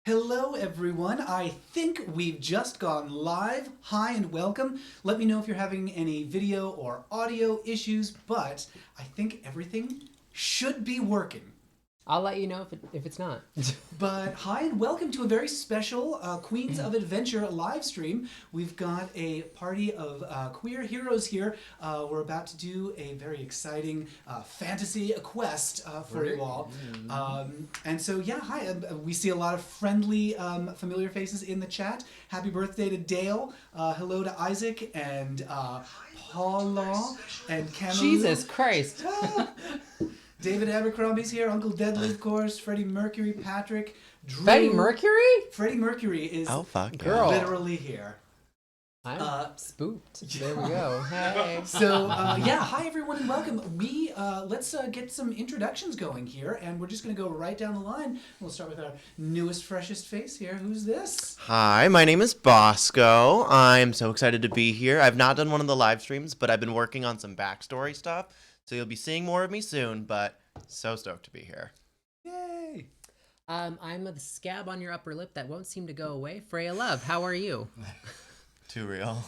Hello everyone, I think we've just gone live. Hi and welcome. Let me know if you're having any video or audio issues, but I think everything should be working. I'll let you know if it's not. But hi and welcome to a very special Queens of Adventure live stream. We've got a party of queer heroes here. We're about to do a very exciting fantasy quest for you all. And so, yeah, hi. We see a lot of friendly, familiar faces in the chat. Happy birthday to Dale. Hello to Isaac and Paula and Cameron. Jesus Christ. David Abercrombie's here, Uncle Deadly, of course, Freddie Mercury, Patrick, Drew. Freddie Mercury? Freddie Mercury is girl. literally here. I'm spooked. There we go. Hey. So, yeah, hi everyone and welcome. Let's get some introductions going here, and we're just going to go right down the line. We'll start with our newest, freshest face here. Who's this? Hi, my name is Bosco. I'm so excited to be here. I've not done one of the live streams, but I've been working on some backstory stuff. So you'll be seeing more of me soon, but so stoked to be here. Yay! I'm the scab on your upper lip that won't seem to go away. Fraya Love, how are you? Too real.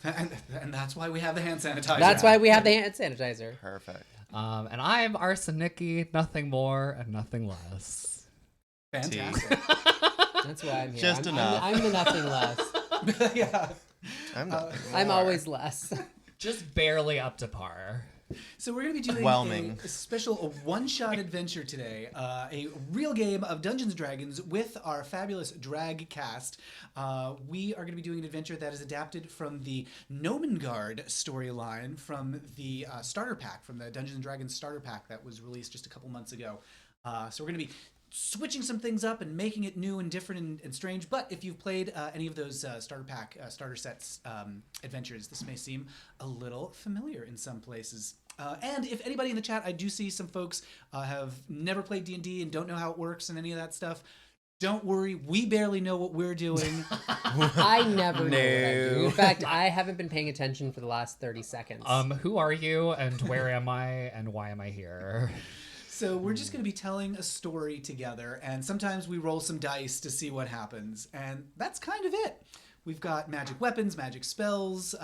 And that's why we have the hand sanitizer. That's why we have the hand sanitizer. Perfect. And I'm Arson Nicki, nothing more and nothing less. Fantastic. That's why I'm here. Just enough. I'm the nothing less. Yeah. I'm nothing more. I'm always less. Just barely up to par. So we're going to be doing Overwhelming. a special one-shot adventure today, a real game of Dungeons & Dragons with our fabulous drag cast. We are going to be doing an adventure that is adapted from the Nomengard storyline from the starter pack, from the Dungeons & Dragons starter pack that was released just a couple months ago. So we're going to be switching some things up and making it new and different and strange. But if you've played any of those starter sets adventures, this may seem a little familiar in some places. And if anybody in the chat, I do see some folks have never played D&D and don't know how it works and any of that stuff. Don't worry, we barely know what we're doing. I never know what I do. In fact, I haven't been paying attention for the last 30 seconds. Who are you and where am I and why am I here? So we're just going to be telling a story together, and sometimes we roll some dice to see what happens, and that's kind of it. We've got magic weapons, magic spells,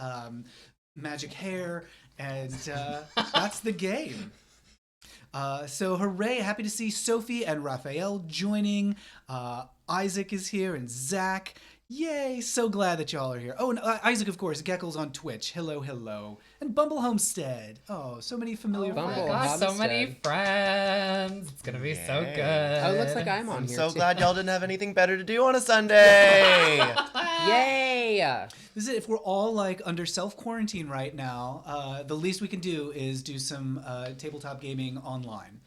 magic hair, and that's the game. So hooray, happy to see Sophie and Raphael joining. Isaac is here, and Zach. Yay, so glad that y'all are here. Oh, and Isaac, of course, Geckle's on Twitch. Hello, hello. And Bumble Homestead. Oh, so many familiar Bumble friends. Gosh, so Homestead. many friends. It's gonna be so Yay. good. Oh, it looks like I'm on I'm here so too. glad y'all didn't have anything better to do on a Sunday. Yay! This is it. If we're all like under self-quarantine right now, the least we can do is do some tabletop gaming online.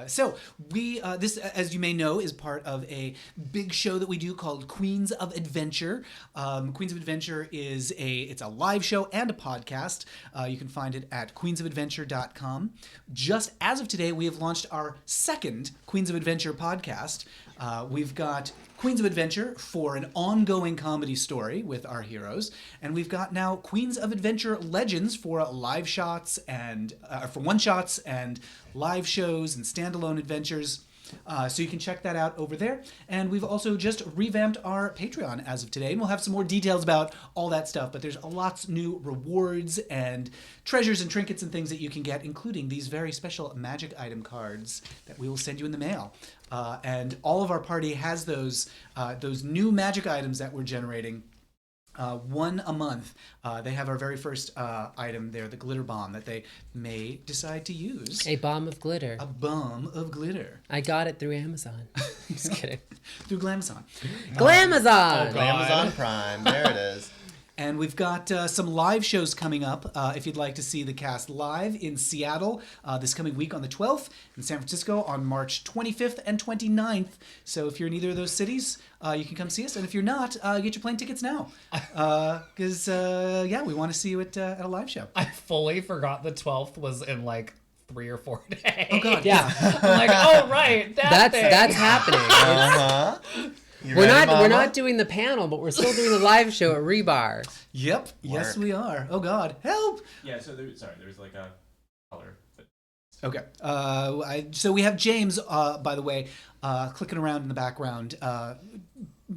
So this, as you may know, is part of a big show that we do called Queens of Adventure. Queens of Adventure it's a live show and a podcast. You can find it at queensofadventure.com. Just as of today, we have launched our second Queens of Adventure podcast. We've got Queens of Adventure for an ongoing comedy story with our heroes, and we've got now Queens of Adventure Legends for live shots and for one-shots and live shows and standalone adventures. So you can check that out over there. And we've also just revamped our Patreon as of today, and we'll have some more details about all that stuff. But there's lots new rewards and treasures and trinkets and things that you can get, including these very special magic item cards that we will send you in the mail. And all of our party has those new magic items that we're generating. One a month. They have our very first item there, the glitter bomb, that they may decide to use. A bomb of glitter. A bomb of glitter. I got it through Amazon. Just kidding. Through Glamazon. Glamazon! Oh, God. Amazon Prime. There it is. And we've got some live shows coming up. If you'd like to see the cast live in Seattle this coming week on the 12th, in San Francisco on March 25th and 29th. So if you're in either of those cities, you can come see us. And if you're not, get your plane tickets now. Because, yeah, we want to see you at a live show. I fully forgot the 12th was in like 3 or 4 days. Oh, God. Yeah. I'm like, oh, right. That's happening. Uh-huh. You We're ready, Mama? not doing the panel, but we're still doing the live show at Rebar. Yep. Yes, Work. we are. Oh, God. Help! Yeah, so there's like a color. But Okay. So we have James, by the way, clicking around in the background,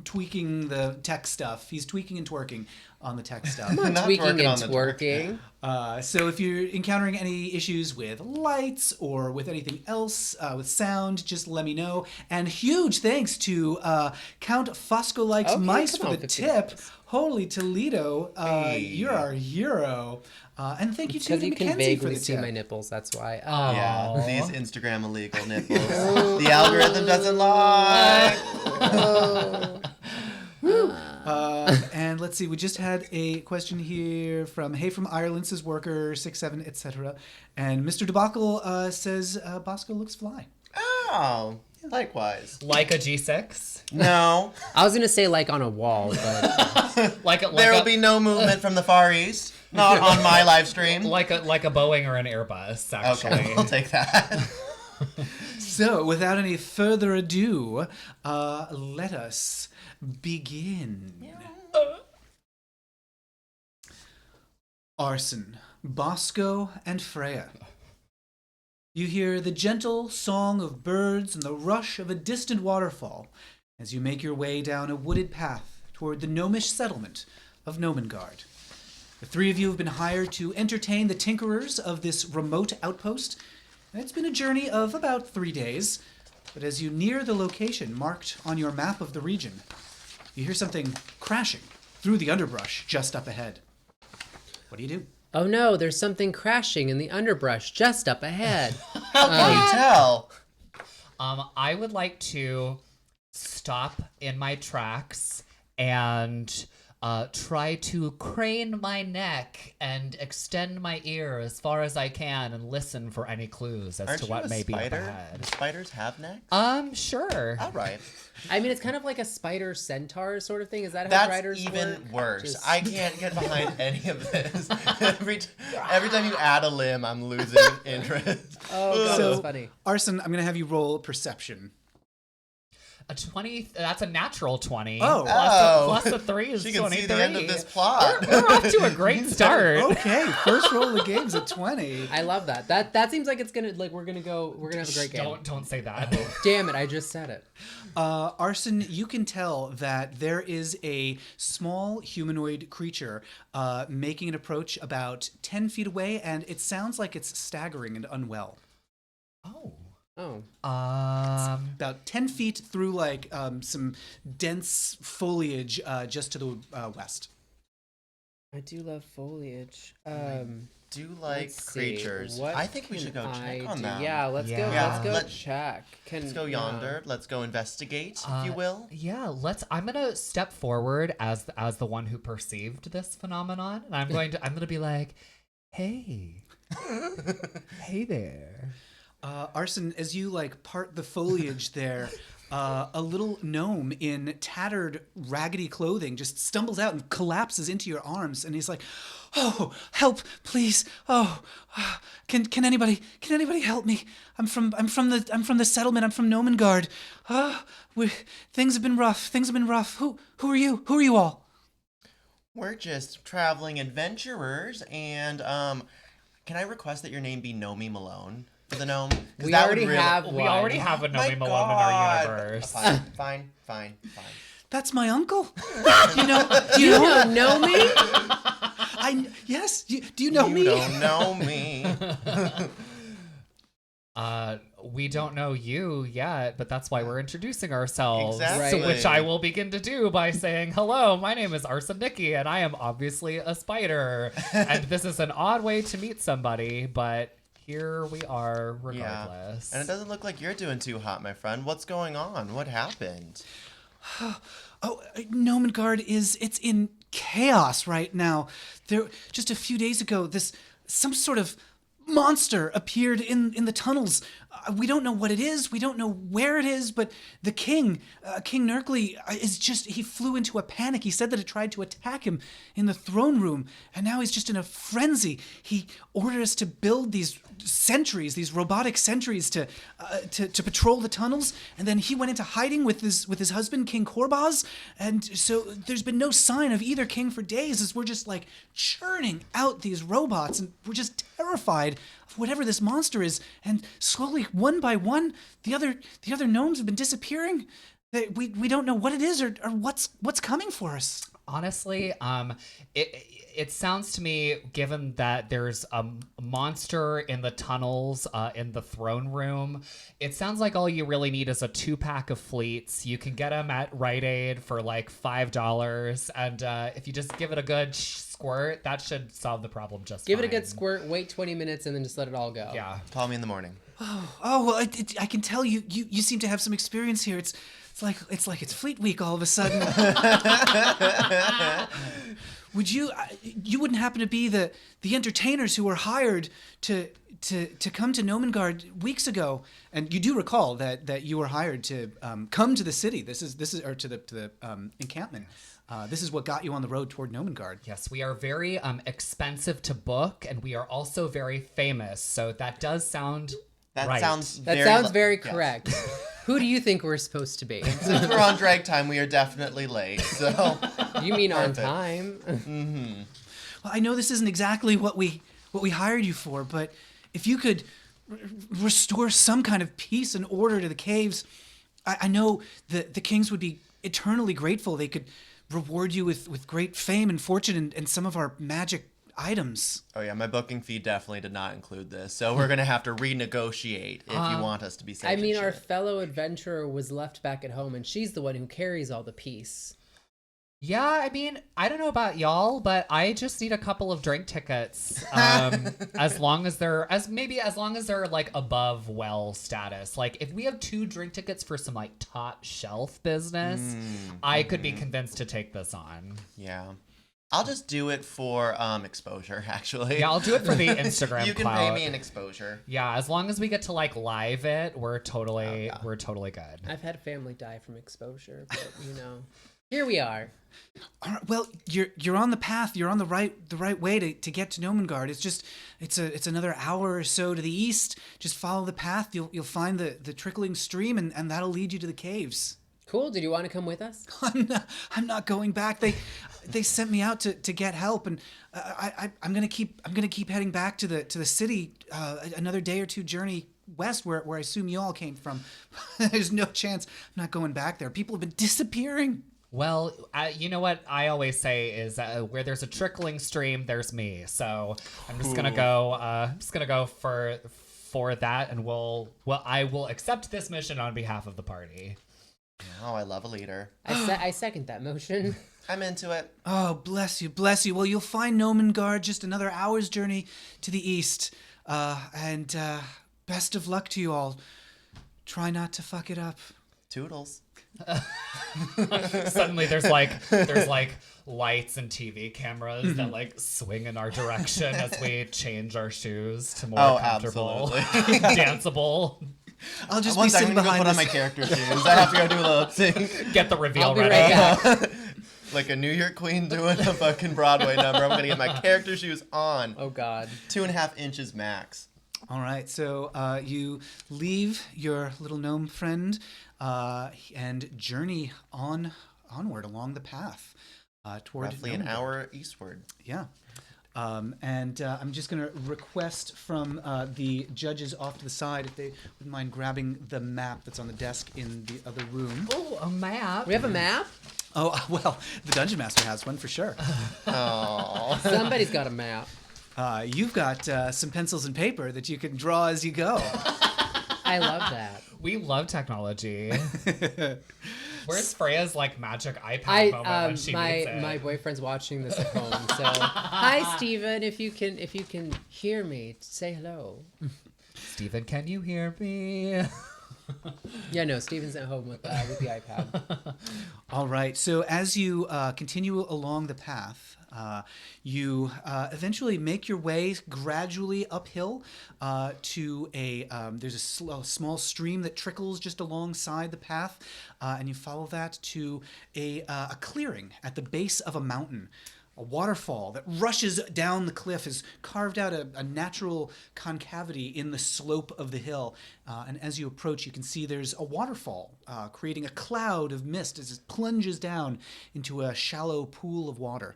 tweaking the tech stuff. He's tweaking and twerking on the tech stuff. Not Tweaking twerking and on the twerk. twerking. So if you're encountering any issues with lights or with anything else, with sound, just let me know. And huge thanks to Count Fosco Likes Okay, Mice come for on, the 50 tip. bucks. Holy Toledo, Hey. you're our hero. And thank you to Because you can Mackenzie for vaguely the see tip. my nipples, that's why. Yeah, Oh. these Instagram illegal nipples. The algorithm doesn't lie. And let's see, we just had a question here from from Ireland, says worker 67, etc. And Mr. Debacle says Bosco looks fly. Oh, likewise. Like a G6. No, I was going to say like on a wall, but there will be no movement from the Far East. Not on my live stream. like a Boeing or an Airbus, actually. Okay, I'll take that. So, without any further ado, let us begin. Arson, Bosco, and Freya. You hear the gentle song of birds and the rush of a distant waterfall as you make your way down a wooded path toward the gnomish settlement of Nomengard. The three of you have been hired to entertain the tinkerers of this remote outpost, and it's been a journey of about 3 days. But as you near the location marked on your map of the region, you hear something crashing through the underbrush just up ahead. What do you do? oh no, there's something crashing in the underbrush just up ahead. How can you tell? I would like to stop in my tracks and try to crane my neck and extend my ear as far as I can and listen for any clues as Aren't to you what a may be up spider? ahead. Do spiders have necks? Sure. All right. I mean, it's kind of like a spider centaur sort of thing. Is that how That's spiders even work? worse. Just- I can't get behind any of this. Every time you add a limb, I'm losing interest. Oh, God, So- that's funny. Arson, I'm going to have you roll perception. A 20, that's a natural 20. Oh. Plus a 3 is She can 23. see the end of this plot. We're off to a great start. Okay, first roll of the game's a 20. I love that. That seems like it's gonna we're gonna have a great game. Don't say that. Damn it, I just said it. Arson, you can tell that there is a small humanoid creature making an approach about 10 feet away, and it sounds like it's staggering and unwell. Oh. Oh. About 10 feet through like some dense foliage just to the west. I do love foliage. Do like Let's see, creatures. what I think we can should go I check on do? them. Yeah, let's go. Yeah. Let's go Let- check. Let's go yonder. Let's go investigate, if you will. Yeah, I'm gonna step forward as the one who perceived this phenomenon, and I'm gonna be like, hey, hey there. Arson, as you like part the foliage there, a little gnome in tattered, raggedy clothing just stumbles out and collapses into your arms, and he's like, "Oh, help, please! Oh, can anybody help me? I'm from the settlement. I'm from Nomengard. Things have been rough. Who are you? Who are you all?" We're just traveling adventurers, and can I request that your name be Nomi Malone for the gnome? 'Cause We that would already really- have We one. already have a My Nomi Malone in our God. universe. Fine. That's my uncle. Do you know? You don't know me? Yes. Do you know You me? don't know me. We don't know you yet, but that's why we're introducing ourselves. Exactly. Which I will begin to do by saying, hello, my name is Arson Nicki, and I am obviously a spider. And this is an odd way to meet somebody, but here we are regardless. And it doesn't look like you're doing too hot, my friend. What's going on? What happened? Nomengard it's in chaos right now. There just a few days ago, some sort of monster appeared in the tunnels. We don't know what it is. We don't know where it is, but the king, King Nerkly, he flew into a panic. He said that it tried to attack him in the throne room, and now he's just in a frenzy. He ordered us to build these sentries, these robotic sentries to patrol the tunnels, and then he went into hiding with his husband, King Korbaz, and so there's been no sign of either king for days as we're just like churning out these robots, and we're just terrified whatever this monster is, and slowly, one by one, the other gnomes have been disappearing. We don't know what it is or what's coming for us. Honestly, it sounds to me, given that there's a monster in the tunnels, in the throne room, it sounds like all you really need is a 2-pack of fleets. You can get them at Rite Aid for like $5, and if you just give it a good squirt, that should solve the problem just Give it a fine. good squirt, wait 20 minutes, and then just let it all go. Yeah. Call me in the morning. Oh well, I can tell you seem to have some experience here. It's like it's Fleet Week all of a sudden. Would you wouldn't happen to be the entertainers who were hired to come to Nomengard weeks ago? And you do recall that you were hired to come to the city. This is or to the encampment. This is what got you on the road toward Nomengard. Yes, we are very expensive to book, and we are also very famous. So that does sound That right. sounds That very sounds very yes. correct. Who do you think we're supposed to be? Since we're on drag time, we are definitely late. So You mean on Perfect. time? Well, I know this isn't exactly what we hired you for, but if you could restore some kind of peace and order to the caves, I know the kings would be eternally grateful. They could reward you with great fame and fortune and some of our magic items. Oh yeah, my booking fee definitely did not include this. So we're gonna have to renegotiate if you want us to be safe. I mean, and our shit. fellow adventurer was left back at home, and she's the one who carries all the peace. Yeah, I mean, I don't know about y'all, but I just need a couple of drink tickets. As long as they're like above well status. Like if we have 2 drink tickets for some like top shelf business, I could be convinced to take this on. Yeah. I'll just do it for exposure, actually. Yeah, I'll do it for the Instagram You can clout. pay me an exposure. Yeah, as long as we get to like live it, we're totally good. I've had family die from exposure, but here we are. All right, well, you're on the path. You're on the right way to get to Nomengard. It's another hour or so to the east. Just follow the path. You'll find the trickling stream, and that'll lead you to the caves. Cool. Did you want to come with us? I'm not going back. They sent me out to get help, and I'm gonna keep heading back to the city. Another day or two journey west, where I assume you all came from. There's no chance I'm not going back there. People have been disappearing. Well, you know what I always say is where there's a trickling stream, there's me. So I'm just gonna go for that, and I will accept this mission on behalf of the party. Oh, I love a leader. I second that motion. I'm into it. Oh, bless you. Well, you'll find Nomengard just another hour's journey to the east. And best of luck to you all. Try not to fuck it up. Toodles. Suddenly there's like lights and TV cameras that like swing in our direction as we change our shoes to more comfortable, danceable. I'll just be Once I'm sitting gonna go behind put on this. my character shoes. I have to go do a little thing. Get the reveal I'll be ready. right back. Like a New York queen doing a fucking Broadway number. I'm gonna get my character shoes on. Oh God. 2.5 inches max. All right, so you leave your little gnome friend and journey onward along the path toward Roughly an Nomengard. hour eastward. Yeah. And I'm just going to request from the judges off to the side if they would mind grabbing the map that's on the desk in the other room. Oh, a map. We have a map? Oh, well, the Dungeon Master has one for sure. Oh. Somebody's got a map. You've got some pencils and paper that you can draw as you go. I love that. We love technology. Where's Freya's like magic iPad moment when she needs it? My boyfriend's watching this at home. So hi Steven, if you can hear me, say hello. Steven, can you hear me? Yeah, no, Steven's at home with the iPad. All right. So as you continue along the path, you eventually make your way gradually uphill to there's a small stream that trickles just alongside the path, and you follow that to a clearing at the base of a mountain. A waterfall that rushes down the cliff has carved out a natural concavity in the slope of the hill. And as you approach, you can see there's a waterfall creating a cloud of mist as it plunges down into a shallow pool of water.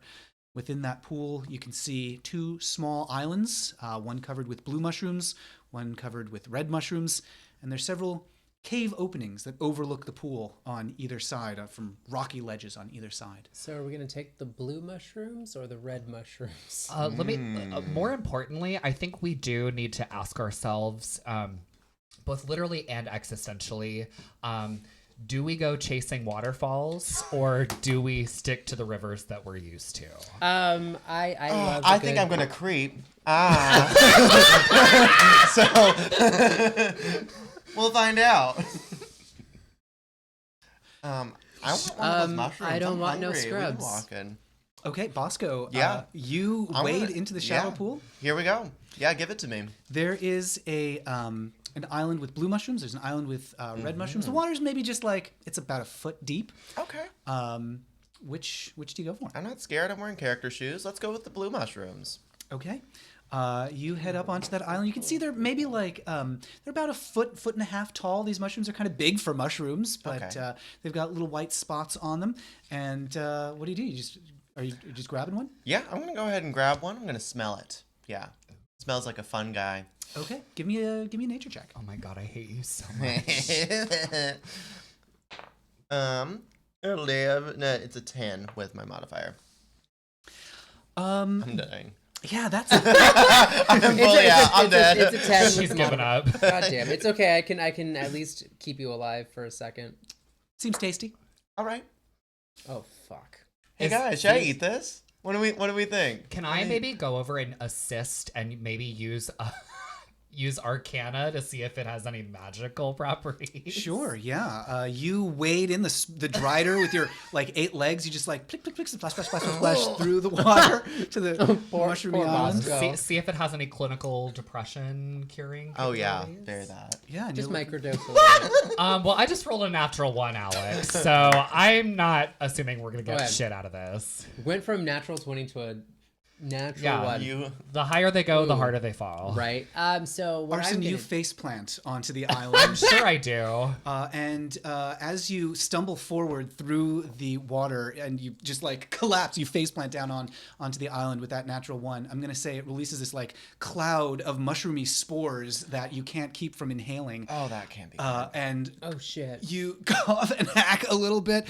Within that pool, you can see 2 small islands, one covered with blue mushrooms, one covered with red mushrooms, and there's several cave openings that overlook the pool on either side, from rocky ledges on either side. So are we gonna take the blue mushrooms or the red mushrooms? Let me. More importantly, I think we do need to ask ourselves, both literally and existentially, do we go chasing waterfalls or do we stick to the rivers that we're used to? I think I'm gonna creep. So we'll find out. I want one of those mushrooms. I don't I'm want no hungry. We've been scrubs. walking. Okay, Bosco, Yeah. you wade into the shallow pool. Here we go. Yeah, give it to me. There is an island with blue mushrooms. There's an island with red mushrooms. The water's maybe just like, it's about a foot deep. Okay. Which do you go for? I'm not scared. I'm wearing character shoes. Let's go with the blue mushrooms. Okay. You head up onto that island. You can see they're maybe like they're about a foot and a half tall. These mushrooms are kind of big for mushrooms, but Okay. they've got little white spots on them. And what do? Are you just grabbing one? Yeah, I'm gonna go ahead and grab one. I'm gonna smell it. Yeah, smells like a fun guy. Okay. Give me a nature check. Oh my god, I hate you so much. 11. No, it's a 10 with my modifier. I'm dying. Yeah, that's I'm dead. It's a 10. She's with given mod- up. God damn, it's okay. I can at least keep you alive for a second. seems tasty. All right. Oh fuck. Hey guys, should I eat this? What do we think? Can I maybe go over and assist and maybe use Arcana to see if it has any magical properties? Sure, yeah. You wade in the drider with your like 8 legs. You just like plick, plick, plick, splash, splash, splash, splash, splash through the water to the mushroomy poor island. Bosco. See if it has any clinical depression curing. Oh yeah, capabilities. very that. Yeah, and Just you're- microdose a little bit. Well, I just rolled a natural 1, Alex, so I'm not assuming we're gonna Go get ahead. shit out of this. Went from natural 20 to a natural Yeah, 1. You. The higher they go, the Ooh. harder they fall. Right. So what Arson, I'm you gonna... face plant onto the I'm island. sure I do. And as you stumble forward through the water and you just like collapse, you face plant down onto the island with that natural 1. I'm gonna say it releases this like cloud of mushroomy spores that you can't keep from inhaling. Oh, that can't be. And Oh shit. you cough and hack a little bit,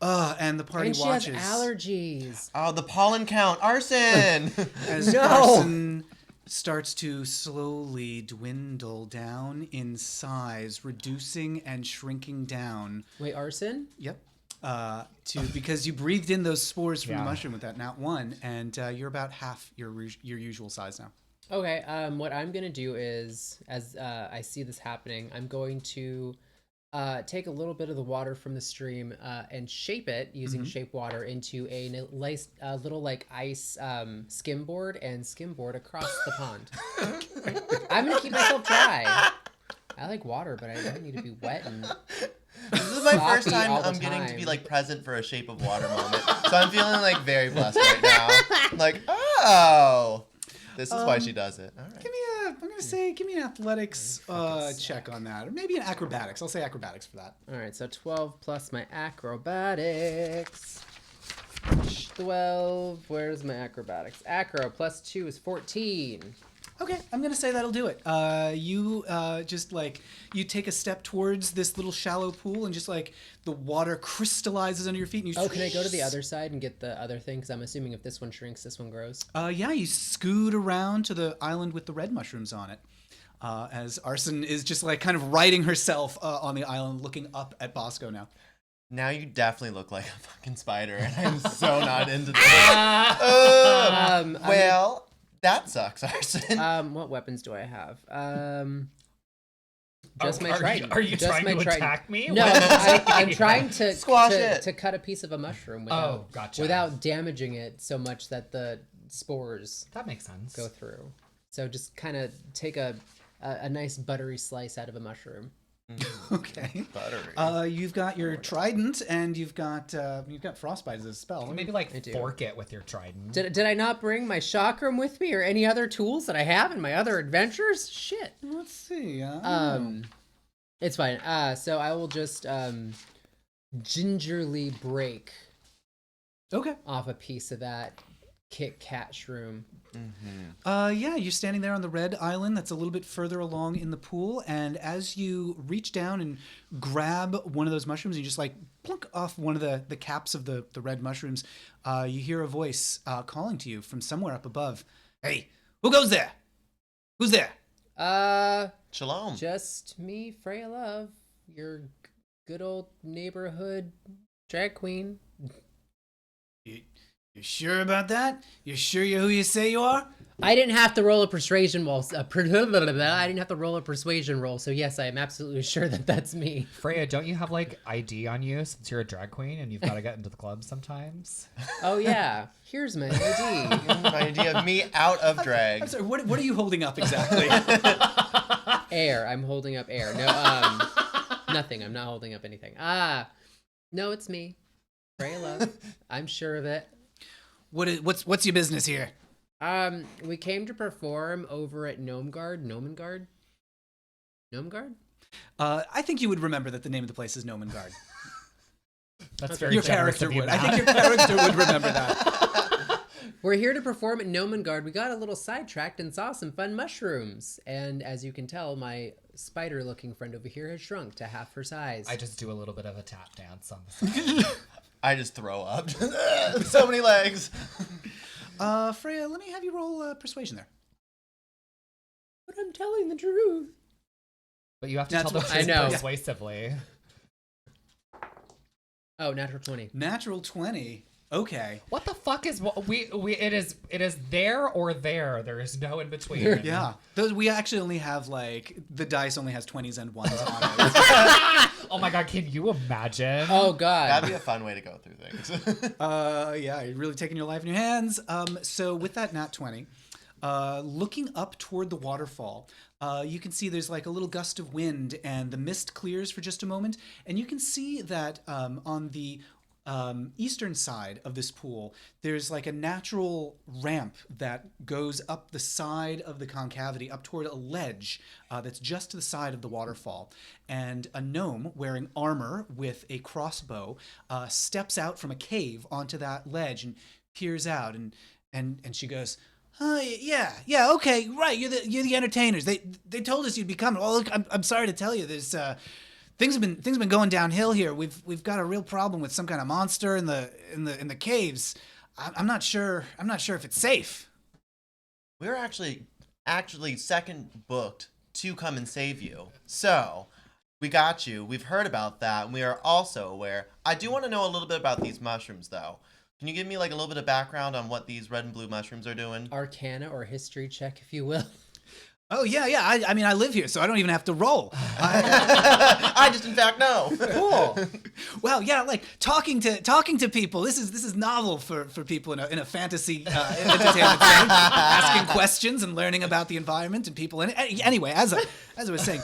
and the party And she watches has allergies. Oh, the pollen count, Arson. as No! Arson starts to slowly dwindle down in size, reducing and shrinking down. Wait, arson? Yep. Because you breathed in those spores from the Yeah. mushroom with that nat 1, and you're about half your usual size now. Okay. What I'm gonna do is, as I see this happening, I'm going to take a little bit of the water from the stream and shape it using shape water into a nice little like ice skimboard and skimboard across the pond. I'm gonna keep myself dry. I like water, but I don't need to be wet and. This is my first Sloppy time all the I'm getting to be time. like present for a Shape of Water moment, so I'm feeling like very blessed right now. Like, oh, this is why she does it. All right. Give me an athletics check on that, or maybe an acrobatics. I'll say acrobatics for that. All right, so 12 plus my acrobatics. 12. Where's my acrobatics? Acro plus 2 is 14. Okay, I'm gonna say that'll do it. You just like you take a step towards this little shallow pool, and just like the water crystallizes under your feet. And you Oh, can I go to the other side and get the other thing? Because I'm assuming if this one shrinks, this one grows. Yeah, you scoot around to the island with the red mushrooms on it. As Arson is just like kind of righting herself on the island, looking up at Bosco now. Now you definitely look like a fucking spider, and I'm so not into this. Well, that sucks, Arson. What weapons do I have? Just my are trident. You, are you Just trying my to trident. attack me? No, I'm trying to Squash it. to cut a piece of a mushroom Oh, gotcha. without damaging it so much that the spores That makes sense. go through. So just kind of take a nice buttery slice out of a mushroom. Okay. Buttery. You've got your trident, and you've got frostbite as a spell. Maybe I like do. fork it with your trident. Did I not bring my chakram with me or any other tools that I have in my other adventures? Shit. Let's see. It's fine. So I will just gingerly break Okay. off a piece of that Kit Kat shroom. Yeah, you're standing there on the red island that's a little bit further along in the pool, and as you reach down and grab one of those mushrooms, you just like plunk off one of the caps of the red mushrooms, you hear a voice calling to you from somewhere up above. Hey, who goes there? Who's there? Shalom. Just me, Fraya Love, your good old neighborhood drag queen. You sure about that? You sure you're who you say you are? I didn't have to roll a persuasion roll. I didn't have to roll a persuasion roll, so yes, I am absolutely sure that that's me. Freya, don't you have like ID on you since you're a drag queen and you've got to get into the club sometimes? Oh yeah, here's my ID. My idea of me out of drag. I'm sorry, what are you holding up exactly? Air. I'm holding up air. No, nothing. I'm not holding up anything. No, it's me, Fraya Love. I'm sure of it. What's your business here? We came to perform over at Gnomegard. I think you would remember that the name of the place is Gnomegard. That's very Your generous character of you, would. I Matt. think your character would remember that. We're here to perform at Gnomegard. We got a little sidetracked and saw some fun mushrooms. And as you can tell, my spider-looking friend over here has shrunk to half her size. I just do a little bit of a tap dance on the side. I just throw up. So many legs. Freya, let me have you roll persuasion there. But I'm telling the truth. But you have to That's tell the what- I truth know. persuasively. Oh, natural 20. Natural 20. Okay. What the fuck is we? It is there or there. There is no in between. Yeah. We actually only have like the dice only has 20s and 1s on it. Oh my god, can you imagine? Oh, God. That'd be a fun way to go through things. Yeah, you're really taking your life in your hands. So with that nat 20, looking up toward the waterfall, you can see there's like a little gust of wind and the mist clears for just a moment. And you can see that on the eastern side of this pool, there's like a natural ramp that goes up the side of the concavity up toward a ledge that's just to the side of the waterfall. And a gnome wearing armor with a crossbow steps out from a cave onto that ledge and peers out and she goes, "Oh yeah, okay, right. You're the entertainers. They told us you'd be coming. Well, look, I'm sorry to tell you, there's things have been going downhill here. We've got a real problem with some kind of monster in the caves. I'm not sure if it's safe." We're actually second booked to come and save you. So we got you. We've heard about that, and we are also aware. I do want to know a little bit about these mushrooms, though. Can you give me like a little bit of background on what these red and blue mushrooms are doing? Arcana or history check, if you will. Oh yeah. I mean, I live here, so I don't even have to roll. I just in fact know. Cool. Well, yeah, like talking to people. This is novel for people in a fantasy entertainment setting. Asking questions and learning about the environment and people. And anyway, as I was saying,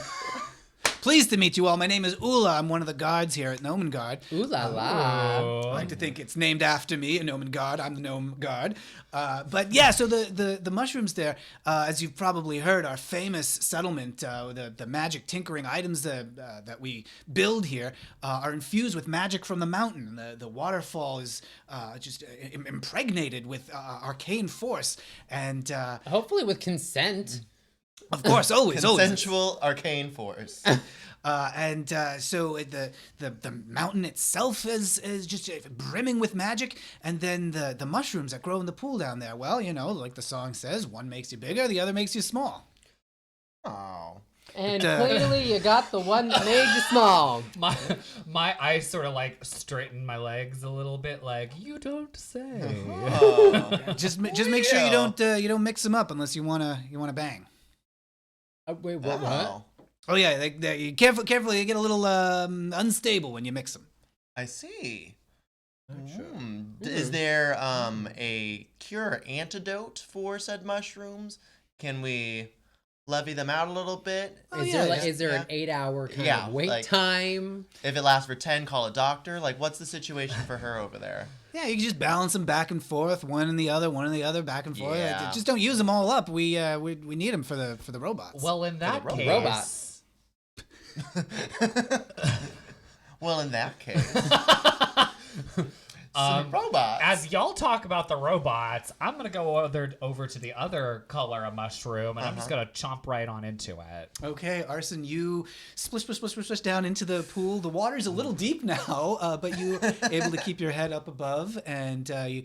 pleased to meet you all. My name is Ula. I'm one of the guards here at Gnomegard. Ooh la la. I like to think it's named after me, a Gnome Guard. I'm the Gnome Guard. But yeah, so the mushrooms there, as you've probably heard, are famous settlement. The magic tinkering items that we build here are infused with magic from the mountain. The waterfall is just impregnated with arcane force. And Hopefully with consent. of course, always. Consensual arcane force. So the mountain itself is just brimming with magic, and then the mushrooms that grow in the pool down there. Well, you know, like the song says, one makes you bigger, the other makes you small. Oh. And clearly you got the one that made you small. I sort of like straighten my legs a little bit, like you don't say. Oh. Just make sure you don't mix them up unless you wanna bang. Wait, what? Oh. Oh yeah, you carefully. You get a little unstable when you mix them. I see. Is there a cure or antidote for said mushrooms? Can we levy them out a little bit? Is there an 8-hour kind of wait time? If it lasts for 10, call a doctor. Like, what's the situation for her over there? Yeah, you can just balance them back and forth, one and the other, back and forth. Yeah. Just don't use them all up. We need them for the robots. Well, in that case, robots. Well, in that case. Some robots. As y'all talk about the robots, I'm gonna go over to the other color of mushroom, and I'm just gonna chomp right on into it. Okay, Arson, you splish down into the pool. The water's a little deep now, but you're able to keep your head up above, and you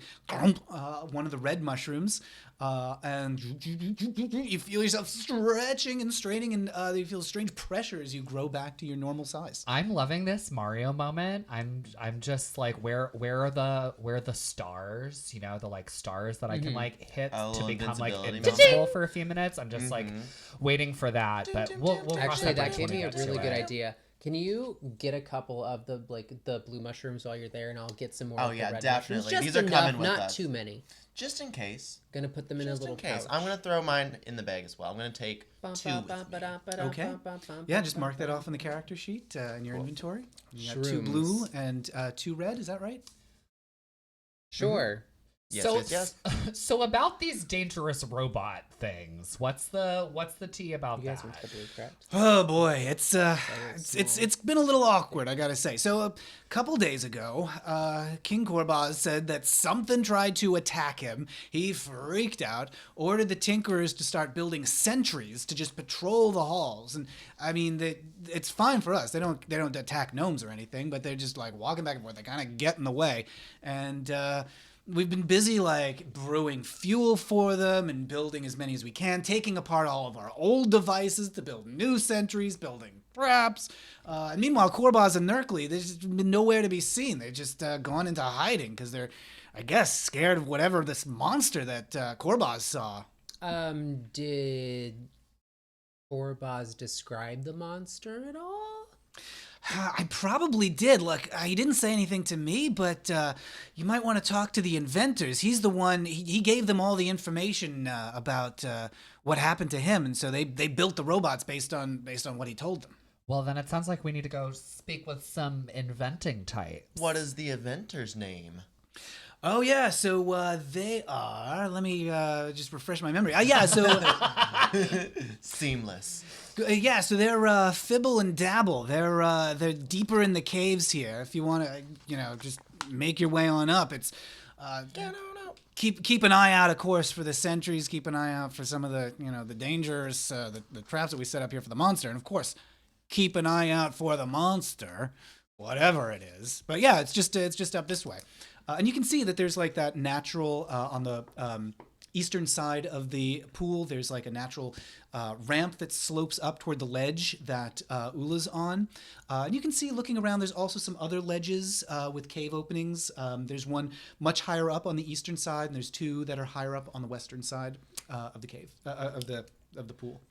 one of the red mushrooms, and you feel yourself stretching and straining, and you feel strange pressure as you grow back to your normal size. I'm loving this Mario moment. I'm just like, where are the stars? You know, the like stars that I can like hit to become like invincibility invincible for a few minutes. I'm just like waiting for that. But we'll cross Actually, that that bridge gave when me we a get to really good it. idea. Can you get a couple of the blue mushrooms while you're there, and I'll get some more. Oh, of yeah, the red definitely. mushrooms. Just These are enough, coming with not us. too many. Just in case. Gonna put them in a Just little in case. pouch. I'm going to throw mine in the bag as well. I'm going to take 2 with me. Okay. Yeah, just mark that off on the character sheet in your inventory. You got 2 Shrooms. blue and 2 red. Is that right? Sure. Yes. So about these dangerous robot things, what's the tea about You guys that? want the blue crabs? Oh boy, it's been a little awkward, I gotta say. So a couple days ago, King Korbaz said that something tried to attack him. He freaked out, ordered the Tinkerers to start building sentries to just patrol the halls. And I mean, it's fine for us. They don't attack gnomes or anything, but they're just like walking back and forth. They kind of get in the way, and we've been busy like brewing fuel for them and building as many as we can, taking apart all of our old devices to build new sentries, building traps. And meanwhile, Korbaz and Nerkly, they've just been nowhere to be seen. They've just gone into hiding because they're, I guess, scared of whatever this monster that Korbaz saw. Did Korbaz describe the monster at all? I probably did. Look, he didn't say anything to me, but you might want to talk to the inventors. He's the one, he gave them all the information about what happened to him, and so they built the robots based on what he told them. Well, then it sounds like we need to go speak with some inventing types. What is the inventor's name? Oh, yeah, so they are, let me just refresh my memory. Yeah, so... Seamless. Yeah, so they're Fibble and Dabble. They're deeper in the caves here. If you want to, just make your way on up. It's Get on up. keep an eye out, of course, for the sentries. Keep an eye out for some of the the dangers, the traps that we set up here for the monster, and of course, keep an eye out for the monster, whatever it is. But yeah, it's just up this way, and you can see that there's like that natural on the eastern side of the pool. There's like a natural ramp that slopes up toward the ledge that Ula's on. And you can see, looking around, there's also some other ledges with cave openings. There's one much higher up on the eastern side, and there's 2 that are higher up on the western side of the cave, of the pool.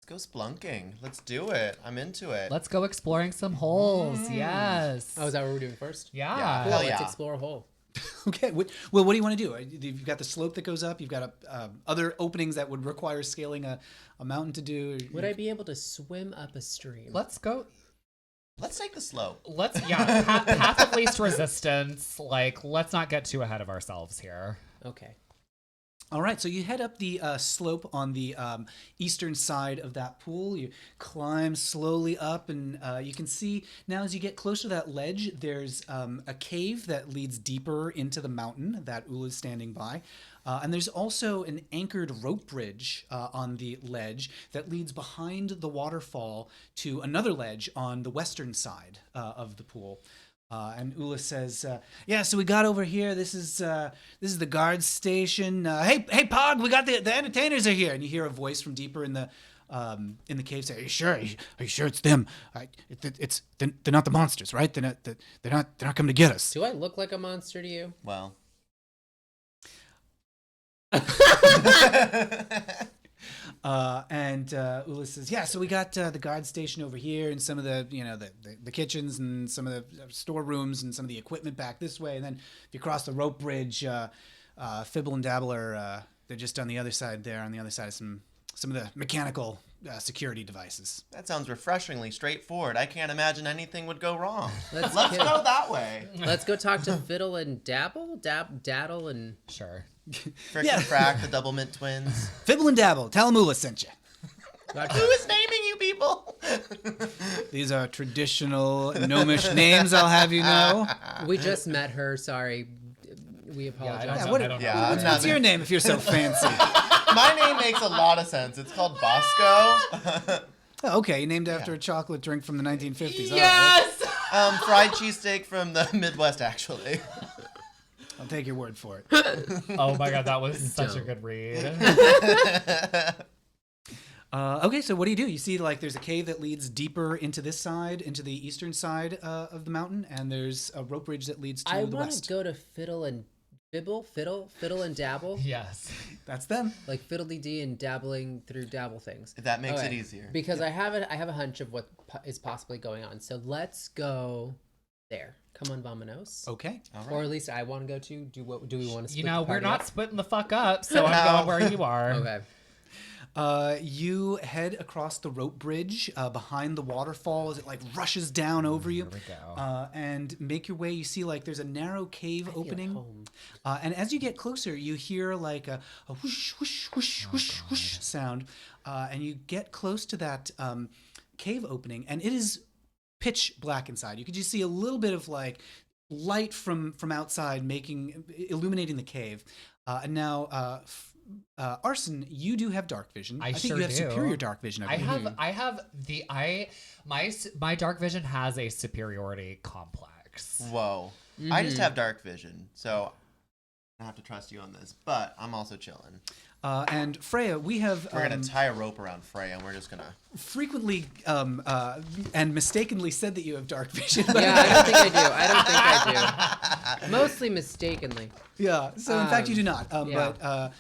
Let's go splunking. Let's do it. I'm into it. Let's go exploring some holes. Yes. Oh, is that what we're doing first? Yeah. Cool, Hell let's yeah. explore a hole. Okay. Well, what do you want to do? You've got the slope that goes up. You've got other openings that would require scaling a mountain to do. Would I be able to swim up a stream? Let's go. Let's take the slope. Path of least resistance. Like, let's not get too ahead of ourselves here. Okay. All right, so you head up the slope on the eastern side of that pool. You climb slowly up, and you can see now as you get closer to that ledge, there's a cave that leads deeper into the mountain that Ula's standing by. And there's also an anchored rope bridge on the ledge that leads behind the waterfall to another ledge on the western side of the pool. And Ula says, "Yeah, so we got over here. This is the guard station. Hey, Pog, we got the entertainers are here." And you hear a voice from deeper in the cave say, "Are you sure? Are you sure it's them? They're not the monsters, right? They're not coming to get us." Do I look like a monster to you? Well. And Ula says, "Yeah, so we got the guard station over here, and some of the the kitchens, and some of the storerooms, and some of the equipment back this way. And then if you cross the rope bridge, Fibble and Dabble are they're just on the other side there, on the other side of some of the mechanical security devices." That sounds refreshingly straightforward. I can't imagine anything would go wrong. Let's Let's get- go that way. Let's go talk to Fiddle and Dabble, Daddle and... Sure. Frick and Frack, the Double Mint twins. Fibble and Dabble, tell 'em Ula sent you. Gotcha. Who is naming you people? These are traditional gnomish names, I'll have you know. We just met her. Sorry. We apologize. I Yeah, don't- what- I don't know. Yeah, I'm What's not- your name if you're so fancy? My name makes a lot of sense. It's called Bosco. Oh, okay, named after a chocolate drink from the 1950s. All right. Yes. Fried cheesesteak from the Midwest, actually. I'll take your word for it. Oh my god, that was such a good read. Okay, so what do? You see, like, there's a cave that leads deeper into this side, into the eastern side of the mountain, and there's a rope bridge that leads to I the want west. to go to fiddle and dabble, Yes. That's them. like fiddly-dee and dabbling through dabble things. If that makes it Okay, easier. Because I have a hunch of what is possibly going on. So let's go there. Come on, Vamonos. Okay. All Or right. at least I want to go to. Do we want to split You know, the we're party not up? splitting the fuck up, so I'm No. going where you are. Okay. You head across the rope bridge behind the waterfall as it like rushes down over you. Here we go. And make your way. You see, like, there's a narrow cave I feel at opening. home. And as you get closer, you hear like a whoosh, whoosh, whoosh, whoosh, whoosh sound. And you get close to that cave opening, and it is pitch black inside. You could just see a little bit of like light from outside illuminating the cave. And now, Arson, you do have dark vision. I think sure you have do. superior dark vision. I believe. my dark vision has a superiority complex. Whoa. I just have dark vision, so I have to trust you on this. But I'm also chilling. And Freya, we have We're gonna tie a rope around Freya, and we're just gonna. frequently and mistakenly said that you have dark vision. Yeah, I don't think I do. Mostly mistakenly. Yeah. So in fact, you do not. yeah. But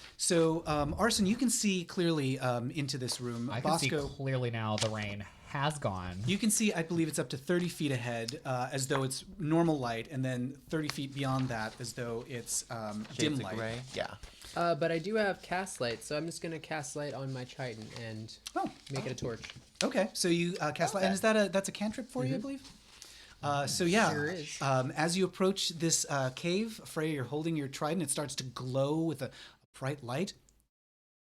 Arson, you can see clearly into this room. I can Bosco, see clearly now the rain has gone. you can see. I believe it's up to 30 feet ahead, as though it's normal light, and then 30 feet beyond that, as though it's dim Shades of light. gray. Yeah. But I do have cast light, so I'm just gonna cast light on my Triton and Oh, make it a torch. okay. So you cast light, and is that's a cantrip for you, I believe? So yeah, Sure is. as you approach this cave, Freya, you're holding your trident. It starts to glow with a bright light.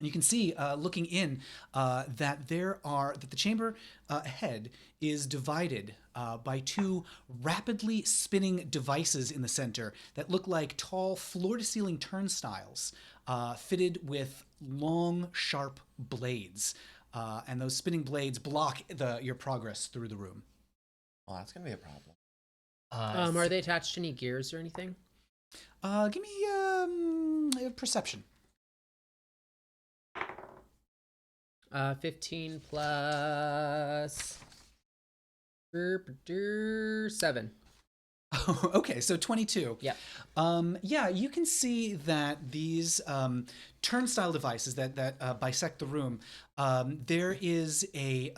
And you can see, looking in, that the chamber ahead is divided by two rapidly spinning devices in the center that look like tall floor-to-ceiling turnstiles, fitted with long, sharp blades. And those spinning blades block your progress through the room. Well, that's gonna be a problem. Are they attached to any gears or anything? Give me a perception. 15 plus 7. Okay, so 22. Yep. Yeah, you can see that these turnstile devices that bisect the room, there is a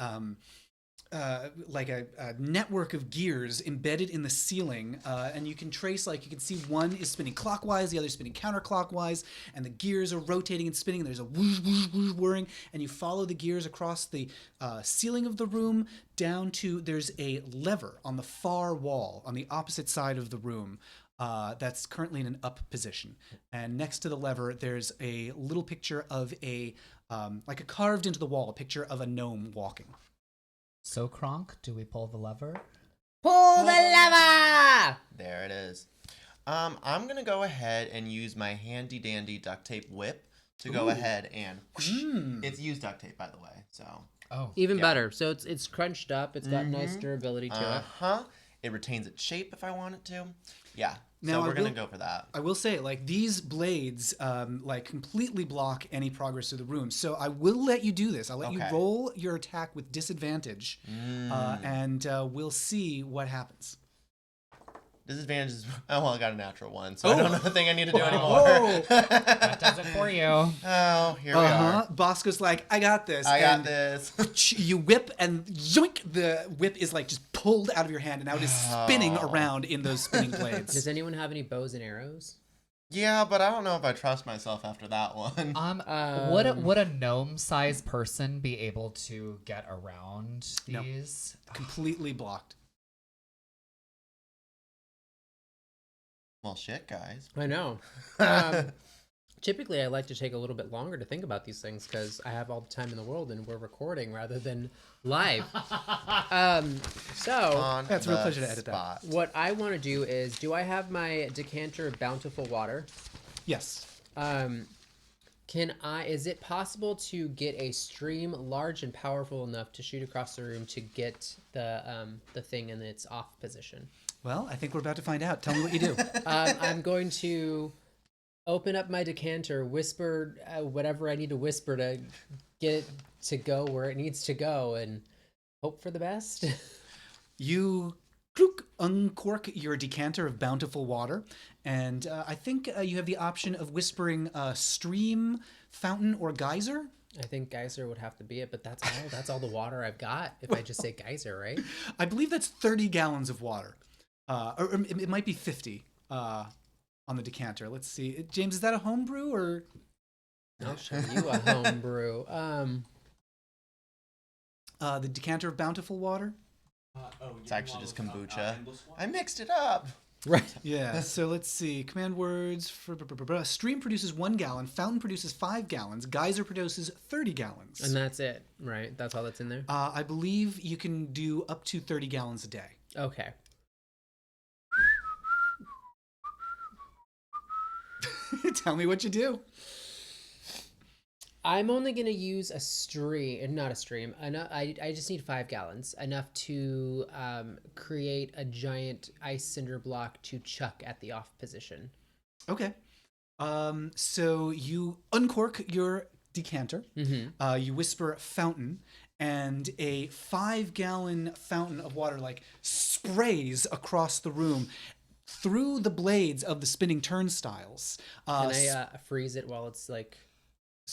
like a network of gears embedded in the ceiling, and you can trace, like, you can see one is spinning clockwise, the other is spinning counterclockwise, and the gears are rotating and spinning, and there's a whoosh, whoosh, whoosh whirring, and you follow the gears across the ceiling of the room down to, there's a lever on the far wall on the opposite side of the room. That's currently in an up position, and next to the lever there's a little picture of like a carved into the wall, a picture of a gnome walking. So Kronk, do we pull the lever? Pull the lever! There it is. I'm gonna go ahead and use my handy dandy duct tape whip to go ahead and. Whoosh. It's used duct tape, by the way. So. Oh. Even Yeah. better. So it's crunched up. It's got nice durability to Uh it. huh. It retains its shape if I want it to. Yeah. Now, so I we're gonna will- go for that. I will say, like, these blades, like, completely block any progress through the room. So I will let you do this. I'll let you Okay. roll your attack with disadvantage, and we'll see what happens. Disadvantage is. Oh well, I got a natural one, so I don't think I need to do anymore. Oh, That does it for you. Oh, here we are. Bosco's like, I got this. I got and this. You whip, and yoink, the whip is, like, just pulled out of your hand, and now it is spinning around in those spinning blades. Does anyone have any bows and arrows? Yeah, but I don't know if I trust myself after that one. Would a gnome-sized person be able to get around No. these? Completely blocked. Well, shit, guys. I know. Typically, I like to take a little bit longer to think about these things because I have all the time in the world and we're recording rather than live. So On That's a real the pleasure to edit that. spot. what I want to do is, do I have my decanter of bountiful water? Yes. Is it possible to get a stream large and powerful enough to shoot across the room to get the thing in its off position? Well, I think we're about to find out. Tell me what you do. I'm going to open up my decanter, whisper whatever I need to whisper to get it to go where it needs to go, and hope for the best. You clunk, uncork your decanter of bountiful water, and I think you have the option of whispering stream, fountain, or geyser. I think geyser would have to be it, but that's all. That's all the water I've got. If I just say geyser, right? I believe that's 30 gallons of water, or it might be 50 on the decanter. Let's see, James, is that a home brew or? I'll show you a home brew. The decanter of bountiful water. It's actually just kombucha. I mixed it up. Right. Yeah. So let's see. Command words for stream produces 1 gallon. Fountain produces 5 gallons. Geyser produces 30 gallons. And that's it, right? That's all that's in there? I believe you can do up to 30 gallons a day. Okay. Tell me what you do. I'm only going to use a stream, not a stream. I just need 5 gallons, enough to create a giant ice cinder block to chuck at the off position. Okay. So you uncork your decanter. Mm-hmm. You whisper fountain, and a 5-gallon fountain of water like sprays across the room through the blades of the spinning turnstiles. Can I freeze it while it's like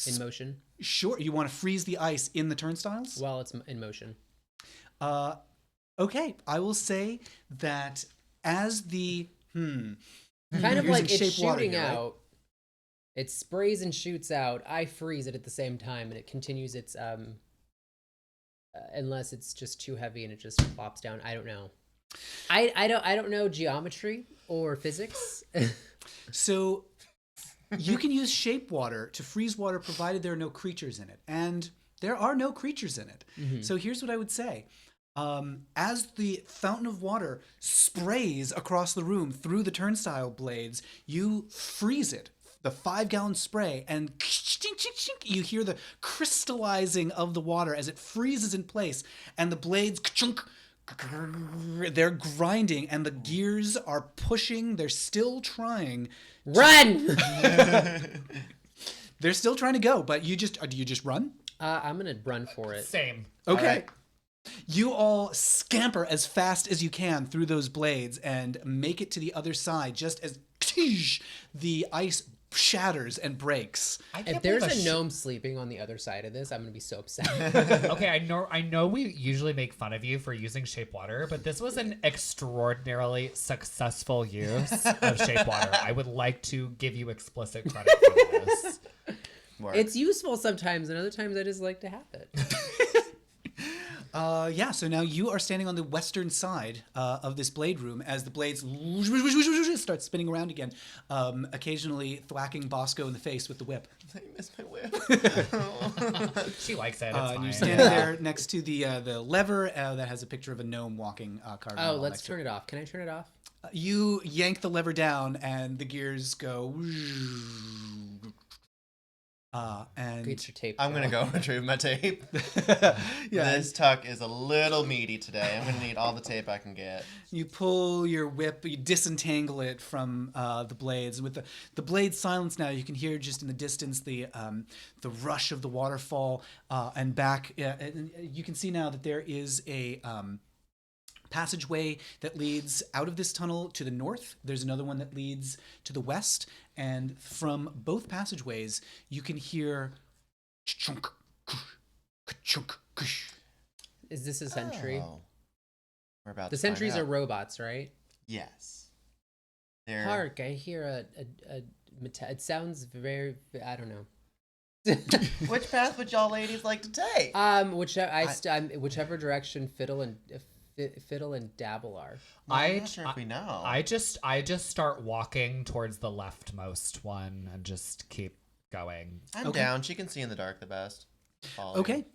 in motion? Sure. You want to freeze the ice in the turnstiles? While it's in motion. Okay. I will say that as the Kind of You're like using it's shape water shooting here, right? out. It sprays and shoots out. I freeze it at the same time, and it continues its unless it's just too heavy and it just plops down. I don't know. I don't know geometry or physics. So you can use shape water to freeze water provided there are no creatures in it. And there are no creatures in it. Mm-hmm. So here's what I would say. As the fountain of water sprays across the room through the turnstile blades, you freeze it, the 5-gallon spray, and you hear the crystallizing of the water as it freezes in place, and the blades they're grinding, and the gears are pushing. They're still trying. Run! They're still trying to go, but do you just run? I'm gonna run for it. Same. Okay. All right. You all scamper as fast as you can through those blades and make it to the other side just as the ice shatters and breaks. I can't If there's believe a gnome sleeping on the other side of this, I'm gonna be so upset. Okay, I know we usually make fun of you for using shape water, but this was an extraordinarily successful use of shape water. I would like to give you explicit credit for this. Work. It's useful sometimes, and other times I just like to have it. Yeah, so now you are standing on the western side of this blade room as the blades start spinning around again, occasionally thwacking Bosco in the face with the whip. I missed my whip. She likes it. It's And fine. you're standing there next to the lever that has a picture of a gnome walking carving. Oh, wall let's next to turn it off. Can I turn it off? You yank the lever down, and the gears go. And Get your tape. I'm gonna girl. go retrieve my tape. yeah, This tuck is a little meaty today. I'm gonna need all the tape I can get. you pull your whip, you disentangle it from the blades. With the blades silenced now, you can hear just in the distance the rush of the waterfall and back. And you can see now that there is a passageway that leads out of this tunnel to the north. There's another one that leads to the west, and from both passageways, you can hear chunk, chunk. Is this a sentry? Oh. We're about The to find sentries are out. robots, right? Yes. They're Hark! I hear it sounds very. I don't know. Which path would y'all ladies like to take? Whichever direction Fiddle and Dabble are. I'm not sure if we know. I just start walking towards the leftmost one and just keep going. I'm Okay. down. She can see in the dark the best. Follow you. Okay.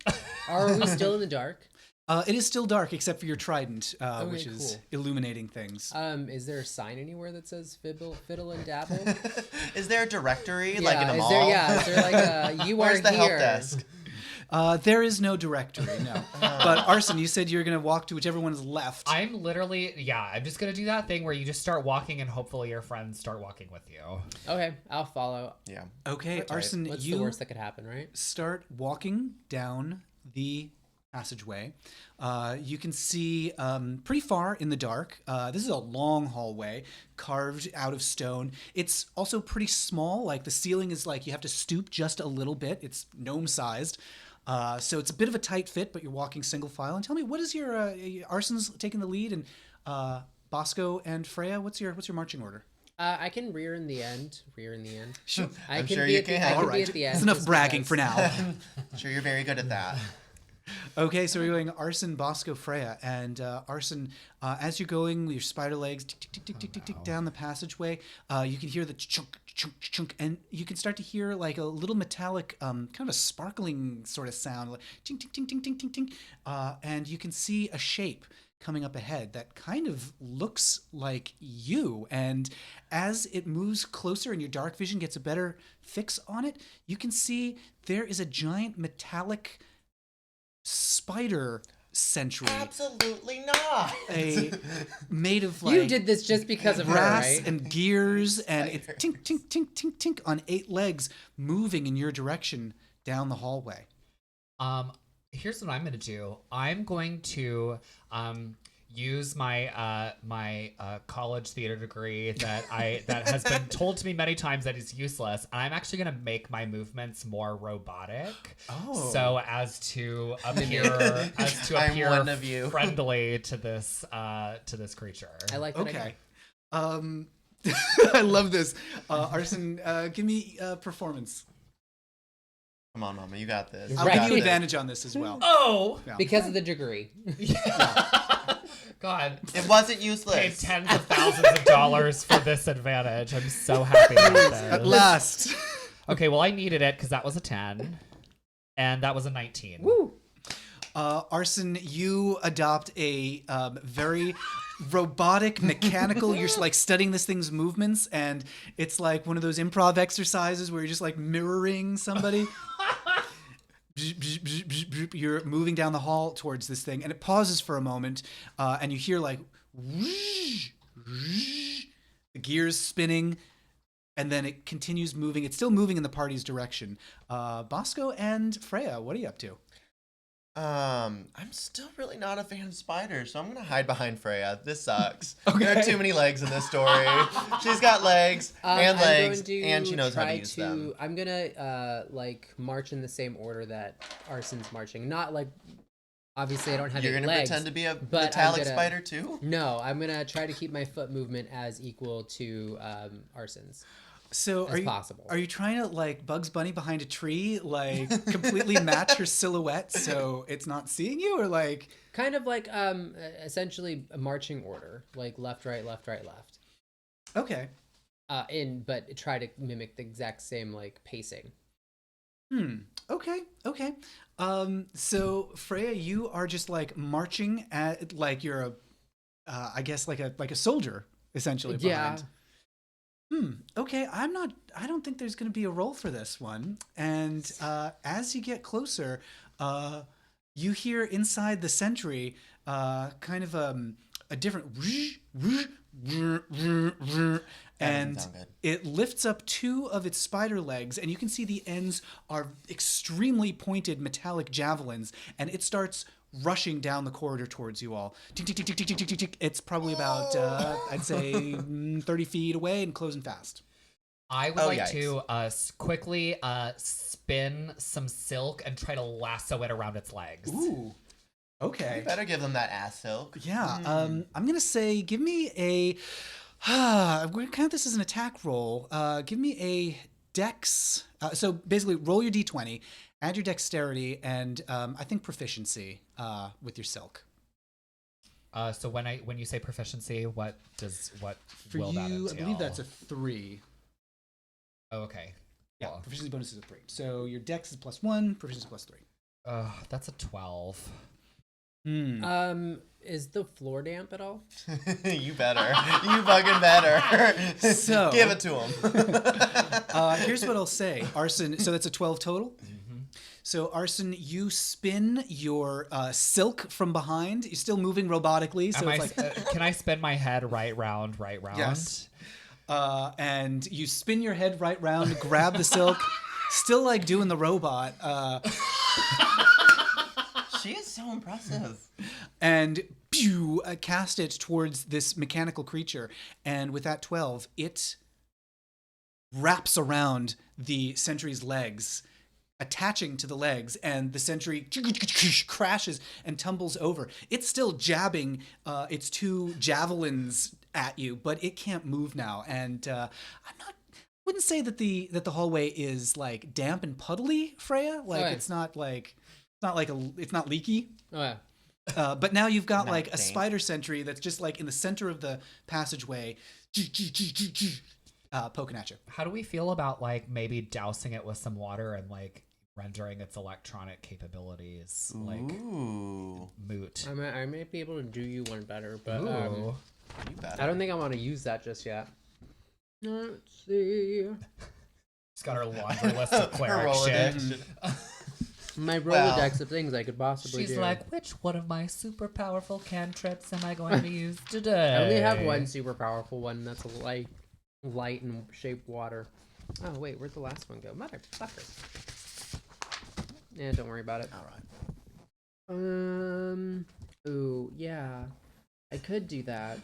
Are we still in the dark? It is still dark except for your trident, which Okay, is cool. illuminating things. Is there a sign anywhere that says fiddle and dabble? Is there a directory like in a is mall? there? Is there like a you Where's are the help here? desk? There is no directory, no. But Arson, you said you're going to walk to whichever one is left. I'm literally, I'm just gonna do that thing where you just start walking and hopefully your friends start walking with you. Okay, I'll follow. Yeah. Okay, That's right. Arson, What's the you worst that could happen, right? start walking down the passageway. You can see pretty far in the dark. This is a long hallway carved out of stone. It's also pretty small. Like the ceiling is like you have to stoop just a little bit. It's gnome sized. So it's a bit of a tight fit, but you're walking single file. And tell me, what is your Arson's taking the lead, and Bosco and Freya, what's your marching order? I can rear in the end. Sure. I I'm can sure be you at the, can. I can All be right. at the end. It's enough just bragging because. for now. Sure, you're very good at that. Okay, so we're going Arson, Bosco, Freya, and Arson. As you're going with your spider legs tick, tick, tick, tick, tick, tick, tick, down the passageway, you can hear the chunk, chunk, chunk, and you can start to hear like a little metallic, kind of a sparkling sort of sound, like ting, ting, ting, ting, ting, ting, ting, and you can see a shape coming up ahead that kind of looks like you. And as it moves closer and your dark vision gets a better fix on it, you can see there is a giant metallic spider sentry, Absolutely not. made of like You did this just because of her, brass right? and gears, and it's tink tink tink tink tink on 8 legs, moving in your direction down the hallway. Here's what I'm gonna do. I'm going to use my college theater degree that has been told to me many times that is useless. And I'm actually gonna make my movements more robotic. Oh. So as to appear I'm one of you. friendly to this creature. I like that. Okay. I love this. Arson, give me performance. Come on, Mama, you got this. I'll Right. give you advantage on this as well. Oh Yeah. Because of the degree. God. It wasn't Paid useless. tens of thousands of dollars for this advantage. I'm so happy about At this. last. Okay, well I needed it because that was a 10, and that was a 19. Woo! Arson, you adopt a very robotic, mechanical. You're like studying this thing's movements, and it's like one of those improv exercises where you're just like mirroring somebody. You're moving down the hall towards this thing, and it pauses for a moment, and you hear like whoosh, whoosh, the gears spinning, and then it continues moving. It's still moving in the party's direction. Bosco and Freya, what are you up to? I'm still really not a fan of spiders, so I'm gonna hide behind Freya. This sucks. Okay. There are too many legs in this story. She's got legs and I'm legs, going to and she knows how to try use them. I'm gonna like march in the same order that Arson's marching. Not like obviously I don't have You're 8 gonna legs. pretend to be a but I'm metallic gonna- spider too? No, I'm gonna try to keep my foot movement as equal to Arson's. So As are you possible. are you trying to like Bugs Bunny behind a tree, like completely match her silhouette so it's not seeing you, or like? Kind of like essentially a marching order, like left, right, left, right, left. Okay. But try to mimic the exact same like pacing. Okay. Okay. So Freya, you are just like marching at like you're a, I guess like a soldier essentially. Yeah. Behind. Okay. I don't think there's going to be a roll for this one. And as you get closer, you hear inside the sentry, kind of a different and sound good. it lifts up 2 of its spider legs, and you can see the ends are extremely pointed metallic javelins, and it starts rushing down the corridor towards you all. Tick, tick, tick, tick, tick, tick, tick, tick. It's probably about, I'd say, 30 feet away and closing fast. I would Oh, like yikes. to quickly spin some silk and try to lasso it around its legs. Ooh. Okay. You better give them that ass silk. Yeah. I'm going to say, give me a... we're going to count this as an attack roll. Give me a dex. So basically, roll your d20, add your dexterity, and I think proficiency with your silk. So when you say proficiency, what For will that you, entail? I believe that's a 3. Oh, okay. Yeah, Well, proficiency bonus is a 3. So your dex is +1, proficiency +3. that's a 12. Is the floor damp at all? You better. You fucking better. So- give it to him. Here's what I'll say, Arson. So that's a 12 total. So Arson, you spin your silk from behind. You're still moving robotically, so it's like Can I spin my head right round? Yes. And you spin your head right round, grab the silk, still like doing the robot, She is so impressive. and pew, cast it towards this mechanical creature. And with that 12, it wraps around the sentry's legs, attaching to the legs, and the sentry crashes and tumbles over. It's still jabbing its 2 javelins at you, but it can't move now. And wouldn't say that the hallway is like damp and puddly, Freya. Like Okay. it's not leaky. Oh yeah. But now you've got Not like a dank. spider sentry that's just like in the center of the passageway, poking at you. How do we feel about like maybe dousing it with some water and like rendering its electronic capabilities like Ooh. moot? I might be able to do you one better, but Ooh. You better. I don't think I want to use that just yet. Let's see. She's got her laundry list of Her cleric shit. Rolodex. My Well, Rolodex of things I could possibly She's do. like, which one of my super powerful cantrips am I going to use today? I only have one super powerful one. That's a light and shaped water. Oh wait, where'd the last one go? Motherfucker. Yeah, don't worry about it. All right. Ooh, yeah. I could do that.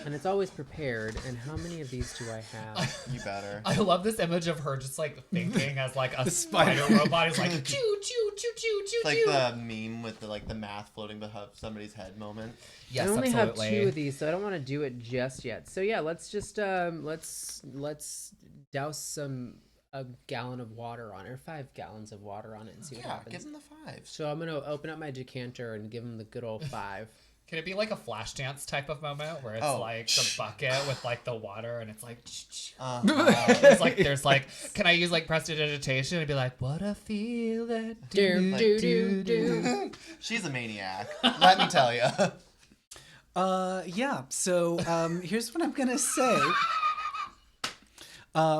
And it's always prepared. And how many of these do I have? You better. I love this image of her just like thinking as like a spider. spider robot is like choo choo choo choo choo It's like choo. the meme with the math floating above somebody's head moment. Yes, I only absolutely. have 2 of these, so I don't want to do it just yet. So yeah, let's just let's douse a gallon of water on it, or 5 gallons of water on it, and see what Yeah, happens. give him the 5. So I'm gonna open up my decanter and give him the good old 5. Can it be like a flash dance type of moment where it's Oh. like the bucket with like the water and it's like Uh, there's like can I use like prestidigitation and be like what a feeling Do, Like, do, do, do. she's a maniac. Let me tell you. Yeah. So here's what I'm gonna say.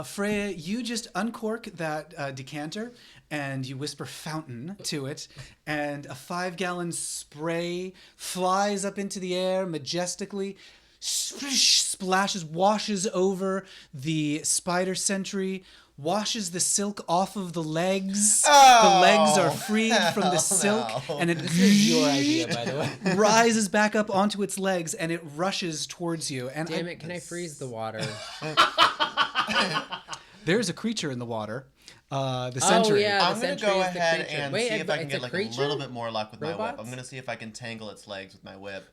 Freya, you just uncork that decanter and you whisper fountain to it, and a 5-gallon spray flies up into the air majestically, splashes, washes over the spider sentry, washes the silk off of the legs. The legs are freed from the silk, no. and it This is your idea, by the way. rises back up onto its legs, and it rushes towards you. And Damn it! Can I freeze the water? there's a creature in the water. The sentry. Oh yeah, I'm the gonna sentry go is the ahead creature. and Wait, see if I can it's get like creature? a little bit more luck with my whip. Robots? I'm gonna see if I can tangle its legs with my whip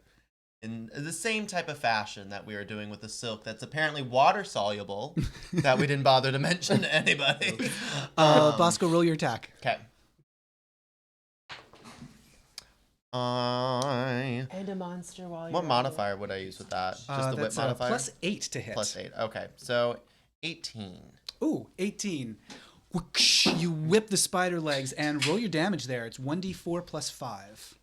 in the same type of fashion that we were doing with the silk that's apparently water soluble that we didn't bother to mention to anybody. Bosco, roll your attack. Okay. And a monster while you're What modifier would I use with that? Just the whip That's modifier? +8 to hit. +8. Okay, so 18. Ooh, 18. Whoosh, you whip the spider legs and roll your damage there. It's 1d4 + 5.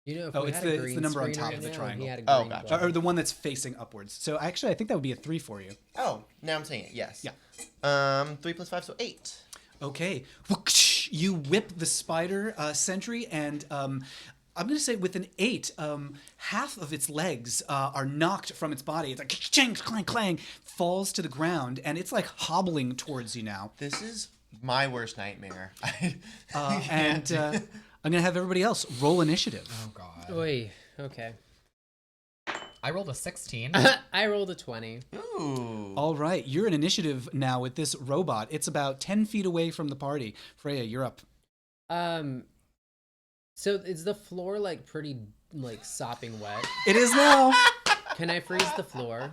You know, if Oh, we it's had a the- it's green the number on screen top right of the now, triangle. he had a Oh, green gotcha. ball. Or the one that's facing upwards. So actually, I think that would be a 3 for you. Oh, now I'm seeing it. Yes. Yeah. 3 + 5, so 8. Okay. Whoosh, you whip the spider sentry, and I'm going to say with an 8, half of its legs are knocked from its body. It's like chang, clang, clang, falls to the ground, and it's like hobbling towards you now. This is my worst nightmare. And I'm going to have everybody else roll initiative. Oh god. Oy, okay. I rolled a 16. I rolled a 20. Ooh. All right, you're in initiative now with this robot. It's about 10 feet away from the party. Freya, you're up. So is the floor like pretty like sopping wet? It is now. Can I freeze the floor?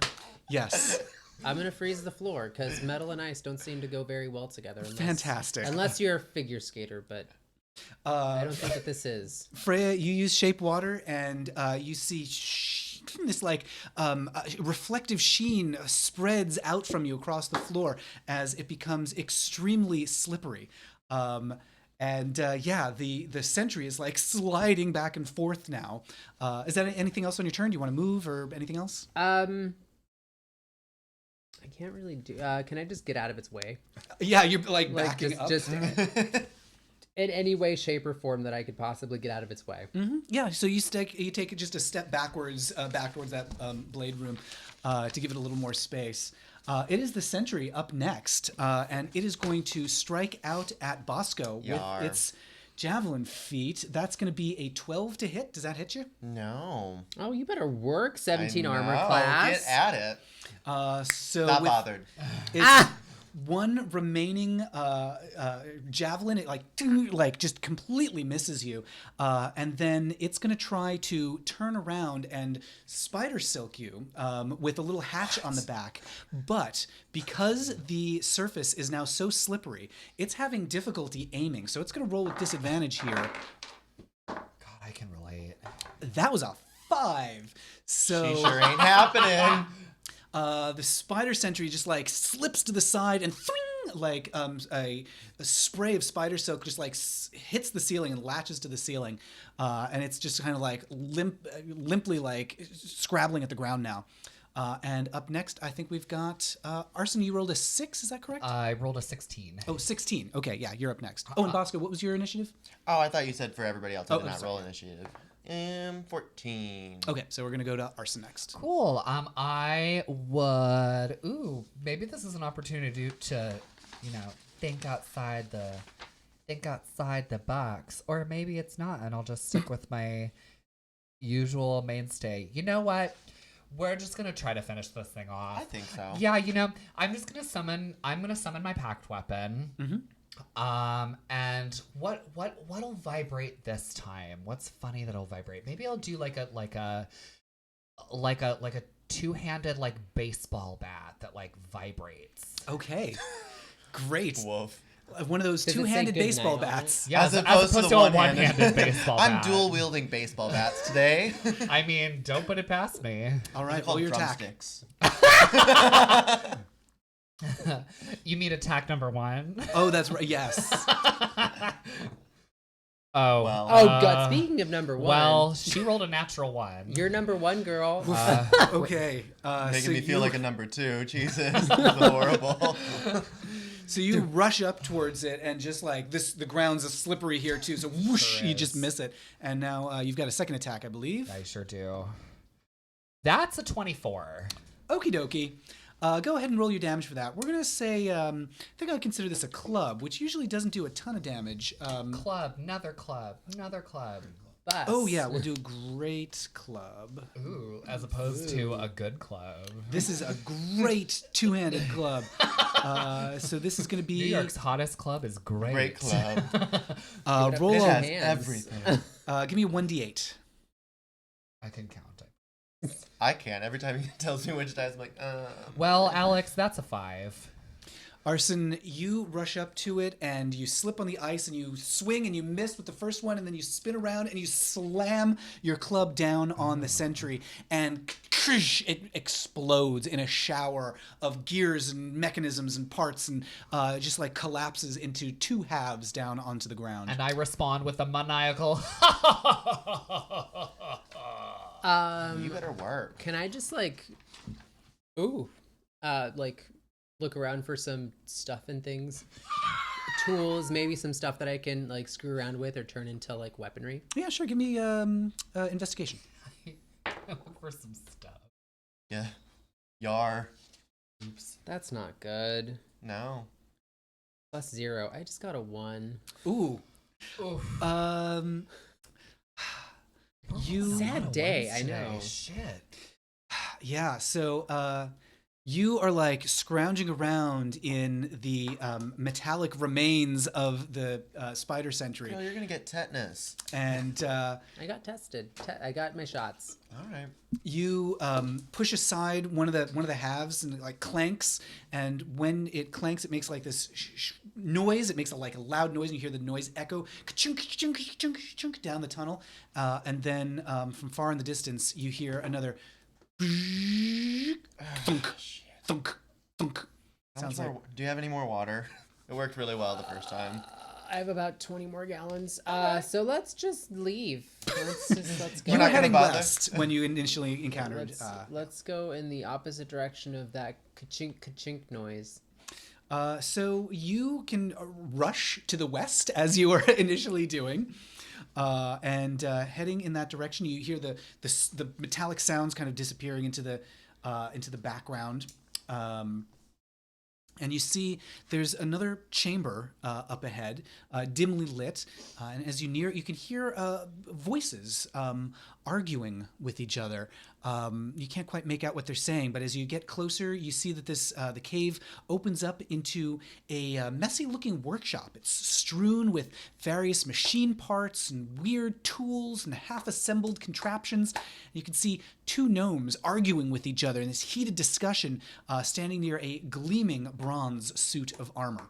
Yes. I'm gonna freeze the floor because metal and ice don't seem to go very well together. Fantastic. Unless you're a figure skater, but I don't think that this is. Freya, you use shape water, and you see this like reflective sheen spreads out from you across the floor as it becomes extremely slippery. The sentry is like sliding back and forth now. Is that anything else on your turn? Do you want to move or anything else? I can't really do. Can I just get out of its way? Yeah, you're like backing just, up. just in any way, shape, or form that I could possibly get out of its way. Mm-hmm. Yeah, so you take just a step backwards, back towards that blade room, to give it a little more space. It is the sentry up next, and it is going to strike out at Bosco Yar. with its javelin feat. That's going to be a 12 to hit. Does that hit you? No. Oh, you better work, 17 I armor know. class. Get at it. So Not with, bothered. It's one remaining javelin. It like just completely misses you, and then it's gonna try to turn around and spider silk you with a little hatch on the back. But because the surface is now so slippery, it's having difficulty aiming. So it's gonna roll with disadvantage here. God, I can relate. That was a 5. So She sure ain't happening. the spider sentry just like slips to the side and thwing, like a spray of spider silk just like hits the ceiling and latches to the ceiling, and it's just kind of like limply like scrabbling at the ground now. And up next, I think we've got Arson. You rolled a 6, is that correct? I rolled a 16. Oh, 16. Okay, yeah, you're up next. Oh, and Bosco, what was your initiative? Oh, I thought you said for everybody else I Oh, did not sorry. roll initiative. 14. Okay, so we're gonna go to Arson next. Cool. I would. Ooh, maybe this is an opportunity to, think outside the box, or maybe it's not, and I'll just stick with my usual mainstay. You know what? We're just gonna try to finish this thing off. I think so. Yeah, I'm gonna summon my packed weapon. Mm-hmm. And what'll vibrate this time? What's funny that'll vibrate? Maybe I'll do like a two-handed like baseball bat that like vibrates. Okay, great. Woof. One of those Does it say two-handed good baseball night on it? bats. Yeah, As opposed to the a one-handed. one-handed baseball bat. I'm dual wielding baseball bats today. I mean, don't put it past me. All They're right, roll called your attack. drumsticks. You mean attack number 1? Oh, that's right. Yes. Oh. Well. Oh, God. Speaking of number 1. Well, she rolled a natural 1. You're number 1, girl. Okay. Making so me feel you- like a number 2. Jesus, this is horrible. So you rush up towards it, and just like this, the ground's slippery here too. So whoosh, Sure you just is. miss it, and now you've got a second attack, I believe. I sure do. That's a 24. Okie dokie. Go ahead and roll your damage for that. We're gonna say, I think I would consider this a club, which usually doesn't do a ton of damage. Club, another club. Bus. Oh yeah, we'll do a great club. Ooh, as opposed to a good club. This is a great two-handed club. So this is gonna be New York's hottest club is great. Great club. roll. It Two has hands. everything. Give me a 1d8. I can count it. I can't. Every time he tells me which dice, I'm like, Well, Alex, that's a 5. Arson, you rush up to it and you slip on the ice and you swing and you miss with the first one, and then you spin around and you slam your club down on the sentry, and it explodes in a shower of gears and mechanisms and parts, and just like collapses into 2 halves down onto the ground. And I respond with a maniacal. you better work. Can I just like look around for some stuff and things? Tools, maybe some stuff that I can like screw around with or turn into like weaponry. Yeah, sure. Give me investigation. Look for some stuff. Yeah. Yar. Oops. That's not good. No. +0. I just got a 1. Ooh. Oof. You Sad day, I Wednesday. know. Shit. Yeah, so You are like scrounging around in the metallic remains of the spider sentry, Girl, you're gonna get tetanus. and I got tested. I got my shots. All right. you push aside one of the halves, and it like clanks. And when it clanks, it makes like this noise. It makes like a loud noise, and you hear the noise echo ka-chunk, ka-chunk, ka-chunk, ka-chunk, down the tunnel. And then from far in the distance, you hear another thunk, thunk, thunk. Sounds like Do you have any more water? It worked really well the first time. I have about 20 more gallons. So let's just leave. Let's go. you were not gonna heading bother. west when you initially encountered. Let's go in the opposite direction of that ka-chink ka-chink noise. So you can rush to the west as you were initially doing, and heading in that direction. You hear the metallic sounds kind of disappearing into the background, and you see there's another chamber up ahead, dimly lit, and as you near it, you can hear voices arguing with each other. You can't quite make out what they're saying, but as you get closer, you see that the cave opens up into a messy-looking workshop. It's strewn with various machine parts and weird tools and half-assembled contraptions. You can see two gnomes arguing with each other in this heated discussion, standing near a gleaming bronze suit of armor.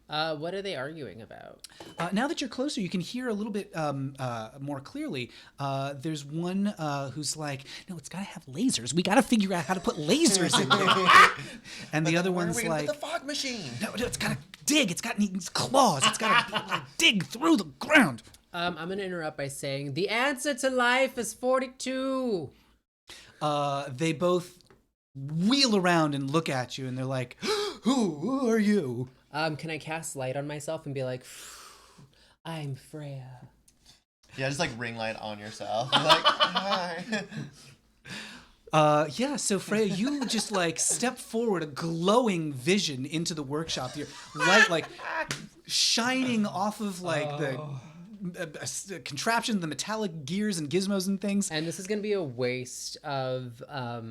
What are they arguing about? Now that you're closer, you can hear a little bit more clearly. There's one who's like, "No, it's got to have lasers. We got to figure out how to put lasers in there." And the other Where are one's we gonna like, put the fog machine? "No, it's got to dig. It's got these claws. It's got to dig through the ground." I'm going to interrupt by saying the answer to life is 42. They both wheel around and look at you, and they're like, "Who are you?" Can I cast light on myself and be like, I'm Freya? Yeah, just like ring light on yourself. You're like, hi. Yeah, so Freya, you just like step forward, a glowing vision into the workshop. Your light like shining off of like the contraptions, the metallic gears and gizmos and things. And this is gonna be a waste of a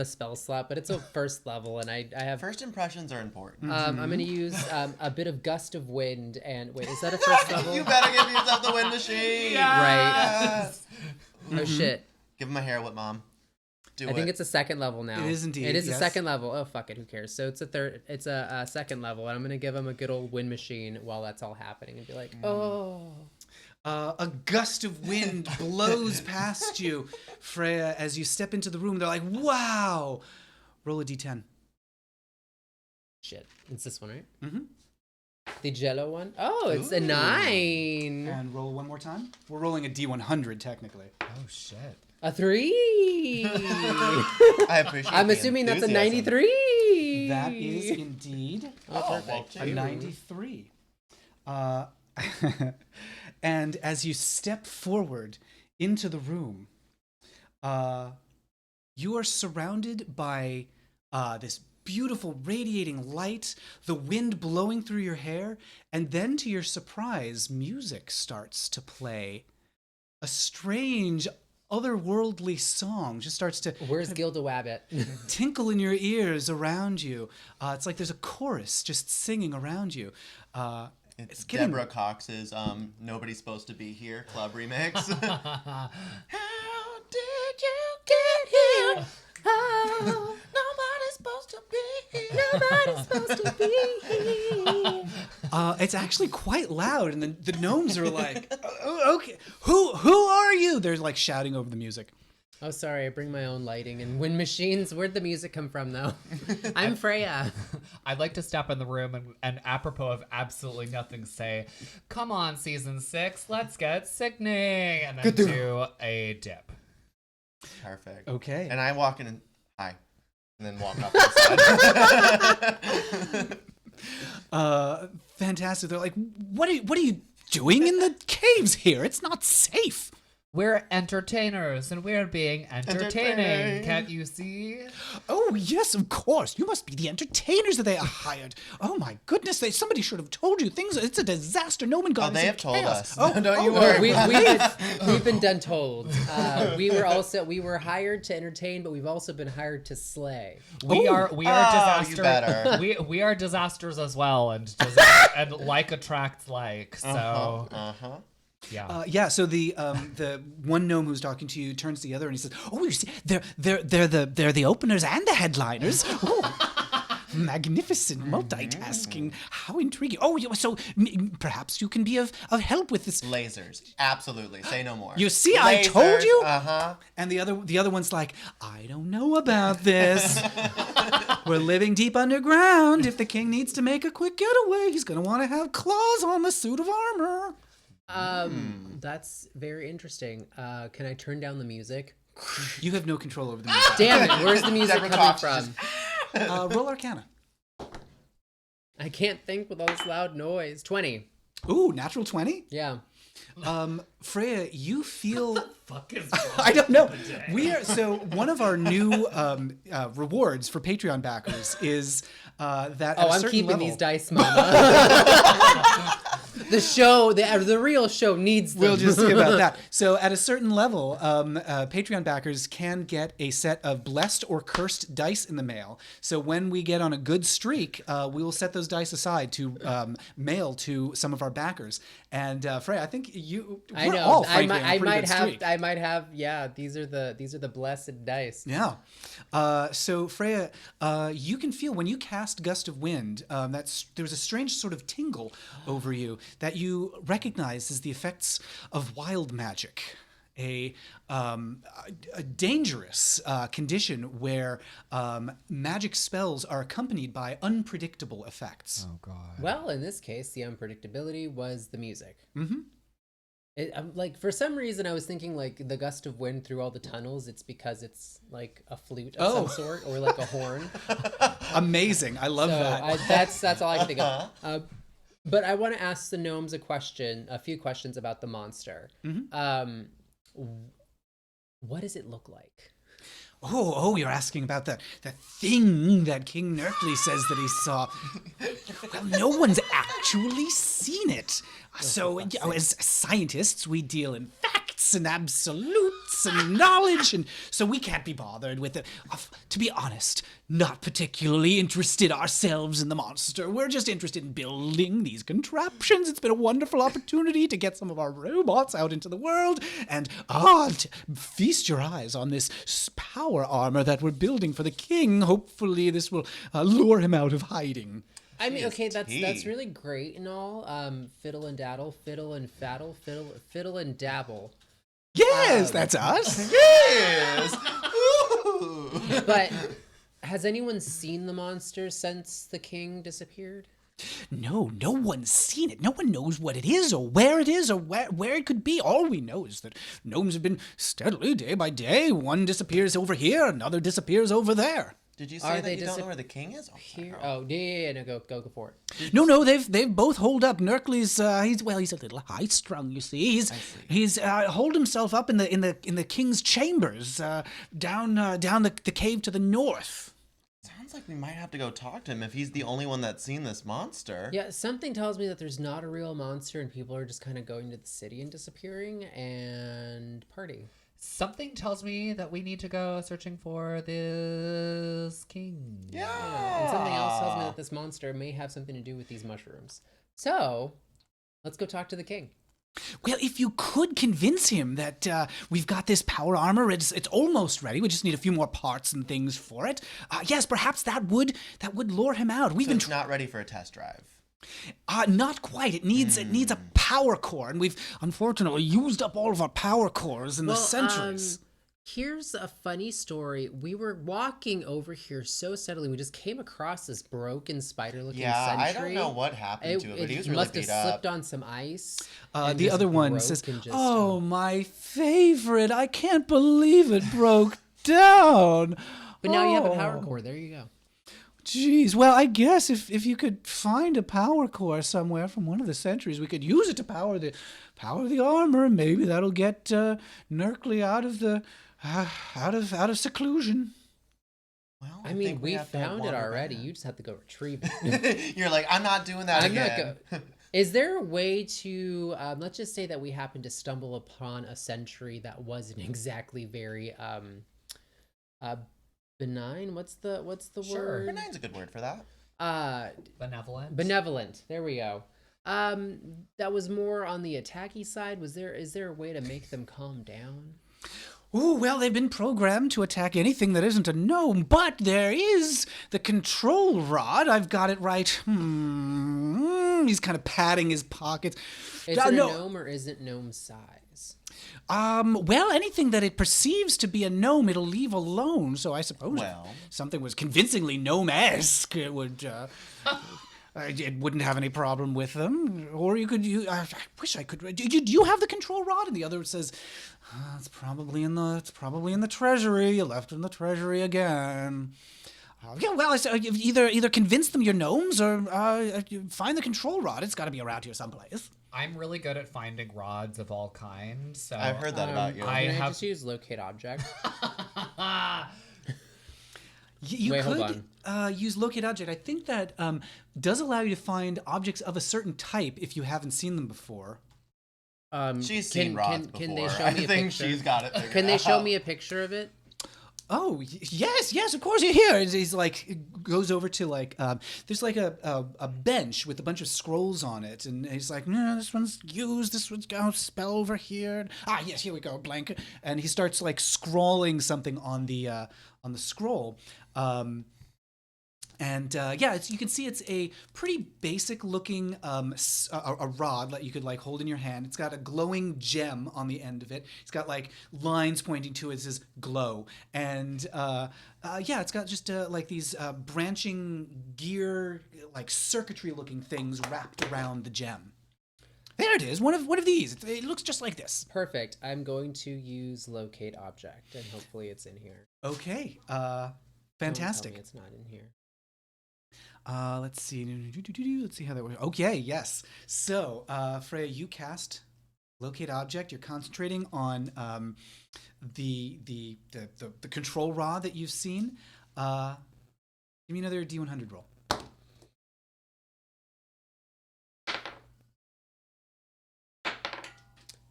spell slot, but it's a first level, and I have. First impressions are important. I'm gonna use a bit of gust of wind, and wait, is that a first level? You better give yourself the wind machine. Right. Yes. Oh shit. Give him a hair whip, mom. Do I think it's a second level now. It is indeed, It is a yes. second level. Oh fuck it, who cares? So it's a second level, and I'm gonna give him a good old wind machine while that's all happening, and be like, oh. A gust of wind blows past you, Freya, as you step into the room. They're like, "Wow!" Roll a d10. Shit. It's this one, right? Mm-hmm. The Jello one? Oh, it's a Ooh. 9. And roll one more time. We're rolling a d100 technically. Oh shit. A 3. I appreciate I'm the assuming that's a enthusiasm. 93. That is indeed Oh, well, perfect. a 93. And as you step forward into the room, you are surrounded by this beautiful radiating light, the wind blowing through your hair, and then to your surprise, music starts to play. A strange, otherworldly song just starts to Where's Gilda Wabbit? tinkle in your ears around you. It's like there's a chorus just singing around you. It's getting- Deborah Cox's Nobody's Supposed to Be Here club remix. How did you get here? Oh, Nobody's supposed to be here. nobody's supposed to be here. It's actually quite loud, and the gnomes are like, "Oh, okay, who are you?" They're like shouting over the music. Oh, sorry, I bring my own lighting and wind machines. Where'd the music come from, though? I'm Freya. I'd like to step in the room and apropos of absolutely nothing, say, "Come on, season 6, let's get sickening," and then do a dip. Perfect. Okay. And I walk in and hi, and then walk off to the side. Fantastic. They're like, what are you doing in the caves here? It's not safe." We're entertainers and we're being entertaining. Entertaining. Can't you see? Oh, yes, of course. You must be the entertainers that they hired. Oh, my goodness. Somebody should have told you things. It's a disaster. No one got Oh, they have told us. Oh, Don't you No, worry. we've been done told. We were hired to entertain, but we've also been hired to slay. We are you disaster. better. We are disasters as well, and and like attracts like. So yeah. Yeah, so the one gnome who's talking to you turns to the other and he says, "Oh, you see, they're the openers and the headliners. Oh, magnificent multitasking. How intriguing. Oh, so perhaps you can be of help with this." Lasers. Absolutely. Say no more. You see, I told you. Uh-huh. And the other one's like, "I don't know about this. We're living deep underground. If the king needs to make a quick getaway, he's gonna want to have claws on the suit of armor." That's very interesting. Can I turn down the music? You have no control over the music. Damn it! Where's the music Deborah coming Cox from? Roll Arcana. I can't think with all this loud noise. 20. Ooh, natural 20? Yeah. Freya, you feel... Fuck is I don't know. So one of our new rewards for Patreon backers is that at a I'm certain keeping level, these dice, Mama. The real show needs them. We'll just see about that. So at a certain level, Patreon backers can get a set of blessed or cursed dice in the mail. So when we get on a good streak, we will set those dice aside to mail to some of our backers. And Freya, I think I we're know. all frankly on a pretty good streak. I might have. Yeah, these are the blessed dice. Yeah. So Freya, you can feel when you cast Gust of Wind, there's a strange sort of tingle over you that you recognize as the effects of wild magic. A dangerous condition where magic spells are accompanied by unpredictable effects. Oh god. Well, in this case, the unpredictability was the music. Mm-hmm. Like for some reason, I was thinking like the gust of wind through all the tunnels. It's because it's like a flute of some sort or like a horn. Amazing! I love that. That's all I can think of. But I want to ask the gnomes a few questions about the monster. Mm-hmm. What does it look like? Oh, you're asking about that thing that King Nerkley says that he saw. Well, no one's actually seen it. So, as scientists, we deal in facts and absolutes and knowledge, and so we can't be bothered with it. To be honest, not particularly interested ourselves in the monster. We're just interested in building these contraptions. It's been a wonderful opportunity to get some of our robots out into the world, and feast your eyes on this power armor that we're building for the king. Hopefully, this will lure him out of hiding. I mean, okay, that's really great and all. Fiddle and daddle, fiddle and faddle, fiddle and dabble. Yes, that's us. Yes. Ooh. But has anyone seen the monster since the king disappeared? No one's seen it. No one knows what it is or where it is or where it could be. All we know is that gnomes have been steadily, day by day. One disappears over here, another disappears over there. Did you say that you don't know where the king is? Here? Oh, yeah, no, go for it. No, they've both holed up. Nerkley's he's a little high strung. You see, he's holed himself up in the king's chambers down the cave to the north. Sounds like we might have to go talk to him if he's the only one that's seen this monster. Yeah, something tells me that there's not a real monster and people are just kind of going to the city and disappearing and partying. Something tells me that we need to go searching for this king. Yeah. And something else tells me that this monster may have something to do with these mushrooms. So, let's go talk to the king. Well, if you could convince him that we've got this power armor, it's almost ready. We just need a few more parts and things for it. Yes, perhaps that would lure him out. So it's not ready for a test drive. Not quite. It needs a power core, and we've unfortunately used up all of our power cores in the centuries. Here's a funny story. We were walking over here so steadily, we just came across this broken spider-looking sentry. I don't know what happened to it, but he was really must beat have up. slipped on some ice. The other one says, "Oh, my favorite! I can't believe it broke down." But now you have a power core. There you go. Geez, well, I guess if you could find a power core somewhere from one of the sentries, we could use it to power the armor, and maybe that'll get Nerkly out of the out of seclusion. Well, I mean, think we have to found it wander already. back. You just have to go retrieve it. You're like, I'm not doing that I'm not again. Is there a way to let's just say that we happen to stumble upon a sentry that wasn't exactly very benign? What's the Sure. word? Benign's a good word for that. Benevolent. Benevolent. There we go. That was more on the attacky side. Is there a way to make them calm down? Ooh, well, they've been programmed to attack anything that isn't a gnome, but there is the control rod. I've got it right. He's kind of patting his pockets. Is it a gnome or is it gnome size? Well, anything that it perceives to be a gnome, it'll leave alone. So I suppose Well. if something was convincingly gnome-esque, it would... it wouldn't have any problem with them. Or you could... I wish I could... Do you have the control rod? And the other says... It's probably in the treasury. You left it in the treasury again. Yeah, well, either convince them you're gnomes or find the control rod. It's got to be around here someplace. I'm really good at finding rods of all kinds. So I've heard that about you. Can I just use locate object? You Wait, could hold use locate object. I think that does allow you to find objects of a certain type if you haven't seen them before. She's seen rods before. Can they show me I a think picture? she's got it figured Can they show out. me a picture of it? Oh, yes, of course you're here. He's like, goes over to like, there's like a bench with a bunch of scrolls on it. And he's like, no, this one's used, this one's got a spell over here. Yes, here we go, blank. And he starts like scrawling something on the scroll. You can see it's a pretty basic looking a rod that you could like hold in your hand. It's got a glowing gem on the end of it. It's got like lines pointing to it. It says glow. And it's got just like these branching gear, like circuitry looking things wrapped around the gem. There it is, one of these. It looks just like this. Perfect. I'm going to use locate object, and hopefully it's in here. Okay, Don't tell fantastic. me it's not in here. Let's see. Let's see how that works. Okay, yes. So, Freya, you cast locate object. You're concentrating on the control rod that you've seen. Give me another D100 roll.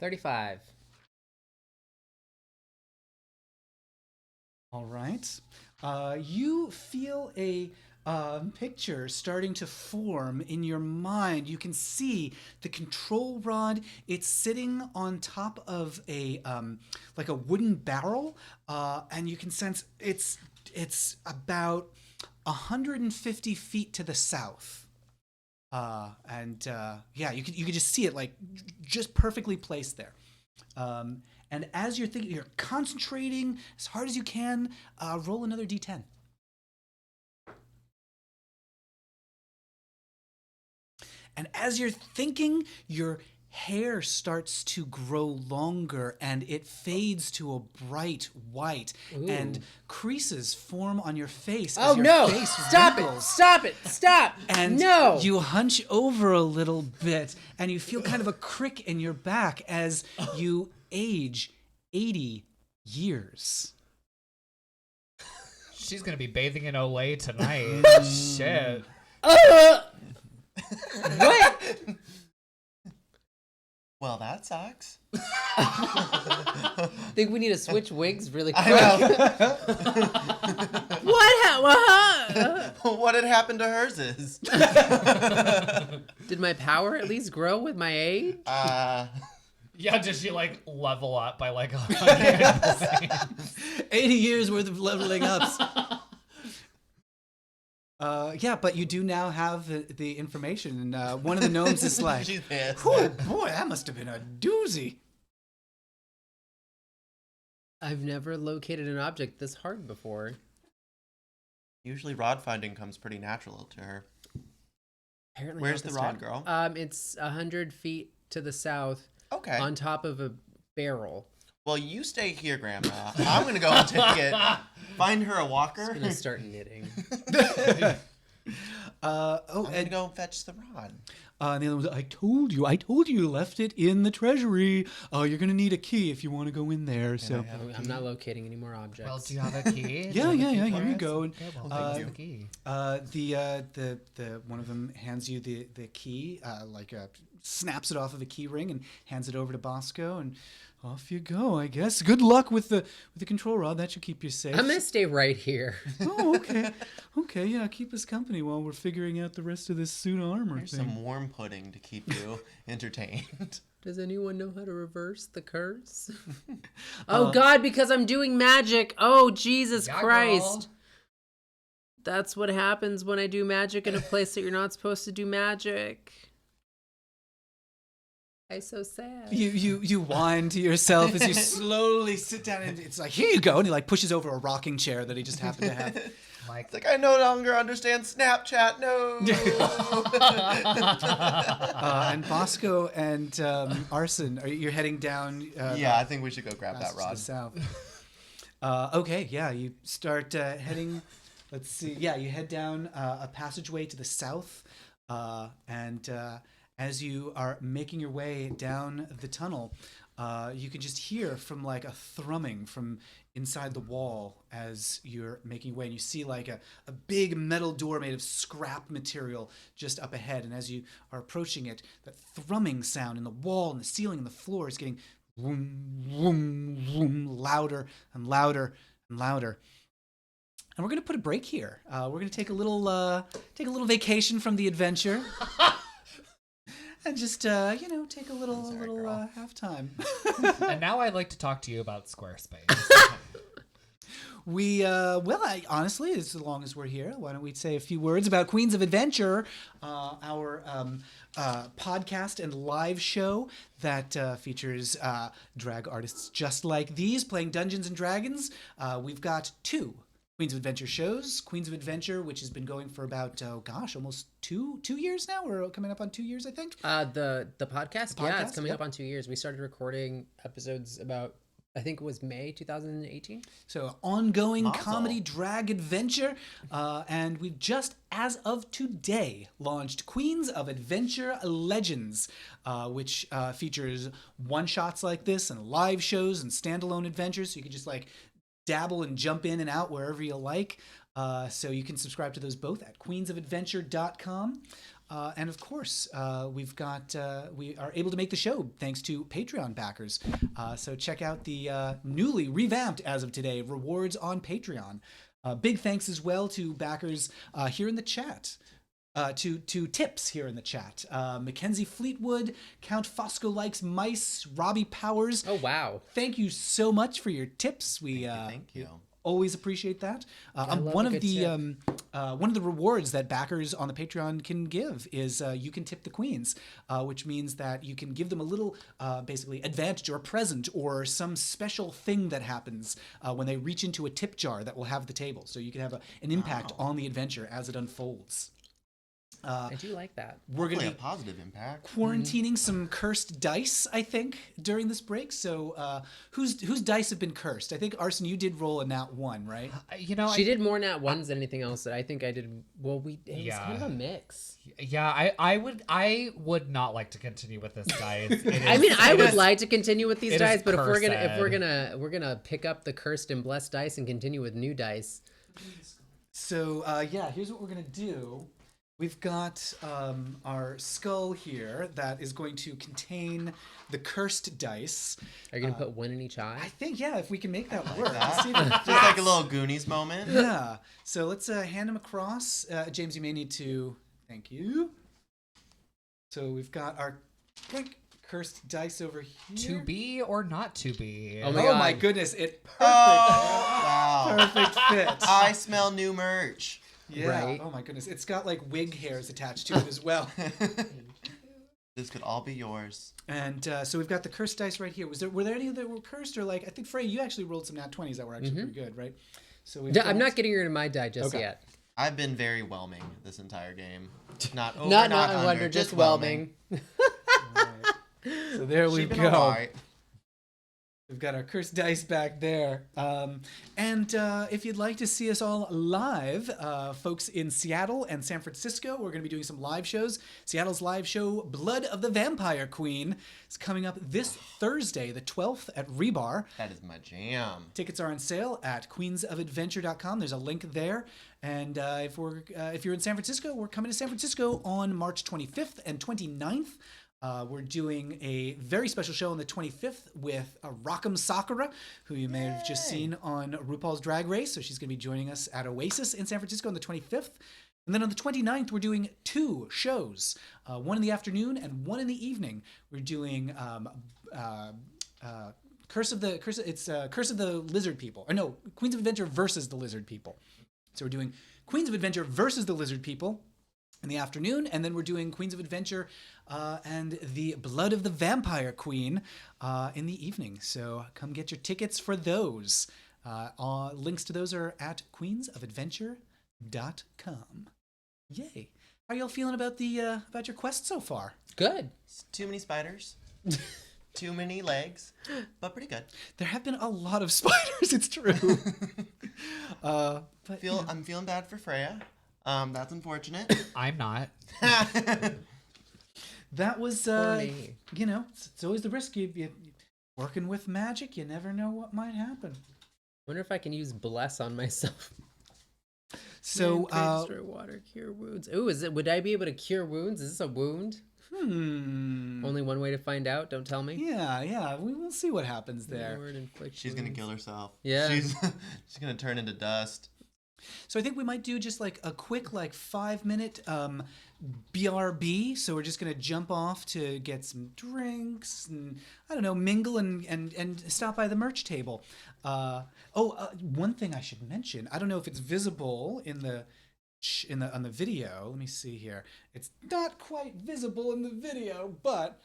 $35. All right. You feel a picture starting to form in your mind. You can see the control rod. It's sitting on top of a like a wooden barrel, and you can sense it's about 150 feet to the south. You could just see it like just perfectly placed there. And as you're thinking, you're concentrating as hard as you can. Roll another D10. And as you're thinking, your hair starts to grow longer and it fades to a bright white. Ooh. And creases form on your face. Oh as your no! face Stop wrinkles. it! Stop it! Stop! And no! you hunch over a little bit and you feel kind of a crick in your back as you age 80 years. She's gonna be bathing in Olay tonight. Shit. What? Well, that sucks. Think we need to switch wigs really quick. I know. What had happened to hers is. Did my power at least grow with my age? Yeah, did she like level up by like 100? 80 years worth of leveling ups. But you do now have the information, and one of the gnomes is like, She's pissed. "Oh boy, that must have been a doozy." I've never located an object this hard before. Usually rod finding comes pretty natural to her. Apparently Where's not the this rod, time. girl? It's 100 feet to the south, Okay. on top of a barrel. Well, you stay here, Grandma. I'm gonna go and take it. Find her a walker. I'm gonna start knitting. I'm And gonna go fetch the rod. and the other one was, I told you left it in the treasury. You're gonna need a key if you want to go in there. So I'm not locating any more objects. Well, do you have a key? Yeah, Do you have a yeah, key yeah, for here you us? go. Okay, well, Thank thank you. the key. the one of them hands you the key, snaps it off of a key ring and hands it over to Bosco, and off you go. I guess. Good luck with the control rod. That should keep you safe. I'm gonna stay right here. Oh, okay. Okay, yeah, keep us company while we're figuring out the rest of this suit of armor Here's thing. some warm pudding to keep you entertained. Does anyone know how to reverse the curse? Oh God, because I'm doing magic. Oh Jesus Yeah, Christ. girl. That's what happens when I do magic in a place that you're not supposed to do magic. I'm so sad. You whine to yourself as you slowly sit down, and it's like, here you go, and he like pushes over a rocking chair that he just happened to have. Like, It's like, I no longer understand Snapchat. No. And Bosco and Arson, you're heading down. Yeah, I think we should go grab that to rod. the south. Okay, yeah, you start heading. Let's see. Yeah, you head down a passageway to the south, and as you are making your way down the tunnel, you can just hear from like a thrumming from inside the wall as you're making your way, and you see like a big metal door made of scrap material just up ahead. And as you are approaching it, that thrumming sound in the wall and the ceiling and the floor is getting vroom, vroom, vroom, louder and louder and louder. And we're gonna put a break here. We're gonna take a little vacation from the adventure, and just take a little halftime. and now I'd like to talk to you about Squarespace. Honestly, as long as we're here, why don't we say a few words about Queens of Adventure, our podcast and live show that features drag artists just like these playing Dungeons and Dragons. We've got two Queens of Adventure shows. Queens of Adventure, which has been going for about almost two years now. We're coming up on 2 years, I think. The podcast? Yeah, it's podcast, coming yep. up on 2 years. We started recording episodes about, I think it was May 2018. So ongoing Mazel. comedy drag adventure, and we've just, as of today, launched Queens of Adventure Legends, which features one-shots like this and live shows and standalone adventures. So you can just like dabble and jump in and out wherever you like. So you can subscribe to those both at queensofadventure.com. And of course, we are able to make the show thanks to Patreon backers. So check out the newly revamped, as of today, rewards on Patreon. Big thanks as well to backers here in the chat. To tips here in the chat. Mackenzie Fleetwood, Count Fosco Likes Mice, Robbie Powers. Oh, wow. Thank you so much for your tips. Thank you. Always appreciate that. love One a of good the one of the rewards that backers on the Patreon can give is you can tip the queens, which means that you can give them a little basically advantage or a present or some special thing that happens when they reach into a tip jar that will have the table. So you can have an impact on the adventure as it unfolds. I do like that. We're Hopefully gonna a be positive impact. quarantining some cursed dice, I think, during this break. So whose dice have been cursed? I think Arson, you did roll a nat 1, right? She did more nat ones than anything else that I think I did. Well, it was Yeah. kind of a mix. Yeah, I would not like to continue with this, guys. I mean, I would like to continue with these it dice, is but if we're cursed. gonna pick up the cursed and blessed dice and continue with new dice. So here's what we're gonna do. We've got our skull here that is going to contain the cursed dice. Are you gonna put one in each eye? I think, yeah, if we can make that work. That. Let's see if it Just like a little Goonies moment. Yeah. So let's hand them across. James, you may need to. Thank you. So we've got our cursed dice over here. To be or not to be. Oh my God. My goodness! It perfect. Oh, wow. Perfect fit. I smell new merch. Yeah. Right. Oh my goodness! It's got like wig hairs attached to it as well. This could all be yours. And so we've got the cursed dice right here. Were there any that were cursed, or like I think Frey, you actually rolled some nat 20s that were actually pretty good, right? So we've I'm not getting rid of my die just Okay. yet. I've been very whelming this entire game. Not over, Not under, under, just whelming. Right. So there we She's been go. alright. We've got our cursed dice back there. And if you'd like to see us all live, folks in Seattle and San Francisco, we're going to be doing some live shows. Seattle's live show, Blood of the Vampire Queen, is coming up this Thursday, the 12th at Rebar. That is my jam. Tickets are on sale at queensofadventure.com. There's a link there. And if you're in San Francisco, we're coming to San Francisco on March 25th and 29th. We're doing a very special show on the 25th with Rock'em Sakura, who you may have just seen on RuPaul's Drag Race. So she's going to be joining us at Oasis in San Francisco on the 25th. And then on the 29th, we're doing 2 shows, one in the afternoon and one in the evening. We're doing Curse of the Lizard People. Or no, Queens of Adventure versus the Lizard People. So we're doing Queens of Adventure versus the Lizard People in the afternoon, and then we're doing Queens of Adventure and the Blood of the Vampire Queen in the evening. So come get your tickets for those. Links to those are at queensofadventure.com. Yay! How are y'all feeling about about your quest so far? Good. Too many spiders. Too many legs, but pretty good. There have been a lot of spiders. It's true. But I'm feeling bad for Freya. That's unfortunate. I'm not. That was, me. it's always the risk. You working with magic, you never know what might happen. Wonder if I can use bless on myself. So, destroy water, cure wounds. Ooh, would I be able to cure wounds? Is this a wound? Only one way to find out. Don't tell me. Yeah. We will see what happens there. Lord, inflict She's gonna wounds. kill herself. Yeah. She's gonna turn into dust. So I think we might do just like a quick 5-minute BRB. So we're just gonna jump off to get some drinks and I don't know, mingle and stop by the merch table. One thing I should mention. I don't know if it's visible on the video. Let me see here. It's not quite visible in the video, but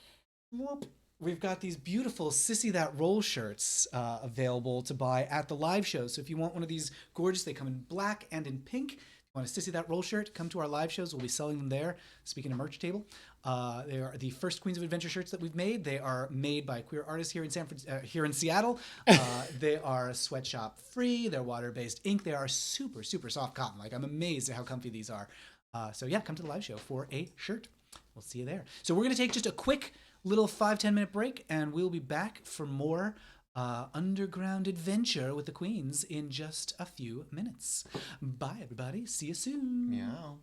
whoop, we've got these beautiful Sissy That Roll shirts available to buy at the live show. So if you want one of these gorgeous, they come in black and in pink. If you want a Sissy That Roll shirt, come to our live shows. We'll be selling them there. Speaking of merch table, they are the first Queens of Adventure shirts that we've made. They are made by queer artists here in here in Seattle. They are sweatshop free. They're water-based ink. They are super, super soft cotton. I'm amazed at how comfy these are. So yeah, come to the live show for a shirt. We'll see you there. So we're gonna take just a quick little 5-10 minute break, and we'll be back for more underground adventure with the Queens in just a few minutes. Bye, everybody. See you soon. Meow.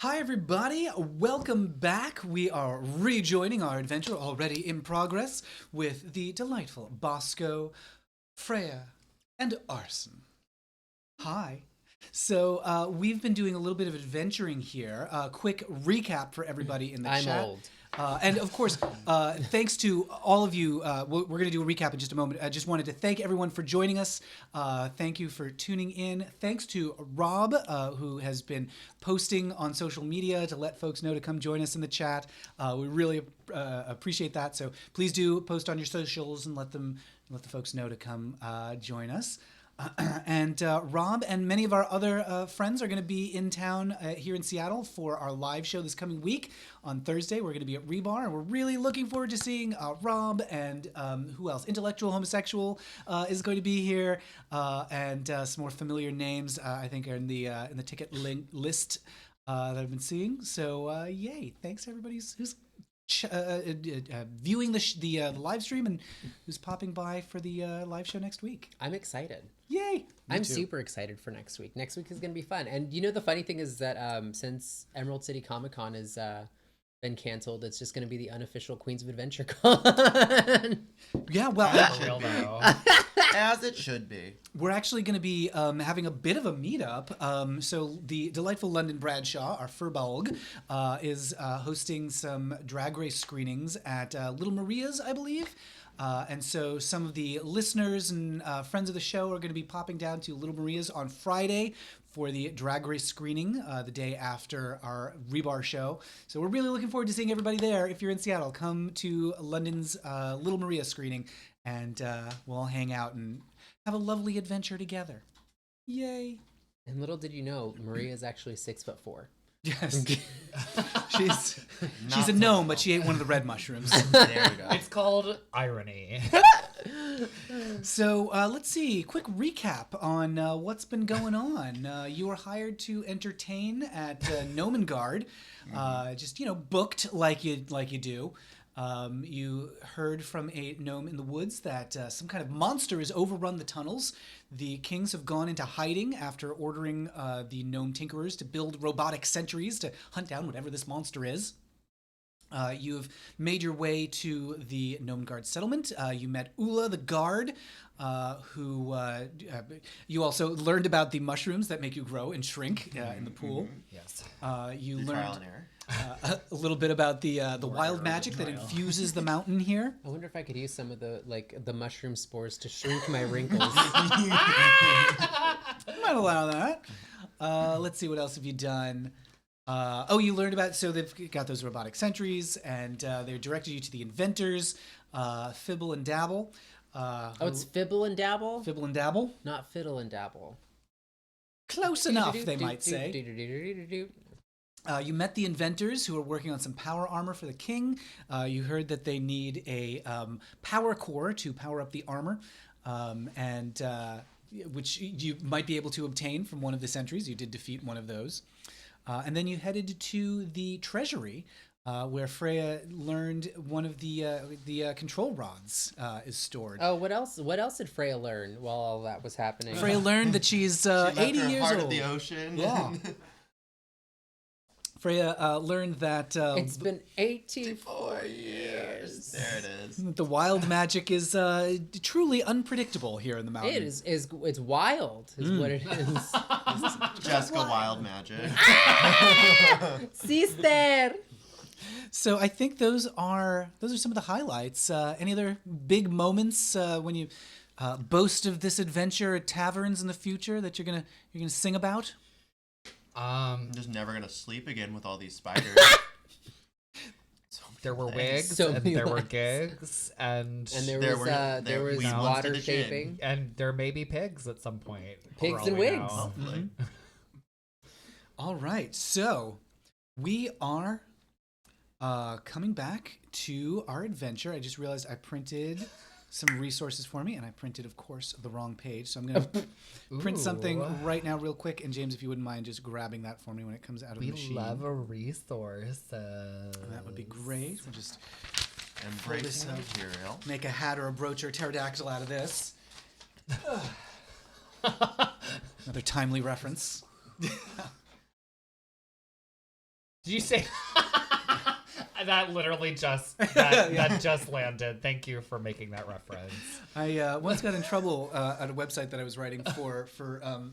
Hi, everybody. Welcome back. We are rejoining our adventure already in progress with the delightful Bosco, Freya, and Arson. Hi. So we've been doing a little bit of adventuring here. Quick recap for everybody in the I'm chat. old. And of course, thanks to all of you. We're going to do a recap in just a moment. I just wanted to thank everyone for joining us. Thank you for tuning in. Thanks to Rob, who has been posting on social media to let folks know to come join us in the chat. We really appreciate that. So please do post on your socials and let the folks know to come join us. And Rob and many of our other friends are going to be in town here in Seattle for our live show this coming week. On Thursday, we're going to be at Rebar, and we're really looking forward to seeing Rob and who else? Intellectual Homosexual is going to be here, and some more familiar names I think are in the ticket list that I've been seeing. So yay! Thanks everybody who's viewing the live stream and who's popping by for the live show next week. I'm excited. Yay! I'm super excited for next week. Next week is going to be fun. And you know, the funny thing is that since Emerald City Comic Con has been canceled, it's just going to be the unofficial Queens of Adventure Con. Yeah, well, As For real, it should though. be. As it should be. we're actually going to be having a bit of a meetup. So the delightful London Bradshaw, our Furbolg, is hosting some drag race screenings at Little Maria's, I believe. And so some of the listeners and friends of the show are going to be popping down to Little Maria's on Friday for the drag race screening the day after our Rebar show. So we're really looking forward to seeing everybody there. If you're in Seattle, come to London's Little Maria screening, and we'll all hang out and have a lovely adventure together. Yay! And little did you know, Maria is actually 6'4". Yes. she's Not a so gnome, well. but she ate one of the red mushrooms. There we go. It's called irony. So let's see. Quick recap on what's been going on. You were hired to entertain at Nomengard, just booked like you do. You heard from a gnome in the woods that some kind of monster has overrun the tunnels. The kings have gone into hiding after ordering the gnome tinkerers to build robotic sentries to hunt down whatever this monster is. You've made your way to the Gnome Guard settlement. You met Ula the guard, who you also learned about the mushrooms that make you grow and shrink in the pool. Yes. You The trial learned and error. a little bit about the wild magic that infuses the mountain here. I wonder if I could use some of the mushroom spores to shrink my wrinkles. Might allow that. Let's see, what else have you done? You learned about, so they've got those robotic sentries, and they directed you to the inventors, Fibble and Dabble. It's Fibble and Dabble? Fibble and Dabble? Not Fiddle and Dabble. Close enough, they might say. You met the inventors who are working on some power armor for the king. You heard that they need a power core to power up the armor, and which you might be able to obtain from one of the sentries. You did defeat one of those. And then you headed to the treasury, where Freya learned one of the control rods is stored. Oh, what else? What else did Freya learn while all that was happening? Freya learned that she's She left 80 her years heart old. of the ocean. Yeah. Freya learned that It's been 84 4 years. There it is. the wild magic is truly unpredictable here in the mountain. It is it's wild, is what it is. Jessica Wild Magic. Sister! So I think those are some of the highlights. Any other big moments when you boast of this adventure at taverns in the future that you're gonna sing about? I'm just never gonna sleep again with all these spiders. There were Thanks. wigs, So and many there were lights. gigs, and And there was we once water did a gin. shaping. and there may be pigs at some point. for Pigs all and we wigs. know. Hopefully. All right, so we are coming back to our adventure. I just realized I printed some resources for me, and I printed, of course, the wrong page. So I'm going to print something Ooh. right now real quick. And James, if you wouldn't mind just grabbing that for me when it comes out of We the machine. love a resource. That would be great. We'll just Embracing the this up. material. make a hat or a brooch or a pterodactyl out of this. Another timely reference. Did you say that? Literally just that just landed. Thank you for making that reference. I once got in trouble at a website that I was writing for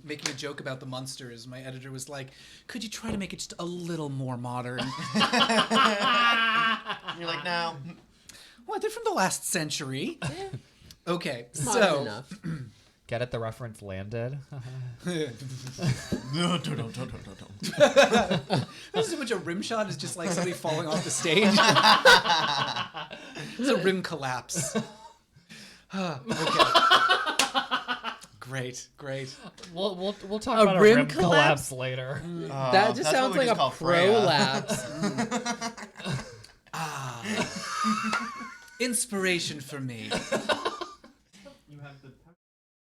making a joke about the Munsters. My editor was like, "Could you try to make it just a little more modern?" You're like, no. What? They're from the last century. Okay, Modern so enough. Get it? The reference landed. No. this is a bunch of rim shot is just like somebody falling off the stage. It's a rim collapse. Okay. Great. We'll talk A about rim a rim collapse later. That just that's sounds what we like just a call Freya. prolapse. Inspiration for me.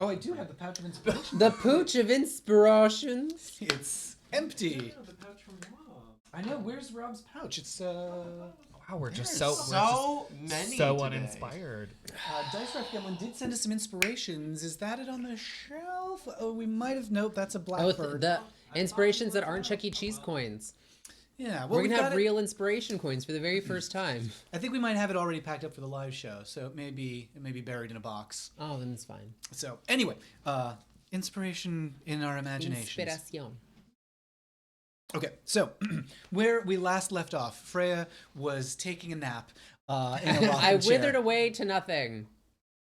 Oh, I do have the pouch of inspiration. The pooch of inspirations. It's empty. The pouch from Rob. I know. Where's Rob's pouch? It's Wow, we're just There's so so many so today. uninspired. Dice Ref Gremlin did send us some inspirations. Is that it on the shelf? Oh, we might have. Nope, that's a Oh, blackbird. the inspirations that aren't Chuck E. Cheese coins. Yeah, well, We're we've gonna have got it- real inspiration coins for the very first time. I think we might have it already packed up for the live show, so it may be buried in a box. Oh, then it's fine. So anyway, inspiration in our imaginations. Inspiración. Okay, so where we last left off, Freya was taking a nap in a rocking I chair. withered away to nothing.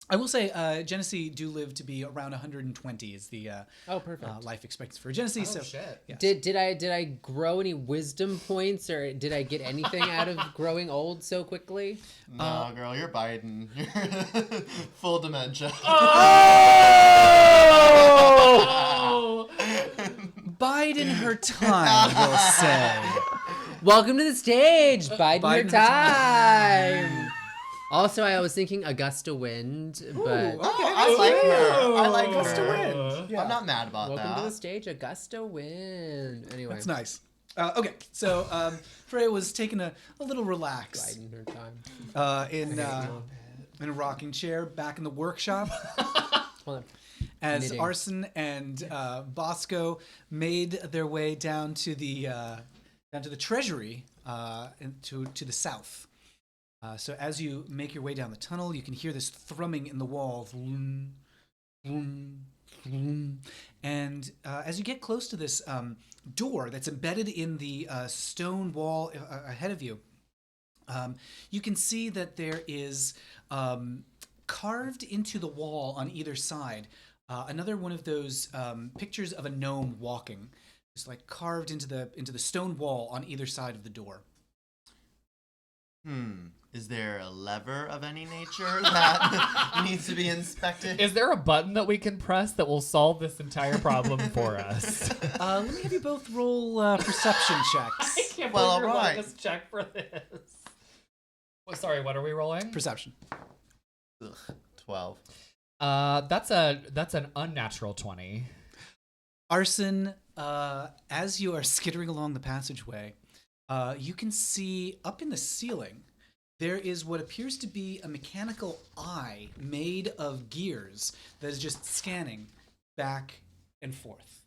I will say, Genesee do live to be around 120 is the Oh, perfect. life expectancy for Genesee. so shit. yes. Did I grow any wisdom points, or did I get anything out of growing old so quickly? No, girl, you're Biden. You're full dementia. Oh! bide in her time, we'll say. Welcome to the stage, Biden, Biden your her time. Also, I was thinking Augusta Wind, but I like her. I like Augusta her. Wind. Yeah. I'm not mad about welcome to the that. stage, Augusta Wind. Anyway, That's nice. Okay, so Freya was taking a little relax Biden her time. in a rocking chair back in the workshop Hold on. as Knitting. Arson and Bosco made their way down to the treasury to the south. So as you make your way down the tunnel, you can hear this thrumming in the wall. Vroom, vroom, vroom. And as you get close to this door that's embedded in the stone wall ahead of you, you can see that there is carved into the wall on either side another one of those pictures of a gnome walking. It's like carved into the stone wall on either side of the door. Is there a lever of any nature that needs to be inspected? Is there a button that we can press that will solve this entire problem for us? Let me have you both roll perception checks. Can't Well, believe you're alright. letting us check for this. Well, sorry, what are we rolling? Perception. Ugh, 12. That's an unnatural 20. Arson, as you are skittering along the passageway, you can see up in the ceiling there is what appears to be a mechanical eye made of gears that is just scanning back and forth.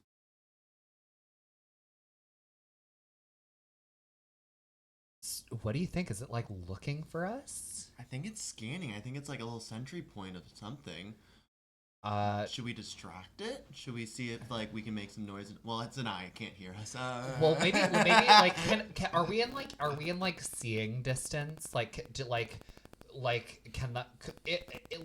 What do you think? Is it like looking for us? I think it's scanning. I think it's like a little sentry point of something. Should we distract it? Should we see if like we can make some noise? Well, it's an eye. It can't hear us. Well, maybe like are we in like seeing distance?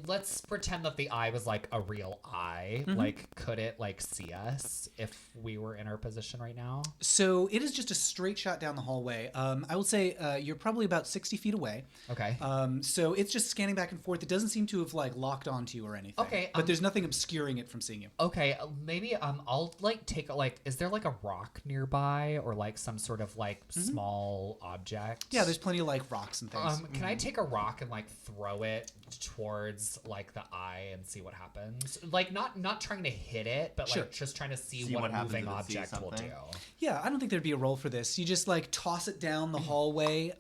Let's pretend that the eye was like a real eye. Mm-hmm. Like, could it like see us if we were in our position right now? So it is just a straight shot down the hallway. I will say you're probably about 60 feet away. Okay. So it's just scanning back and forth. It doesn't seem to have like locked onto you or anything. Okay, But there's nothing obscuring it from seeing you. Okay, maybe I'll like take is there like a rock nearby or like some sort of like small object? Yeah, there's plenty of like rocks and things. Can I take a rock and like throw it towards like the eye and see what happens? Like not trying to hit it, but Sure. like just trying to see See what what a happens moving if it sees object will do. something. Yeah, I don't think there'd be a role for this. You just like toss it down the hallway,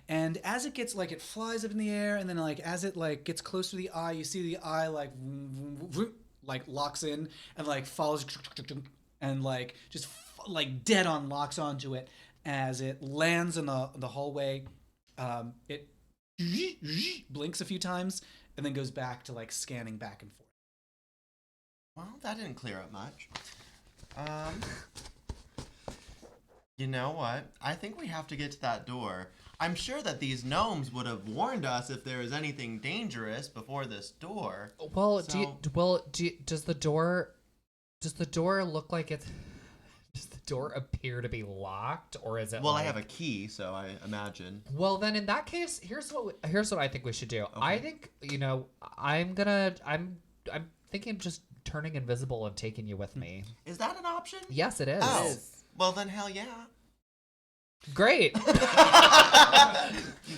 and as it gets like it flies up in the air, and then like as it like gets closer to the eye, you see the eye like like locks in and like follows and like just like dead on locks onto it, As it lands in the hallway, it blinks a few times and then goes back to like scanning back and forth. Well, that didn't clear up much. You know what? I think we have to get to that door. I'm sure that these gnomes would have warned us if there was anything dangerous before this door. Well, So- does the door look like it's? Does the door appear to be locked, or is it? Well, like, I have a key, so I imagine. Well, then in that case, here's what I think we should do. I think I'm thinking of just turning invisible and taking you with me. Is that an option? Yes, it is. Oh. Is. Well, then hell yeah. Great.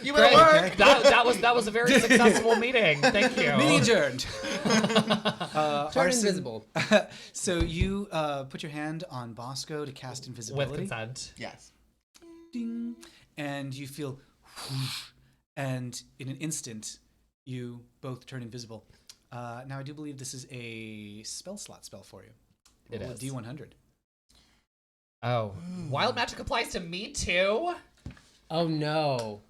You Great. will work. That was a very successful meeting. Thank you. Meeting adjourned. Turn invisible. So you put your hand on Bosco to cast With invisibility. consent. Yes. Ding, and you feel, whoosh, and in an instant, you both turn invisible. Now I do believe this is a spell slot spell for you. It Roll a is. D100. Oh, wild magic applies to me too. Oh no.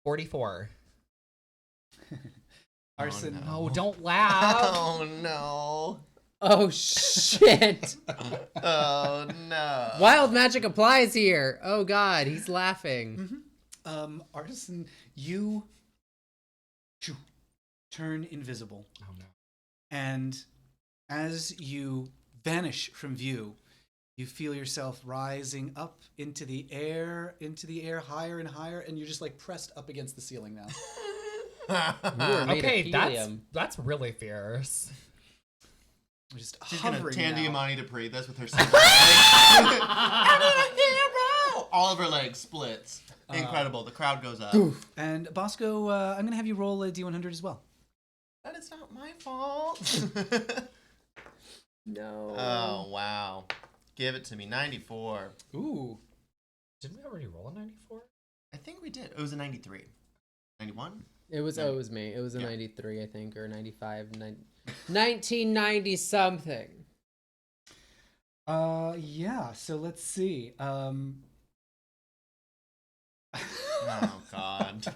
44. Arson. no. Oh, don't laugh. Oh no. Oh shit. Oh no. Wild magic applies here. Oh god, he's laughing. Artisan, you turn invisible. Oh no. And as you vanish from view, you feel yourself rising up into the air, higher and higher, and you're just like pressed up against the ceiling now. You were made Okay, of that's helium. really fierce. You're just She's gonna hovering Tandy now. Amani Dupree this with her single leg. I need a hero! All of her legs splits. Incredible. The crowd goes up. And Bosco, I'm gonna have you roll a D100 as well. That is not my fault. No. Oh wow. Give it to me. 94. Ooh. Didn't we already roll a 94? I think we did. It was a 93. 91? It was No. it was me. It was a Yeah. 93, I think, or 95, 1990 something. Yeah. So let's see. Oh god.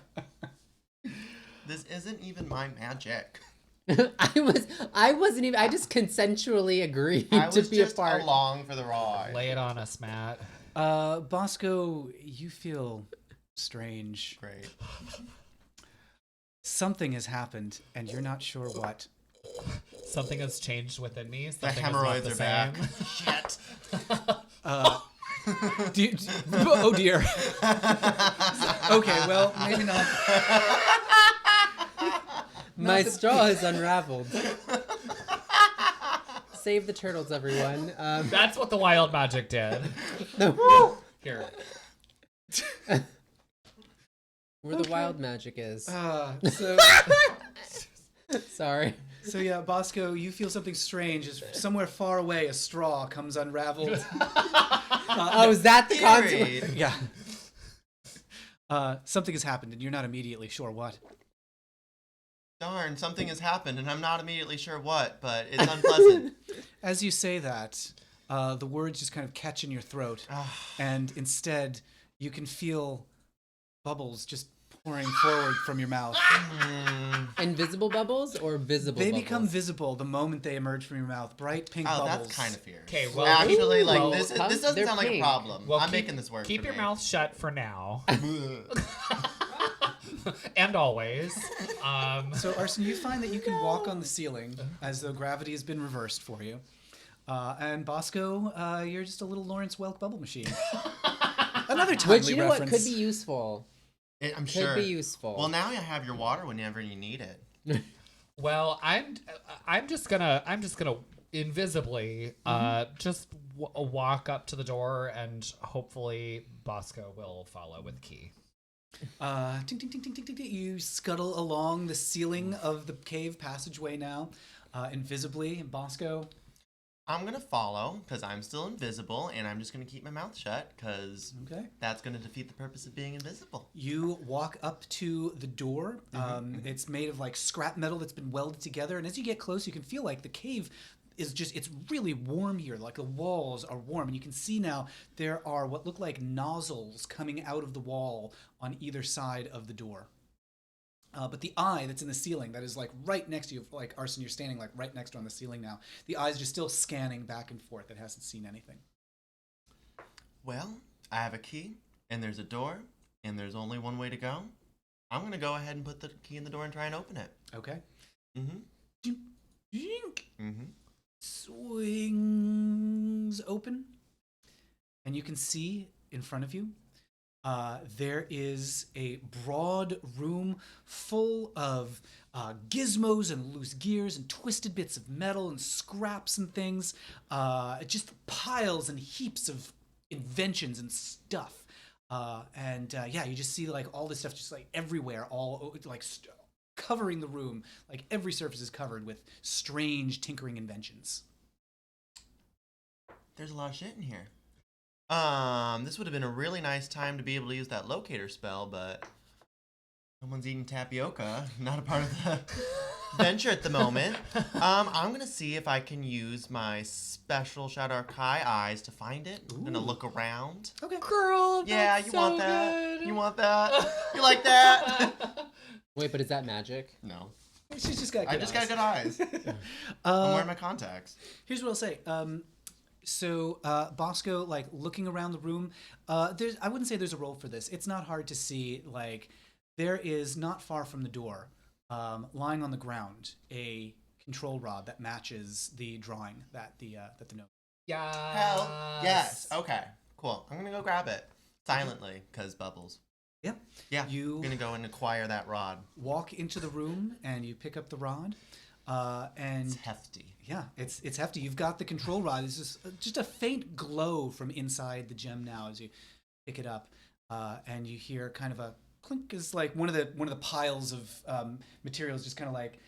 This isn't even my magic. I wasn't even I just consensually agreed I to was be just a part. along for the ride. Lay it on us, Matt. Bosco, you feel strange. Great. Something has happened, and you're not sure what. Something has changed within me. The Something hemorrhoids is are not back. the Shit. Oh dear. Okay, well, maybe not. My straw has unraveled. Save the turtles, everyone. That's what the wild magic did. Here. Where the wild magic is. So Sorry. yeah, Bosco, you feel something strange. As somewhere far away, a straw comes unraveled. Oh, is that the consequence? Period. Yeah. Something has happened, and you're not immediately sure what. Darn, something has happened, and I'm not immediately sure what, but it's unpleasant. As you say that, the words just kind of catch in your throat, and instead, you can feel bubbles just pouring forward from your mouth. Invisible bubbles or visible They bubbles? become visible the moment they emerge from your mouth. Bright pink Oh, bubbles. that's kind of fierce. Okay, well, Actually, like well, this doesn't they're sound like a pink. problem. Well, I'm making this work. Keep for your me. mouth shut for now. And always. So, Arson, you find that you can walk on the ceiling as though gravity has been reversed for you. And Bosco, you're just a little Lawrence Welk bubble machine. Another timely Which, you know what, reference. could be useful. I'm Could sure. be useful. Well, now you have your water whenever you need it. Well, I'm just gonna invisibly just walk up to the door, and hopefully Bosco will follow with the key. Ting, ting, ting, ting, ting, ting, ting. You scuttle along the ceiling of the cave passageway now, invisibly. Bosco, I'm gonna follow because I'm still invisible, and I'm just gonna keep my mouth shut because okay. that's gonna defeat the purpose of being invisible. You walk up to the door. It's made of like scrap metal that's been welded together, and as you get close, you can feel like the cave is just, it's really warm here. Like the walls are warm, and you can see now there are what look like nozzles coming out of the wall on either side of the door. But the eye that's in the ceiling, that is like right next to you, like Arson, you're standing like right next to on the ceiling now. The eye's just still scanning back and forth. It hasn't seen anything. Well, I have a key, and there's a door, and there's only one way to go. I'm gonna go ahead and put the key in the door and try and open it. Okay. Mm-hmm. Mm-hmm. Swings open, and you can see in front of you there is a broad room full of gizmos and loose gears and twisted bits of metal and scraps and things, just piles and heaps of inventions and stuff. Yeah, you just see like all this stuff just like everywhere, all like covering the room. Like every surface is covered with strange tinkering inventions. There's a lot of shit in here. This would have been a really nice time to be able to use that locator spell, but someone's eating tapioca. Not a part of the venture at the moment. I'm gonna see if I can use my special Shadow Kai eyes to find it. I'm gonna look around. Okay. Girl, Yeah, that's you so want that? good. You want that? You like that? Wait, but is that magic? No. She's just got good I just eyes. got good eyes. I'm wearing my contacts. Here's what I'll say. So Bosco, like looking around the room, I wouldn't say there's a role for this. It's not hard to see. Like there is not far from the door, lying on the ground, a control rod that matches the drawing that the note. Yeah. Hell yes. Okay. Cool. I'm gonna go grab it silently because bubbles. Yep. Yeah. You I'm gonna go and acquire that rod. walk into the room and you pick up the rod, and It's hefty. yeah, it's hefty. You've got the control rod. It's just a faint glow from inside the gem now as you pick it up, and you hear kind of a clink as like one of the piles of materials just kind of like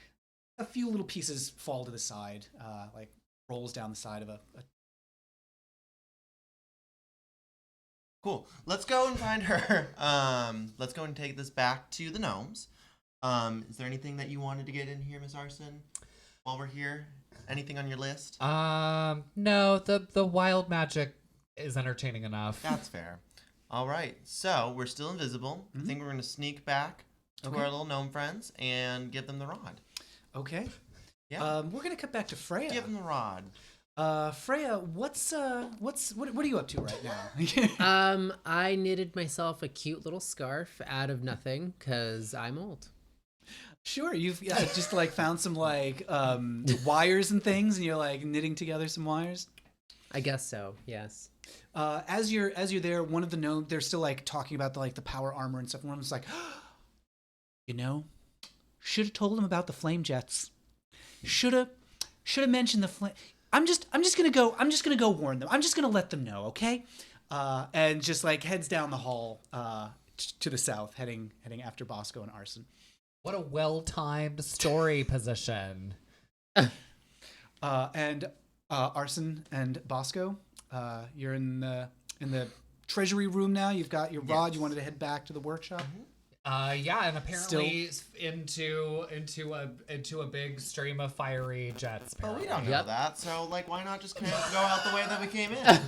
a few little pieces fall to the side, like rolls down the side of a Cool. Let's go and find her. Let's go and take this back to the gnomes. Is there anything that you wanted to get in here, Miss Arson? While we're here, anything on your list? No, the wild magic is entertaining enough. That's fair. All right. So we're still invisible. I think we're gonna sneak back to our little gnome friends and give them the rod. Okay. Yeah. We're gonna cut back to Freya. Give them the rod. Freya, what are you up to right now? I knitted myself a cute little scarf out of nothing because I'm old. Sure, you've just like found some like wires and things, and you're like knitting together some wires. I guess so. Yes. As you're there, one of the gnomes, they're still like talking about the power armor and stuff. One of them's like, should have told him about the flame jets. Should have mentioned the flame. I'm just gonna go warn them. I'm just gonna let them know, okay? And just like heads down the hall to the south, heading after Bosco and Arson. What a well-timed story position. And Arson and Bosco, you're in the treasury room now. You've got your rod. Yes. You wanted to head back to the workshop. Yeah, and apparently into a big stream of fiery jets. Well, we Apparently. don't know Yep. that, so like, why not just kind of go out the way that we came in?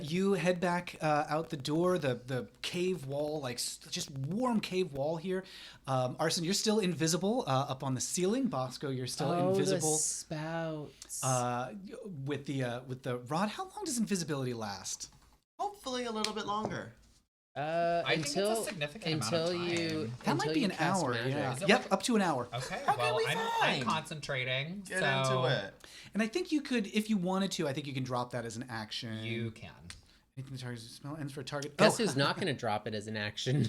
You head back out the door. The cave wall, like just warm cave wall here. Arson, you're still invisible up on the ceiling. Bosco, you're still invisible. The spouts. With the rod. How long does invisibility last? Hopefully a little bit longer. I think it's a significant amount of time. That might be an cast hour. magic. Yeah. Is it Yep, like- up to an hour. Okay, Okay, well, we I'm fine. concentrating. Get so into it. And I think you could, if you wanted to, I think you can drop that as an action. You can. Anything the target spell ends for a target. Guess who's not going to drop it as an action?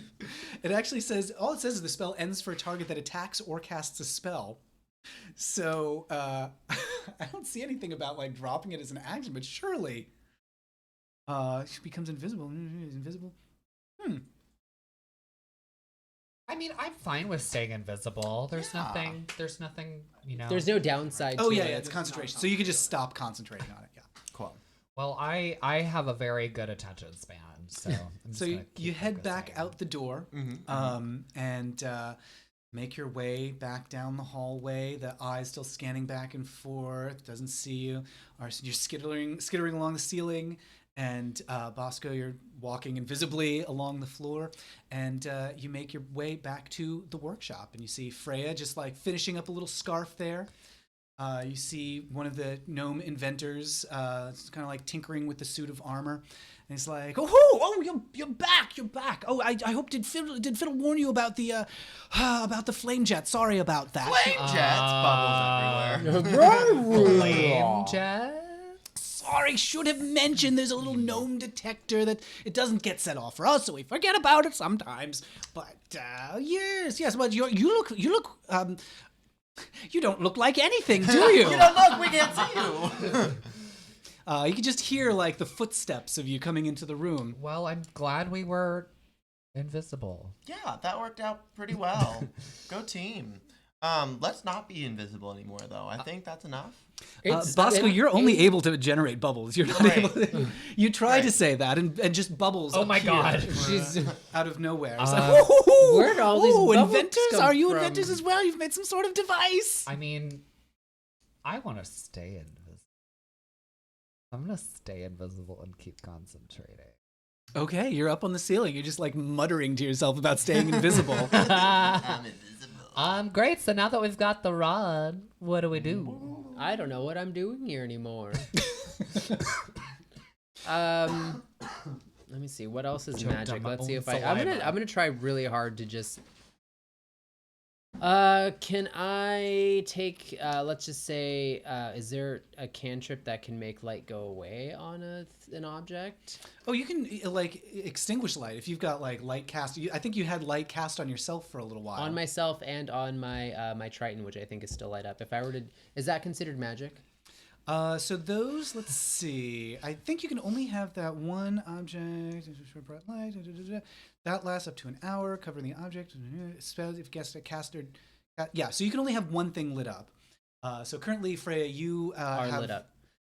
It actually says, all it says is the spell ends for a target that attacks or casts a spell. So I don't see anything about like dropping it as an action, but surely she becomes invisible. Invisible. I mean, I'm fine with staying invisible. There's Yeah. nothing. There's no downside Oh to yeah, it. yeah, it's concentration. So you can just stop concentrating on it. Yeah. Cool. Well, I have a very good attention span, so I'm just So gonna you keep head back focusing. out the door, Mm-hmm. and make your way back down the hallway. The eye's still scanning back and forth. Doesn't see you. Arson, you're skittering along the ceiling. And Bosco, you're walking invisibly along the floor, and you make your way back to the workshop, and you see Freya just like finishing up a little scarf there. You see one of the gnome inventors kind of like tinkering with the suit of armor, and he's like, "Oh, you're back! Oh, I hope did Fiddle warn you about the flame jet? Sorry about that." Flame jets, bubbles everywhere. Flame jet? Sorry, should have mentioned there's a little gnome detector that it doesn't get set off for us, so we forget about it sometimes. But yes, but you look you don't look like anything, do you? You don't look. We can't see you. You can just hear like the footsteps of you coming into the room. Well, I'm glad we were invisible. Yeah, that worked out pretty well. Go team. Let's not be invisible anymore, though. I think that's enough. Bosco, you're only able to generate bubbles. You're not Right. able to. You try to say that, and just bubbles. Oh my appear God. Out of nowhere. It's where'd all these bubbles inventors? come Are you from? inventors as well? You've made some sort of device. I mean, I want to stay invisible. I'm going to stay invisible and keep concentrating. Okay, you're up on the ceiling. You're just like muttering to yourself about staying invisible. I'm invisible. Great. So now that we've got the rod, what do we do? I don't know what I'm doing here anymore. Let me see. What else is Choked magic? on my Let's see own if I'm saliva. gonna try really hard to just. Can I take? Let's just say, is there a cantrip that can make light go away on an object? Oh, you can like extinguish light if you've got like light cast. I think you had light cast on yourself for a little while. On myself and on my my Triton, which I think is still light up. If I were to, is that considered magic? So those, let's see. I think you can only have that one object. Bright light. That lasts up to an hour, covering the object. Spells if guessed a caster. Yeah, so you can only have one thing lit up. So currently, Freya, you Are have lit up.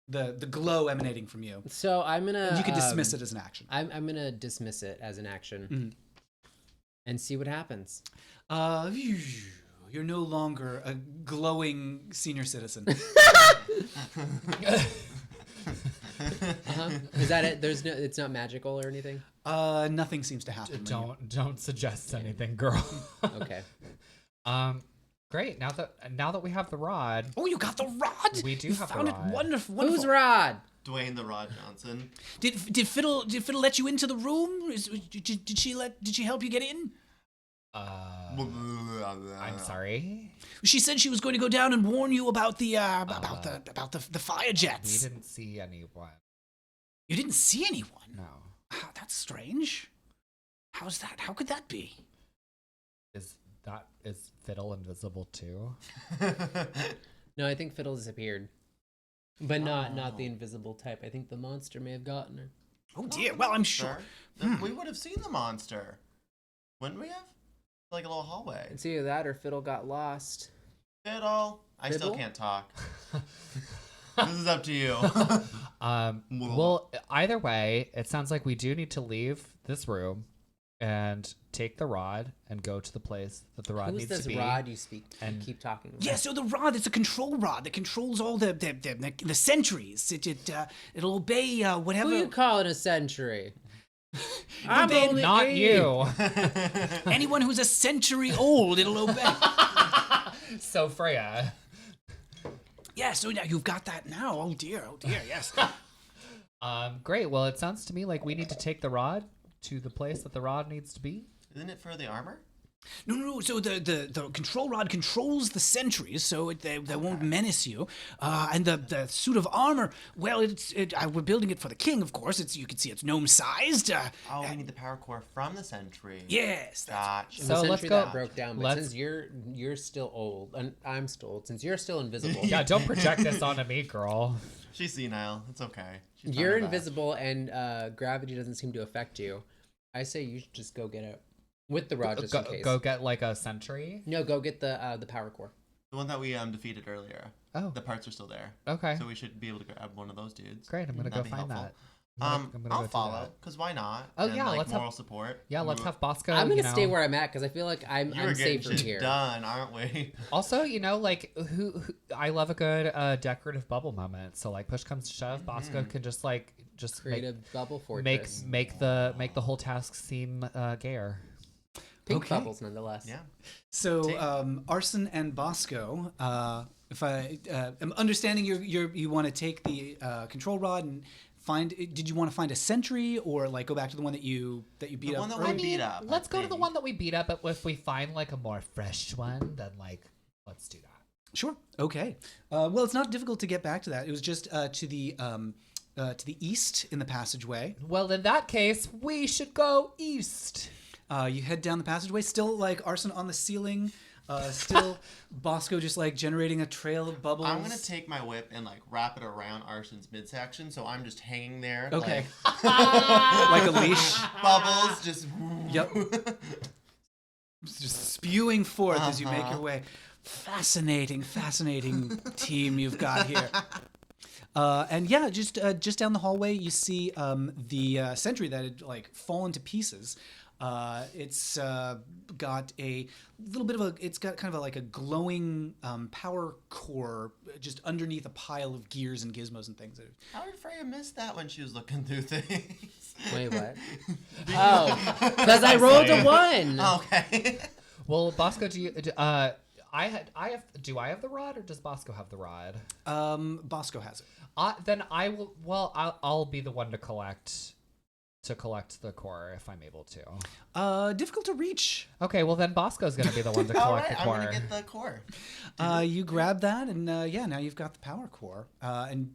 the glow emanating from you. So I'm gonna. You can dismiss it as an action. I'm gonna dismiss it as an action, and see what happens. You're no longer a glowing senior citizen. Is that it? There's no. It's not magical or anything. Nothing seems to happen. when you- Don't suggest anything, girl. Okay. Great. Now that we have the rod, Oh, you got the rod. We do you have the found rod. it wonderful. Who's wonderful. Rod? Dwayne the Rod Johnson. Did Fiddle let you into the room? Did she help you get in? I'm sorry. She said she was going to go down and warn you about the fire We jets. didn't see anyone. You didn't see anyone. No. Ah, that's strange. How's that? How could that be? Is Fiddle invisible too? No, I think Fiddle disappeared, but not the invisible type. I think the monster may have gotten her. Oh dear. Well, I'm sure. Then we would have seen the monster. Wouldn't we have? Like a little hallway. It's either that or Fiddle got lost. Fiddle. I still Fiddle? can't talk. This is up to you. Well, either way, it sounds like we do need to leave this room and take the rod and go to the place that the rod Who's needs this to be. Rod you speak? and- You keep talking about? Yeah, so the rod, it's a control rod that controls all the sentries. It'll obey whatever. Who you calling a century? I'm only Not 80. you. Anyone who's a century old, it'll obey. So Freya. Yeah, so now you've got that now. Oh dear, yes. Great. Well, it sounds to me like we need to take the rod to the place that the rod needs to be. Isn't it for the armor? No. So the control rod controls the sentries, so they won't menace you. And the suit of armor, well, we're building it for the king, of course. You can see it's gnome sized. Oh, we need the power core from the sentry. Yes. Gotcha. The So let's century go- that broke down, but let's- since you're still old and I'm still old, since you're still invisible, Yeah, don't project this onto me, girl. She's senile. It's okay. She's you're fine with that. invisible and gravity doesn't seem to affect you. I say you should just go get it with the rod just in case. Go get like a sentry. No, go get the power core. The one that we defeated earlier. Oh. The parts are still there. Okay. So we should be able to grab one of those dudes. Great. I'm gonna go That'd be find helpful. I'm gonna I'll go do follow, that. because why not? Oh, And, yeah, like, let's have- moral support. Yeah, let's have Bosco. I'm gonna you stay know. where I'm at because I feel like I'm You're getting safer shit here. done, aren't we? Also, like who I love a good decorative bubble moment. So like push comes to shove, Bosco can just Create a bubble fortress. make the whole task seem gayer. Pink Okay. bubbles, nonetheless. Yeah. So Arson and Bosco, if I am understanding, you want to take the control rod and find. Did you want to find a sentry or like go back to the one that you beat The up? one that earlier? we beat up. Let's I go to the think. one that we beat up, but if we find like a more fresh one, then like let's do that. Sure. Okay. Well, it's not difficult to get back to that. It was just to the east in the passageway. Well, in that case, we should go east. You head down the passageway, still like arson on the ceiling, still Bosco just like generating a trail of bubbles. I'm gonna take my whip and like wrap it around Arson's midsection, so I'm just hanging there. Okay. Like, like a leash. bubbles just. Yep. Just spewing forth as you make your way. Fascinating team you've got here. And yeah, just down the hallway, you see the sentry that had like fallen to pieces. It's got a little bit of a. It's got kind of like a glowing power core just underneath a pile of gears and gizmos and things. How did Freya miss that when she was looking through things? Wait, what? Oh, because I rolled a 1. Okay. Well, Bosco, do you? Do I have the rod, or does Bosco have the rod? Bosco has it. Then I will. Well, I'll be the one to collect the core if I'm able to. Difficult to reach. Okay, well then Bosco's gonna be the one to All collect right, the I'm core. gonna get the core. You grab that, and yeah, now you've got the power core, and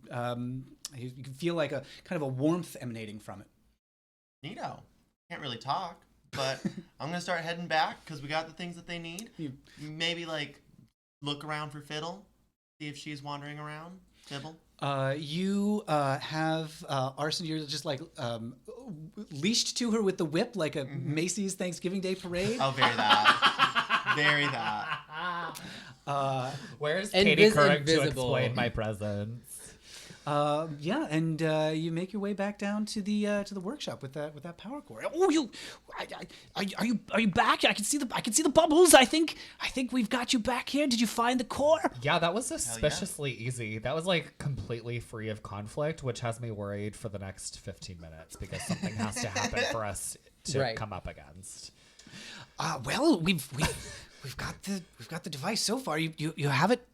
you can feel like a kind of a warmth emanating from it. Neato. Can't really talk, but I'm gonna start heading back because we got the things that they need. Maybe like look around for Fiddle, see if she's wandering around. Fibble. You have Arson. You're just like leashed to her with the whip, like a Macy's Thanksgiving Day parade. Oh, very that. Very that. Where's Katie Couric to invisible. explain my presence? Yeah, and you make your way back down to the workshop with that power core. Oh, are you back? I can see the bubbles. I think we've got you back here. Did you find the core? Yeah, that was suspiciously easy. That was like completely free of conflict, which has me worried for the next 15 minutes because something has to happen for us to come up against. Well, we've got the device so far. You have it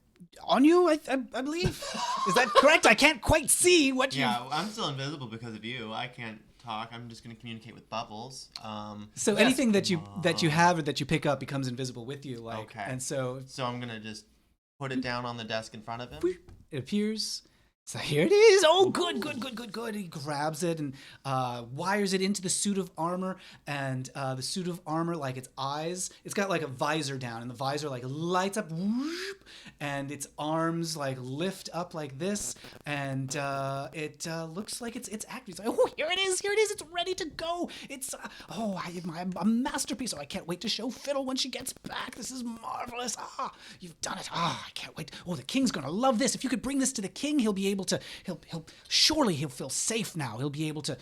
on you, I believe. Is that correct? I can't quite see what you. Yeah, I'm still invisible because of you. I can't talk. I'm just gonna communicate with bubbles. So anything that you have or that you pick up becomes invisible with you, like. Okay. And so I'm gonna just put it down on the desk in front of him. it appears. So here it is. Oh, good. He grabs it and wires it into the suit of armor, and the suit of armor, like its eyes, it's got like a visor down, and the visor like lights up, whoop, and its arms like lift up like this, and it looks like it's active. It's like, oh, here it is. It's ready to go. It's a masterpiece. Oh, I can't wait to show Fiddle when she gets back. This is marvelous. You've done it. I can't wait. Oh, the king's gonna love this. If you could bring this to the king, he'll be able to. He'll feel safe now. He'll be able to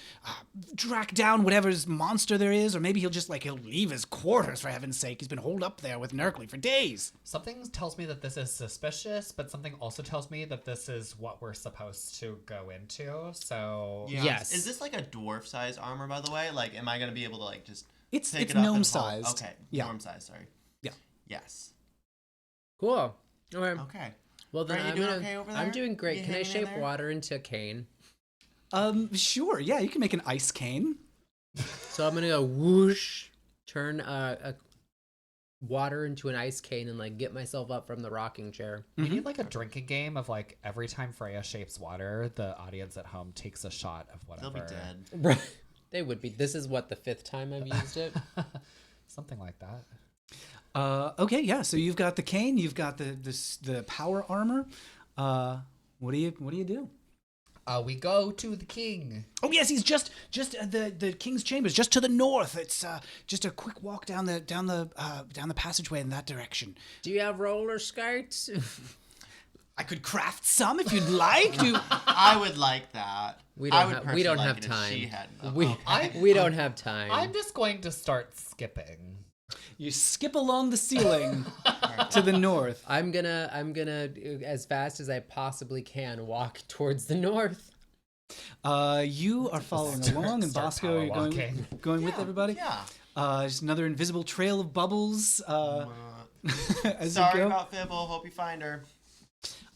track down whatever monster there is, or maybe he'll leave his quarters, for heaven's sake. He's been holed up there with Nerkly for days. Something tells me that this is suspicious, but something also tells me that this is what we're supposed to go into. So Yeah. Yes. Is this like a dwarf-size armor, by the way? Like, am I gonna be able to like just? It's pick it up and haul- gnome-sized. Okay. Yeah. Gnome size. Sorry. Yeah. Yes. Cool. Okay. Okay. Well, then Are you doing okay over there? I'm doing great. You Can I hanging in shape there? water into a cane? Sure. Yeah, you can make an ice cane. So I'm gonna go whoosh, turn a water into an ice cane, and like get myself up from the rocking chair. we need like a drinking game of like every time Freya shapes water, the audience at home takes a shot of whatever. They'll be dead. Right. They would be. This is what, the 5th time I've used it. Something like that. Okay, yeah. So you've got the cane. You've got the power armor. What do you do? We go to the king. Oh yes, he's just the king's chambers, just to the north. It's just a quick walk down the passageway in that direction. Do you have roller skates? I could craft some if you'd like. I would like that. We I don't would have personally like have it if time. she had enough. We Okay. we don't have time. I'm just going to start skipping. You skip along the ceiling to the north. I'm gonna as fast as I possibly can walk towards the north. You are following along, and Start Bosco, power are you walking. going with everybody? Yeah. Just another invisible trail of bubbles. As Sorry you go. about Fibble. Hope you find her.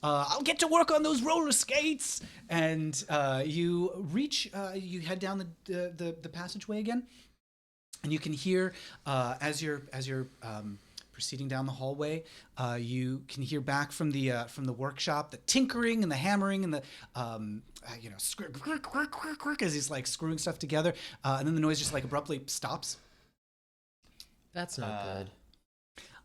I'll get to work on those roller skates. And you reach. You head down the passageway again, and you can hear as you're proceeding down the hallway. You can hear back from the workshop the tinkering and the hammering and the as he's like screwing stuff together, and then the noise just like abruptly stops. That's not good.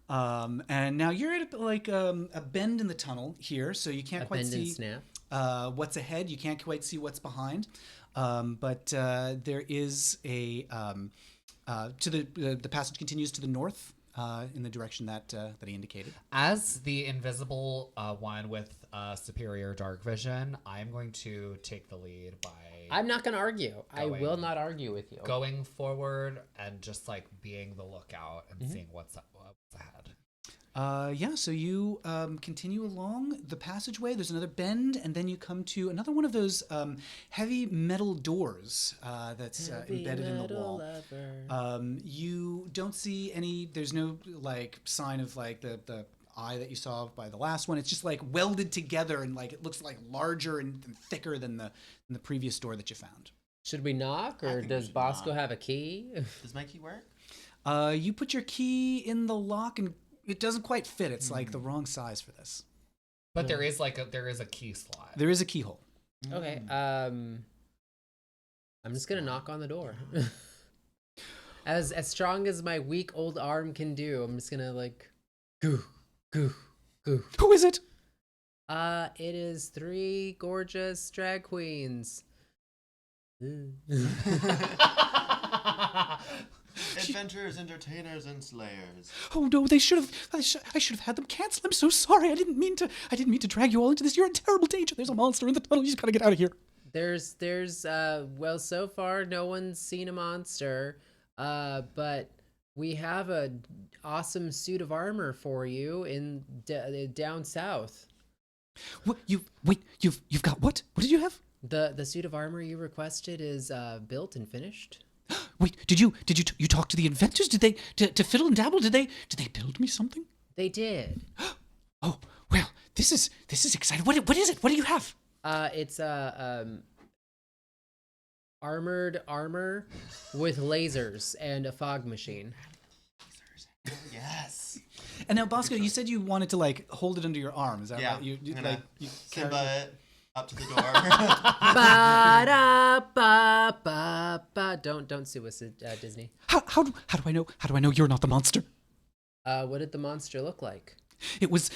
And now you're at a bend in the tunnel here, so you can't quite Bend and see snap. what's ahead. You can't quite see what's behind, but there is a the passage continues to the north in the direction that he indicated. As the invisible one with superior dark vision, I'm going to take the lead by I'm not gonna argue. I Going. will not argue with you. going forward and just like being the lookout and seeing what's ahead. So you continue along the passageway. There's another bend, and then you come to another one of those heavy metal doors that's embedded in the wall. You don't see any. There's no like sign of like the eye that you saw by the last one. It's just like welded together, and like it looks like larger and thicker than the previous door that you found. Should we knock, or think we does should Bosco knock. have a key? Does my key work? You put your key in the lock, and it doesn't quite fit. It's like the wrong size for this. But there is a key slot. There is a keyhole. Okay. I'm just gonna knock on the door. As strong as my weak old arm can do, I'm just gonna like, goo. Who is it? It is 3 gorgeous drag queens. Adventurers, entertainers, and slayers. Oh no! They should have. I should have had them cancel. I'm so sorry. I didn't mean to drag you all into this. You're in terrible danger. There's a monster in the tunnel. You just gotta get out of here. There's well, so far no one's seen a monster, but we have a awesome suit of armor for you in down south. What you've got what? What did you have? The suit of armor you requested is built and finished. Wait, did you talk to the inventors? Did they to Fiddle and Dabble? Did they build me something? They did. Oh well, this is exciting. What is it? What do you have? It's armored armor with lasers and a fog machine. Yes. And now, Bosco, you said you wanted to like hold it under your arm. Is that Yeah. right? You I'm gonna like you Simba it up to the door. Ba-da-ba-ba-ba. Don't sue us, Disney. How do I know? How do I know you're not the monster? What did the monster look like? It was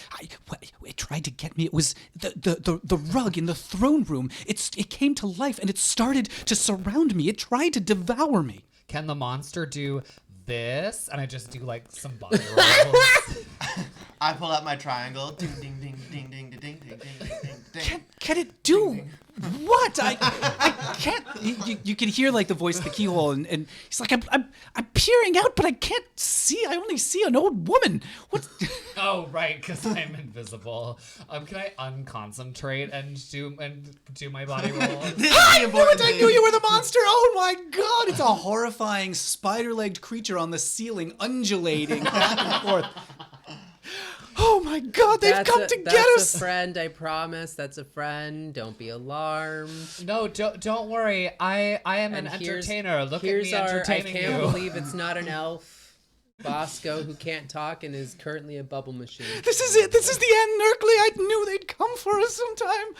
it tried to get me. It was the rug in the throne room. It came to life and it started to surround me. It tried to devour me. Can the monster do this? And I just do like some body rolls. I pull out my triangle. Ding ding ding ding ding ding ding ding ding ding. Can it do what? I can't. You can hear like the voice of the keyhole, and he's like, I'm peering out, but I can't see. I only see an old woman. What? Oh, right, because I'm invisible. Can I unconcentrate and do my body roll? I knew it! I knew you were the monster! Oh my god! It's a horrifying spider-legged creature on the ceiling, undulating back and forth. Oh my god, they've come to get us! That's a friend, I promise. That's a friend. Don't be alarmed. No, don't worry. I am an And here's- entertainer. Look at here's me our, entertaining I can't you. believe it's not an elf. Bosco, who can't talk and is currently a bubble machine. This is it! This is the end, Nerkly! I knew they'd come for us sometime!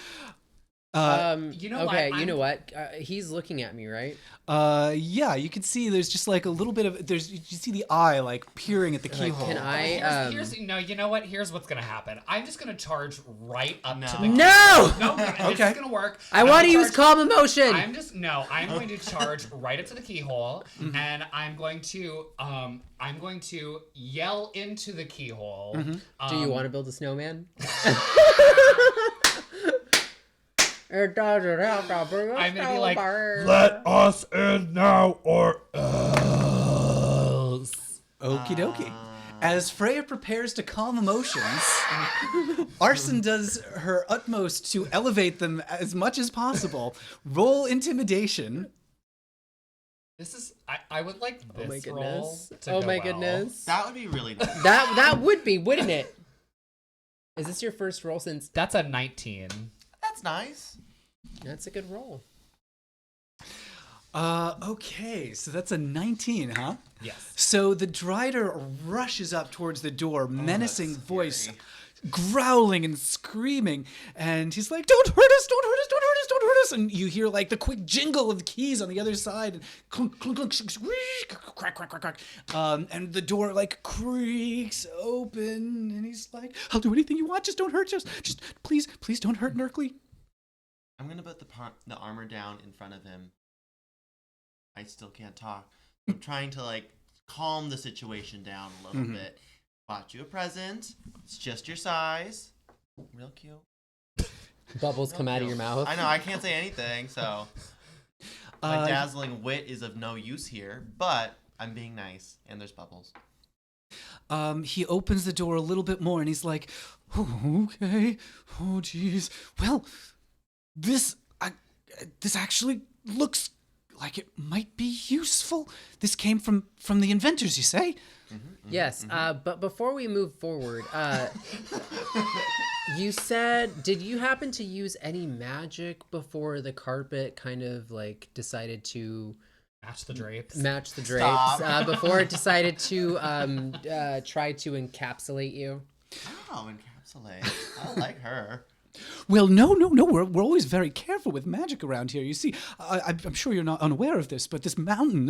You know okay, what? you know what? He's looking at me, right? Yeah, you can see there's just like a little bit of you see the eye like peering at the keyhole. Can I? You know what? Here's what's gonna happen. I'm just gonna charge right up to the No! No, this is gonna work. I I'm want to gonna use charge- calm emotion. I'm going to charge right up to the keyhole, and I'm going to yell into the keyhole. Do you want to build a snowman? It doesn't have to be a I'm gonna be like, snowbird. let us in now or else. Okie dokie. As Freya prepares to calm emotions, Arson does her utmost to elevate them as much as possible. Roll intimidation. This is I would like this Oh my roll goodness. to Oh go my well. goodness. That would be really nice. That would be, wouldn't it? Is this your first roll since? That's a 19. That's nice. That's a good roll. Okay, so that's a 19, huh? Yes. So the Drider rushes up towards the door, menacing that's voice, scary. growling and screaming, and he's like, "Don't hurt us! Don't hurt us! Don't hurt us! Don't hurt us!" And you hear like the quick jingle of the keys on the other side, and clunk, clunk, clunk, crack, crack, crack, crack, and the door like creaks open, and he's like, "I'll do anything you want, just don't hurt us! Just please, please don't hurt Nerkly." I'm gonna put the armor down in front of him. I still can't talk. I'm trying to like calm the situation down a little bit. Bought you a present. It's just your size. Real cute. Bubbles come out of your mouth. I know, I can't say anything, so my dazzling wit is of no use here, but I'm being nice, and there's bubbles. He opens the door a little bit more, and he's like, "Oh, okay, oh geez, well, this actually looks like it might be useful. This came from the inventors, you say?" Yes, but before we move forward, you said, did you happen to use any magic before the carpet kind of like decided to Match the drapes. match the drapes? Stop. Before it decided to try to encapsulate you? Oh, encapsulate. I like her. Well, no. We're always very careful with magic around here. You see, I'm sure you're not unaware of this, but this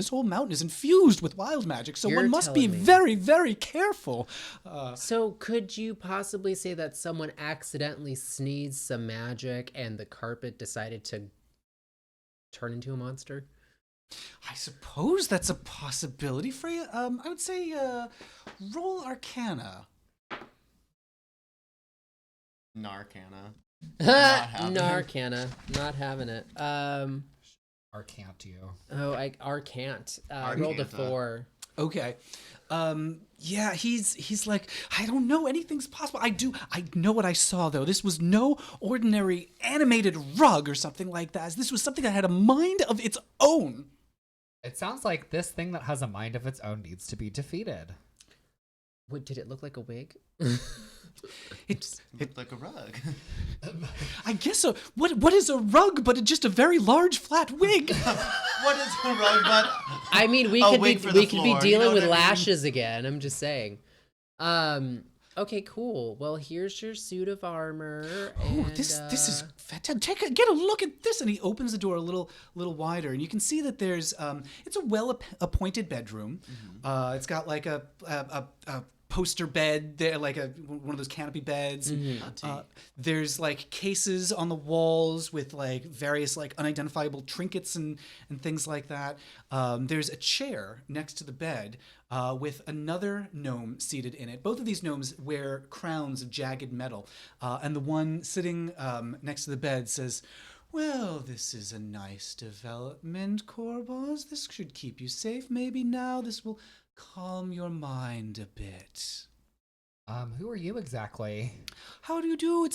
whole mountain is infused with wild magic, so You're one must be telling me. very, very careful. So could you possibly say that someone accidentally sneezed some magic and the carpet decided to turn into a monster? I suppose that's a possibility, Freya. I would say roll Arcana. Narcana. Not happening. Narcana, not having it. Or can't you? Oh, I can't. Rolled a Arcanta. 4. Okay. Yeah, he's like, I don't know, anything's possible. I know what I saw though. This was no ordinary animated rug or something like that. This was something that had a mind of its own. It sounds like this thing that has a mind of its own needs to be defeated. What, did it look like a wig? It Looked like a rug. I guess so. What is a rug but just a very large flat wig? What is a rug but I mean, we A could wig be for the we could be floor, you dealing know with what I mean? lashes again. I'm just saying. Okay, cool. Well, here's your suit of armor. Oh, And, this is fantastic. Get a look at this, and he opens the door a little wider, and you can see that there's it's a well appointed bedroom. It's got like a poster bed there, like one of those canopy beds. There's like cases on the walls with like various like unidentifiable trinkets and things like that. There's a chair next to the bed with another gnome seated in it. Both of these gnomes wear crowns of jagged metal, and the one sitting next to the bed says, "Well, this is a nice development, Korbos. This should keep you safe. Maybe now this will calm your mind a bit." Who are you exactly? How do you do?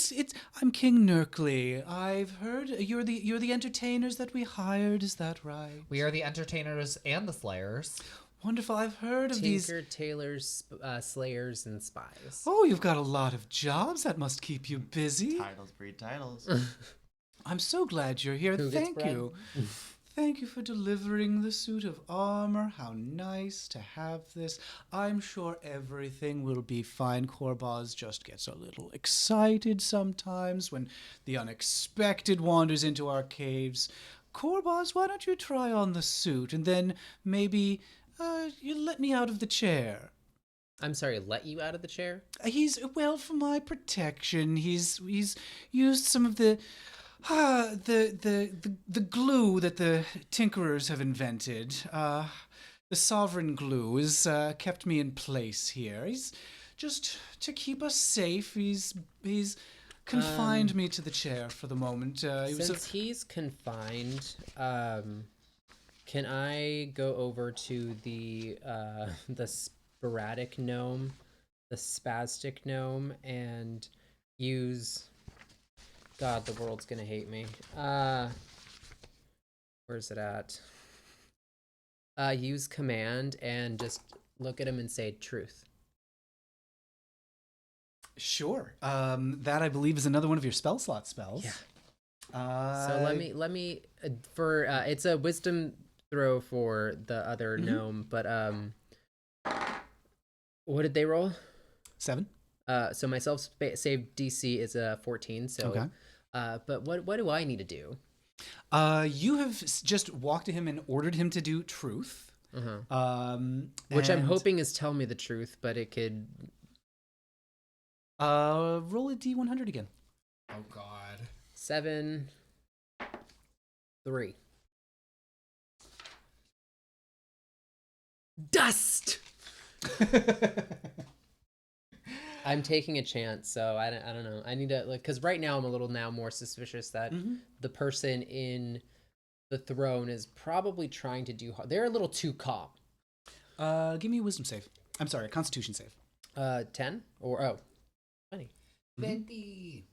I'm King Nerkly. I've heard you're the entertainers that we hired. Is that right? We are the entertainers and the slayers. Wonderful. I've heard of these. Tinker, tailors, slayers, and spies. Oh, you've got a lot of jobs. That must keep you busy. titles breed titles? I'm so glad you're here. Who gets Thank bread? you. Thank you for delivering the suit of armor. How nice to have this. I'm sure everything will be fine. Korbaz just gets a little excited sometimes when the unexpected wanders into our caves. Korbaz, why don't you try on the suit and then maybe you let me out of the chair? I'm sorry, let you out of the chair? He's, well, for my protection, he's used some of the glue that the tinkerers have invented. The sovereign glue has kept me in place here. He's just to keep us safe. He's confined me to the chair for the moment. Since he's confined, can I go over to the sporadic gnome, the spastic gnome, and use... God, the world's gonna hate me. Where's it at? Use command and just look at him and say truth. Sure. That I believe is another one of your spell slot spells. Yeah. So let me for it's a wisdom throw for the other gnome, but what did they roll? 7. So my save DC is a 14. So, Okay. But what do I need to do? You have just walked to him and ordered him to do truth. Which I'm and, hoping is tell me the truth, but it could. Roll a D100 again. Oh God. 7, 3. Dust. I'm taking a chance, so I don't know. I need to because right now I'm a little now more suspicious that the person in the throne is probably trying to do. They're a little too calm. Give me a wisdom save. I'm sorry, a constitution save. 10 or 20. 20.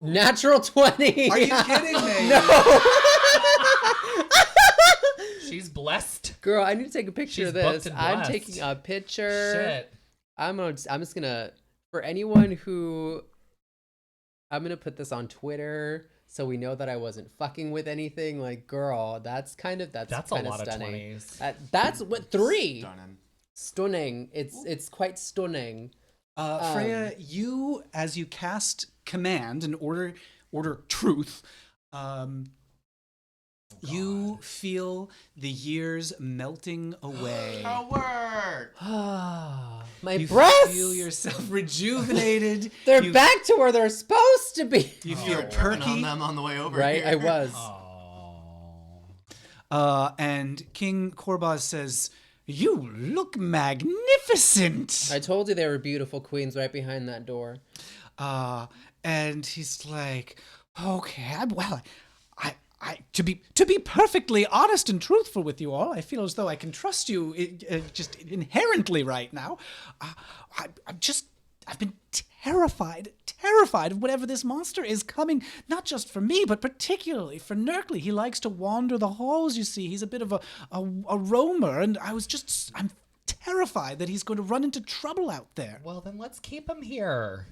Natural 20. Are you kidding me? No. She's blessed. Girl, I need to take a picture She's of booked this. and I'm blessed. taking a picture. Shit. I'm just gonna for anyone who I'm gonna put this on Twitter so we know that I wasn't fucking with anything. Like, girl, that's kind of That's a kind lot of stunning. 20s. That's what 3. Stunning. Stunning. It's quite stunning. Freya, you as you cast command and order truth, you feel the years melting away. Howard! My You breasts. feel yourself rejuvenated. They're you, back to where they're supposed to be. You You feel were tripping on perky. them on the way over Right, here. I was. Oh. And King Korbaz says, "You look magnificent." I told you they were beautiful queens right behind that door. And he's like, "Okay, well, to be perfectly honest and truthful with you all, I feel as though I can trust you just inherently right now. I've been terrified of whatever this monster is coming, not just for me, but particularly for Nerkly. He likes to wander the halls, you see. He's a bit of a roamer, and I'm terrified that he's going to run into trouble out there. Well, then let's keep him here.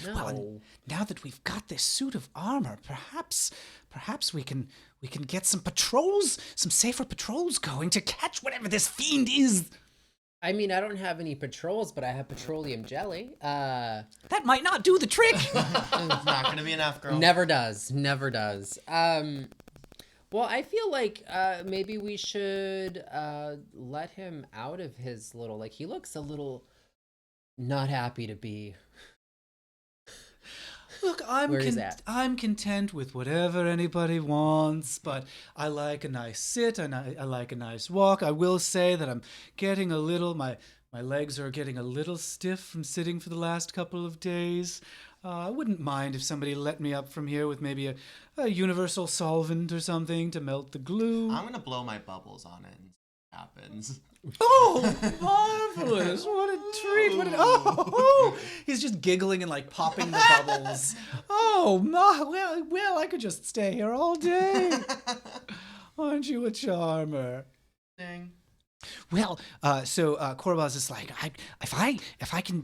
No. Well, and now that we've got this suit of armor, perhaps we can get some safer patrols going to catch whatever this fiend is. I mean, I don't have any patrols, but I have petroleum jelly. That might not do the trick. It's not gonna be enough, girl. Never does. Well, I feel like maybe we should let him out of his little, like, he looks a little not happy to be. Look, Where he's at. I'm content with whatever anybody wants, but I like a nice sit and I like a nice walk. I will say that I'm getting a little, my legs are getting a little stiff from sitting for the last couple of days. I wouldn't mind if somebody let me up from here with maybe a universal solvent or something to melt the glue. I'm gonna blow my bubbles on it and see what happens. Oh, marvelous! What a treat! Oh, he's just giggling and like popping the bubbles. Oh, well, I could just stay here all day. Aren't you a charmer? Ding. Well, so Korbaz is like, if I can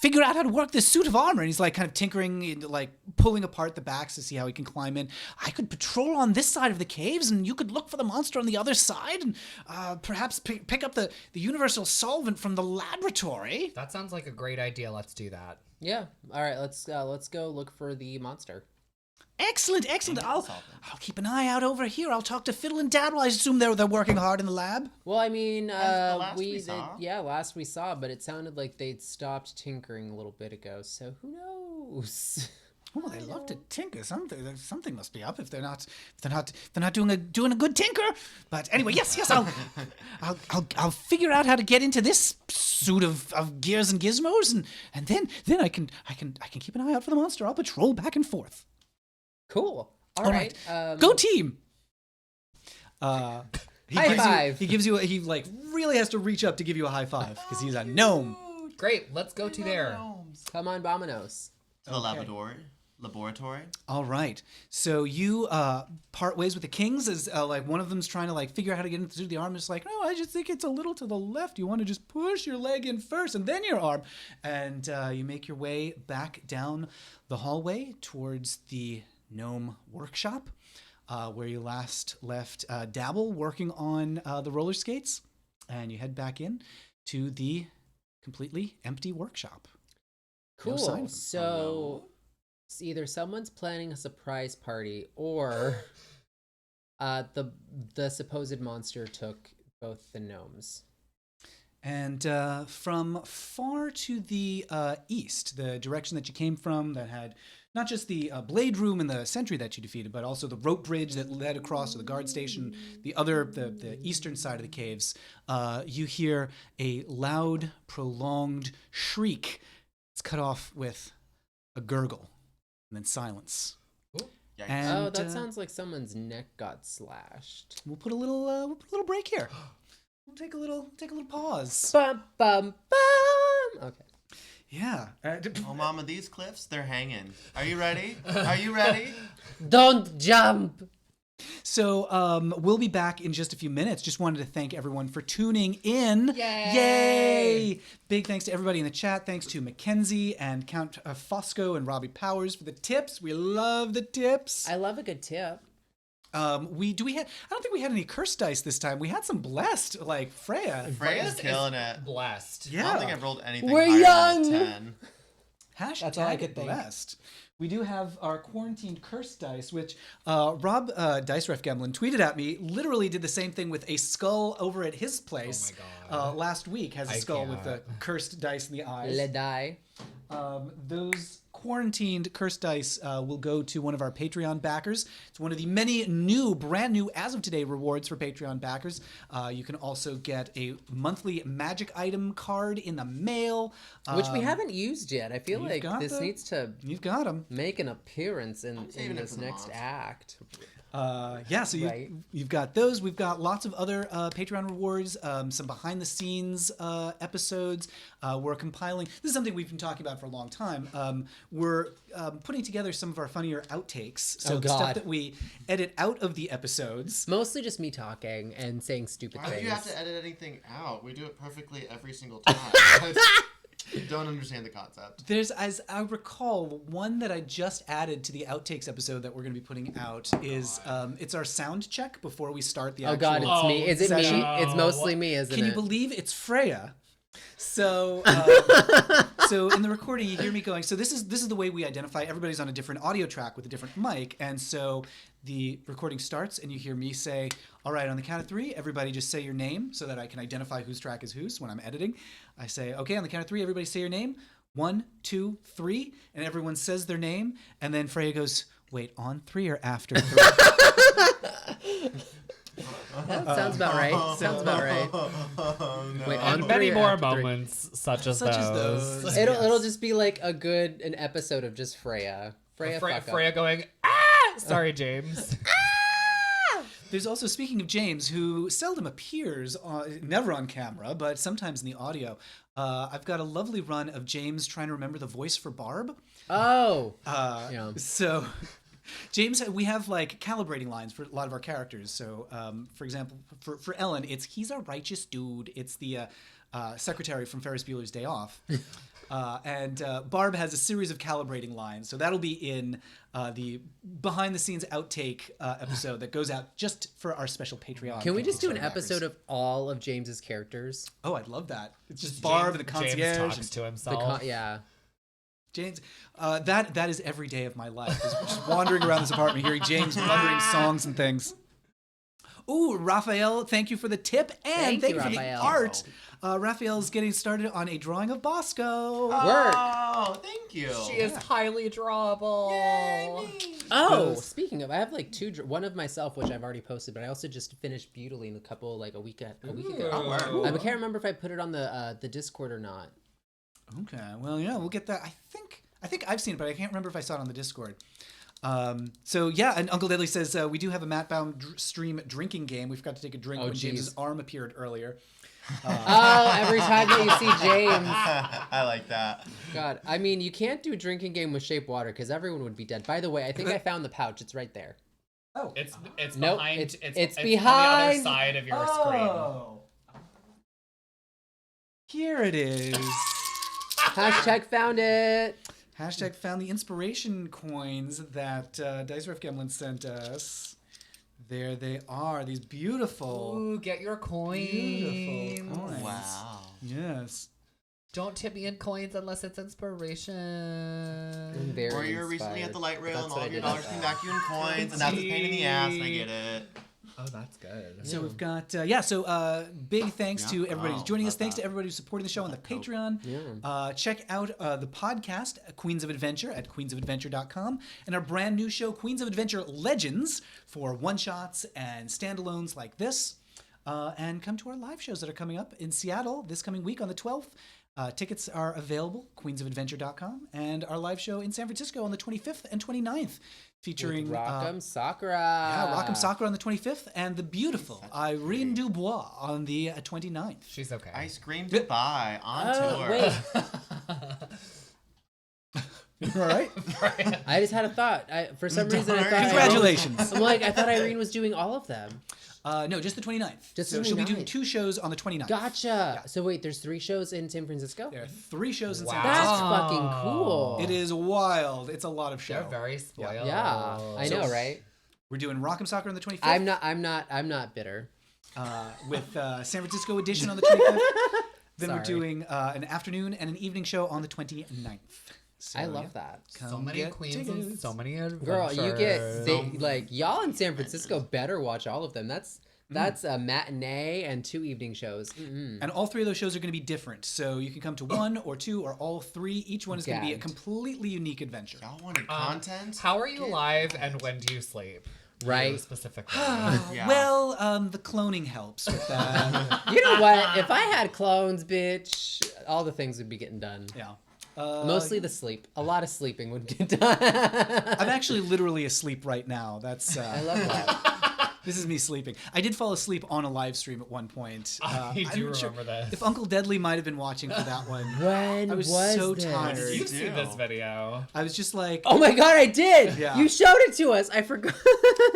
figure out how to work this suit of armor, and he's like kind of tinkering, like pulling apart the backs to see how he can climb in. I could patrol on this side of the caves, and you could look for the monster on the other side, and perhaps pick up the universal solvent from the laboratory. That sounds like a great idea. Let's do that. Yeah. All right. Let's go look for the monster. Excellent. I'll Solvent. keep an eye out over here. I'll talk to Fiddle and Daddle. I assume they're working hard in the lab. Well, I mean, last we saw. last we saw, but it sounded like they'd stopped tinkering a little bit ago. So who knows? Oh, they love to tinker. Something must be up if they're not doing a good tinker. But anyway, yes, I'll figure out how to get into this suit of gears and gizmos, and then I can keep an eye out for the monster. I'll patrol back and forth. Cool. All right. right. Go team. High five. He gives you. He like really has to reach up to give you a high five because he's a gnome. Great, let's go to there. Come on, Bominos. To the laboratory. All right. So you part ways with the kings as like one of them's trying to like figure out how to get into the arm. It's like, no, I just think it's a little to the left. You want to just push your leg in first and then your arm. And you make your way back down the hallway towards the gnome workshop where you last left Dabble working on the roller skates. And you head back in to the completely empty workshop. No sign Cool. of them. So it's either someone's planning a surprise party or the supposed monster took both the gnomes. And from far to the east, the direction that you came from that had not just the blade room and the sentry that you defeated, but also the rope bridge that led across to the guard station, the eastern side of the caves, you hear a loud, prolonged shriek. It's cut off with a gurgle and then silence. Yikes. And, that sounds like someone's neck got slashed. We'll put a little break here. We'll take a little pause. Bum bum bum. Okay. Yeah. Oh, Mama, these cliffs, they're hanging. Are you ready? Are you ready? Don't jump. So we'll be back in just a few minutes. Just wanted to thank everyone for tuning in. Yay! Big thanks to everybody in the chat. Thanks to Mackenzie and Count Fosco and Robbie Powers for the tips. We love the tips. I love a good tip. I don't think we had any curse dice this time. We had some blessed, like Freya. Freya's killing it. Blessed. Yeah. I don't think I've rolled anything We're higher than a young. 10. Hashtag That's all I could think. blessed. We do have our quarantined curse dice, which Rob Dice Ref Gemlin tweeted at me. Literally did the same thing with a skull over at his place. Oh my God. Last week has a I skull with the can't. cursed dice in the eyes. Le die. Those quarantined curse dice will go to one of our Patreon backers. It's one of the many brand new, as of today, rewards for Patreon backers. You can also get a monthly magic item card in the mail. Which we haven't used yet. I feel you've like got this the- needs to You've got them. make an appearance in saving it this for the next mods. act. So Right. you've got those. We've got lots of other Patreon rewards, some behind the scenes episodes. We're compiling. This is something we've been talking about for a long time. We're putting together some of our funnier outtakes. So Oh, the stuff God. that we edit out of the episodes. Mostly just me talking and saying stupid Why do things. you have to edit anything out? We do it perfectly every single time. I don't understand the concept. There's, as I recall, one that I just added to the outtakes episode that we're going to be putting out is it's our sound check before we start the Oh actual. God, it's me. Is it session. me? It's mostly me, isn't Can it? you believe it's Freya? So, so in the recording, you hear me going. So this is the way we identify. Everybody's on a different audio track with a different mic, and so the recording starts, and you hear me say, "All right, on the count of 3, everybody just say your name, so that I can identify whose track is whose when I'm editing." I say, "Okay, on the count of 3, everybody say your name. 1, 2, 3," and everyone says their name, and then Freya goes, "Wait, on 3 or after 3?" That sounds about right. Sounds about right. Wait, on And many 3 or more after 3? moments such as Such as those. those. It'll just be like an episode of just Freya. Freya, fuck up. Freya going, ah! Sorry, James. There's also, speaking of James, who seldom appears, never on camera, but sometimes in the audio. I've got a lovely run of James trying to remember the voice for Barb. Oh. Yeah. So, James, we have like calibrating lines for a lot of our characters. So, for example, for Ellen, it's "he's a righteous dude." It's the secretary from Ferris Bueller's Day Off. And Barb has a series of calibrating lines. So that'll be in the behind-the-scenes outtake episode that goes out just for our special Patreon. Can we just do an Patreon backers. episode of all of James's characters? Oh, I'd love that. It's just Barb and the concierge. James talks to The himself. yeah. James, that is every day of my life. Is just wandering around this apartment, hearing James blundering songs and things. Ooh, Raphael, thank you for the tip, and thank you for the Raphael. art. Raphael's getting started on a drawing of Bosco. Work. Oh, thank you. She is highly drawable. Oh, speaking of, I have like one of myself, which I've already posted, but I also just finished Beautily a week ago. Oh, word. I can't remember if I put it on the Discord or not. Okay, well, yeah, we'll get that. I think I've seen it, but I can't remember if I saw it on the Discord. So yeah, and Uncle Deadly says we do have a Matt Baume stream drinking game. We forgot to take a drink when James's arm appeared earlier. Oh, every time that you see James. I like that. God, I mean, you can't do a drinking game with shape water because everyone would be dead. By the way, I think I found the pouch. It's right there. Oh, It's Nope, behind. it's on behind. the other side of your screen. Here it is. Hashtag found it. Hashtag found the inspiration coins that Dice Rough Gemlin sent us. There they are. These beautiful, Ooh, get your coins. beautiful coins. Wow. Yes. Don't tip me in coins unless it's inspiration. I'm very Or you're recently at the light rail That's and what all I of your did dollars with came that. back to you in coins, and that's a pain in the ass, and I get it. Oh, that's good. So we've got big thanks to everybody who's joining us. Thanks to everybody who's supporting the show on the Patreon. Yeah. Check out the podcast Queens of Adventure at queensofadventure.com and our brand new show Queens of Adventure Legends for one-shots and standalones like this. And come to our live shows that are coming up in Seattle this coming week on the 12th. Tickets are available, queensofadventure.com, and our live show in San Francisco on the 25th and 29th, featuring Rock'em Sakura. Yeah, Rock'em Sakura on the 25th, and the beautiful Irene Dubois on the 29th. She's okay. Ice cream Dubai on tour. Wait, All right. I just had a thought. For some reason, I thought Congratulations. I thought Irene was doing all of them. No, just the 29th. Just so the she'll be doing 29th. 2 shows on the 29th. Gotcha. So wait, there's 3 shows in San Francisco? There are 3 shows in San Wow. Francisco. That's fucking cool. It is wild. It's a lot of They're show. very spoiled. Yeah, I know, right? We're doing Rock'em Sakura on the 25th. I'm not bitter. With San Francisco edition on the 25th. Then we're Sorry. doing an afternoon and an evening show on the 29th. So, I love that. So come many get queens and tickets. so many adventures. Girl, you get y'all in San Francisco better watch all of them. That's a matinee and 2 evening shows. Mm-mm. And all 3 of those shows are going to be different. So you can come to 1 or 2 or all 3. Each one is going to be a Gagged. completely unique adventure. Y'all wanted content? How are you live and when do you sleep? Right. You specifically. Yeah. Well, the cloning helps with that. You know what? If I had clones, bitch, all the things would be getting done. Yeah. Mostly the sleep. A lot of sleeping would get done. I'm actually literally asleep right now. That's I love that. this is me sleeping. I did fall asleep on a live stream at one point. I do I'm not sure remember this. if Uncle Deadly might have been watching for that one. When I was was so this? tired. You've seen do? this video. I was just like, Oh my god, I did! Yeah. You showed it to us. I forgot.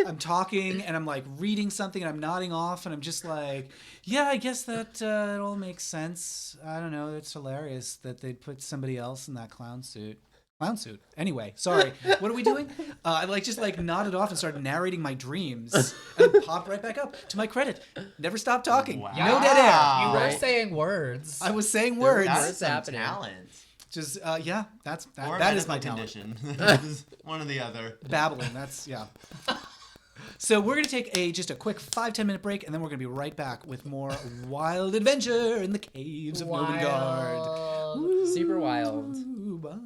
I'm talking and I'm like reading something and I'm nodding off and I'm just like, yeah, I guess that it all makes sense. I don't know. It's hilarious that they'd put somebody else in that clown suit. Clown suit. Anyway, sorry. What are we doing? I just nodded off and started narrating my dreams and popped right back up. To my credit, never stopped talking. Wow. No dead air. You were Right. saying words. I was saying words. That's What's some happening? talent. Just that Or that a is my medical talent. condition. One or the other. Babbling. That's yeah. So we're gonna take just a quick 5-10 minute break, and then we're gonna be right back with more wild adventure in the caves of Novengard. Super wild. Ooh, bye.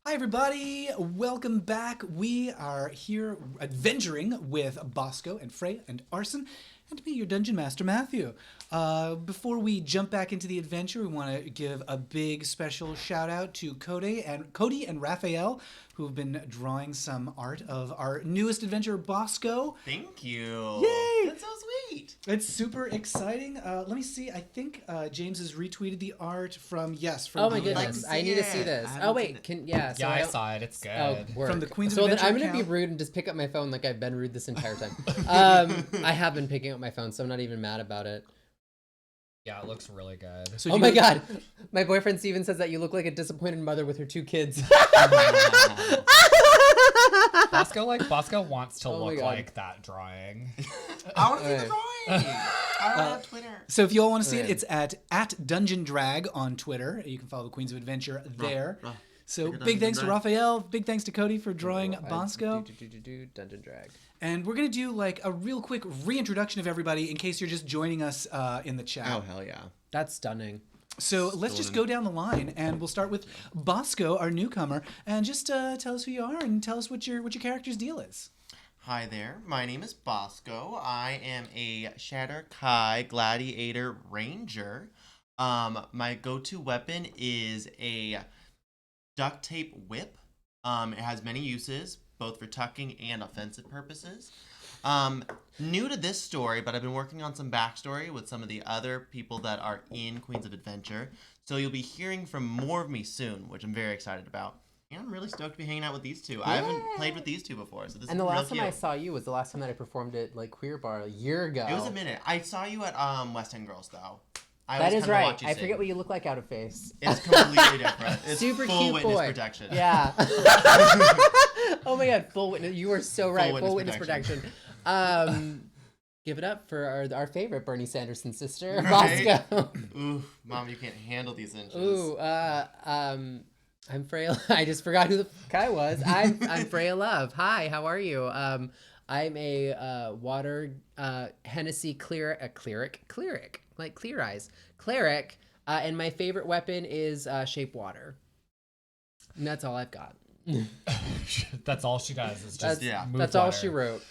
Hi, everybody. Welcome back. We are here adventuring with Bosco and Frey and Arson, and me, your Dungeon Master, Matthew. Before we jump back into the adventure, we want to give a big special shout out to Cody and Raphael, who have been drawing some art of our newest adventure, Bosco. Thank you. Yay! That's so sweet. It's super exciting. Let me see. I think James has retweeted the art from Oh my the, goodness, Like, I need to see yeah, this. I Oh haven't wait, seen yeah. So Yeah, I don't- saw it. It's good. Oh, work. From the Queens of So then Adventure I'm gonna be account. rude and just pick up my phone like I've been rude this entire time. I have been picking up my phone, so I'm not even mad about it. Yeah, it looks really good. So Oh you my go- god, my boyfriend Steven says that you look like a disappointed mother with her 2 kids. Bosco wants to Oh my look God. like that drawing. I want to see the Alright. drawing. I don't have Twitter. So if you all want to see it, Alright. it's at Dungeon Drag on Twitter. You can follow the Queens of Adventure there. So Look at big Dungeon thanks to Drag. Raphael. Big thanks to Cody for drawing Bosco. Dungeon drag. And we're going to do like a real quick reintroduction of everybody in case you're just joining us in the chat. Oh, hell yeah. That's stunning. So let's just go down the line, and we'll start with Bosco, our newcomer, and just tell us who you are and tell us what your character's deal is. Hi there, my name is Bosco. I am a Shatter Kai Gladiator Ranger. My go-to weapon is a duct tape whip. It has many uses, both for tucking and offensive purposes. New to this story, but I've been working on some backstory with some of the other people that are in Queens of Adventure. So you'll be hearing from more of me soon, which I'm very excited about. And I'm really stoked to be hanging out with these two. I haven't played with these two before, so this And is the real last time I cute. saw you was the last time that I performed at like Queer Bar a year ago. It was a minute. I saw you at West End Girls though. I That always is come to right. watch you I sing. forget what you look like out of face. It's completely different. It's Super full cute witness boy. protection. Yeah. Oh my god, full witness. You are so right. witness Full witness protection. Give it up for our favorite Bernie Sanderson sister, Right? Bosco. Ooh, Mom, you can't handle these inches. Ooh, I'm Fraya. I just forgot who the guy was. I'm Fraya Love. Hi, how are you? I'm a water Hennessy cleric, like Clear Eyes cleric, and my favorite weapon is shape water. And that's all I've got. That's all she does. Is just Yeah. move That's all water. she wrote.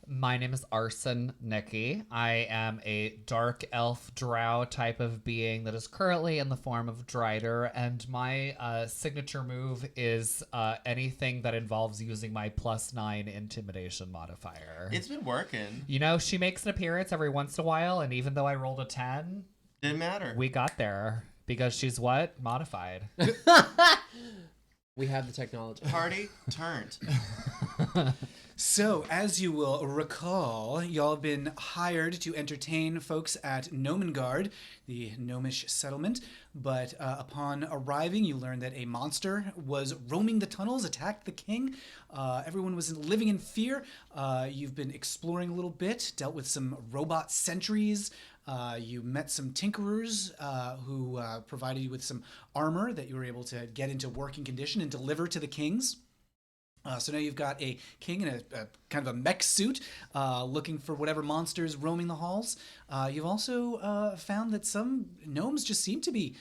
My name is Arson Nicki. I am a dark elf drow type of being that is currently in the form of Drider, and my signature move is anything that involves using my +9 intimidation modifier. It's been working. You know, she makes an appearance every once in a while, and even though I rolled a 10, Didn't matter. we got there because she's what? Modified. We have the technology. Party turned. So, as you will recall, y'all have been hired to entertain folks at Nomengard, the gnomish settlement. But upon arriving, you learned that a monster was roaming the tunnels, attacked the king. Everyone was living in fear. You've been exploring a little bit, dealt with some robot sentries. You met some tinkerers who provided you with some armor that you were able to get into working condition and deliver to the kings. So now you've got a king in a kind of a mech suit looking for whatever monsters roaming the halls. You've also found that some gnomes just seem to be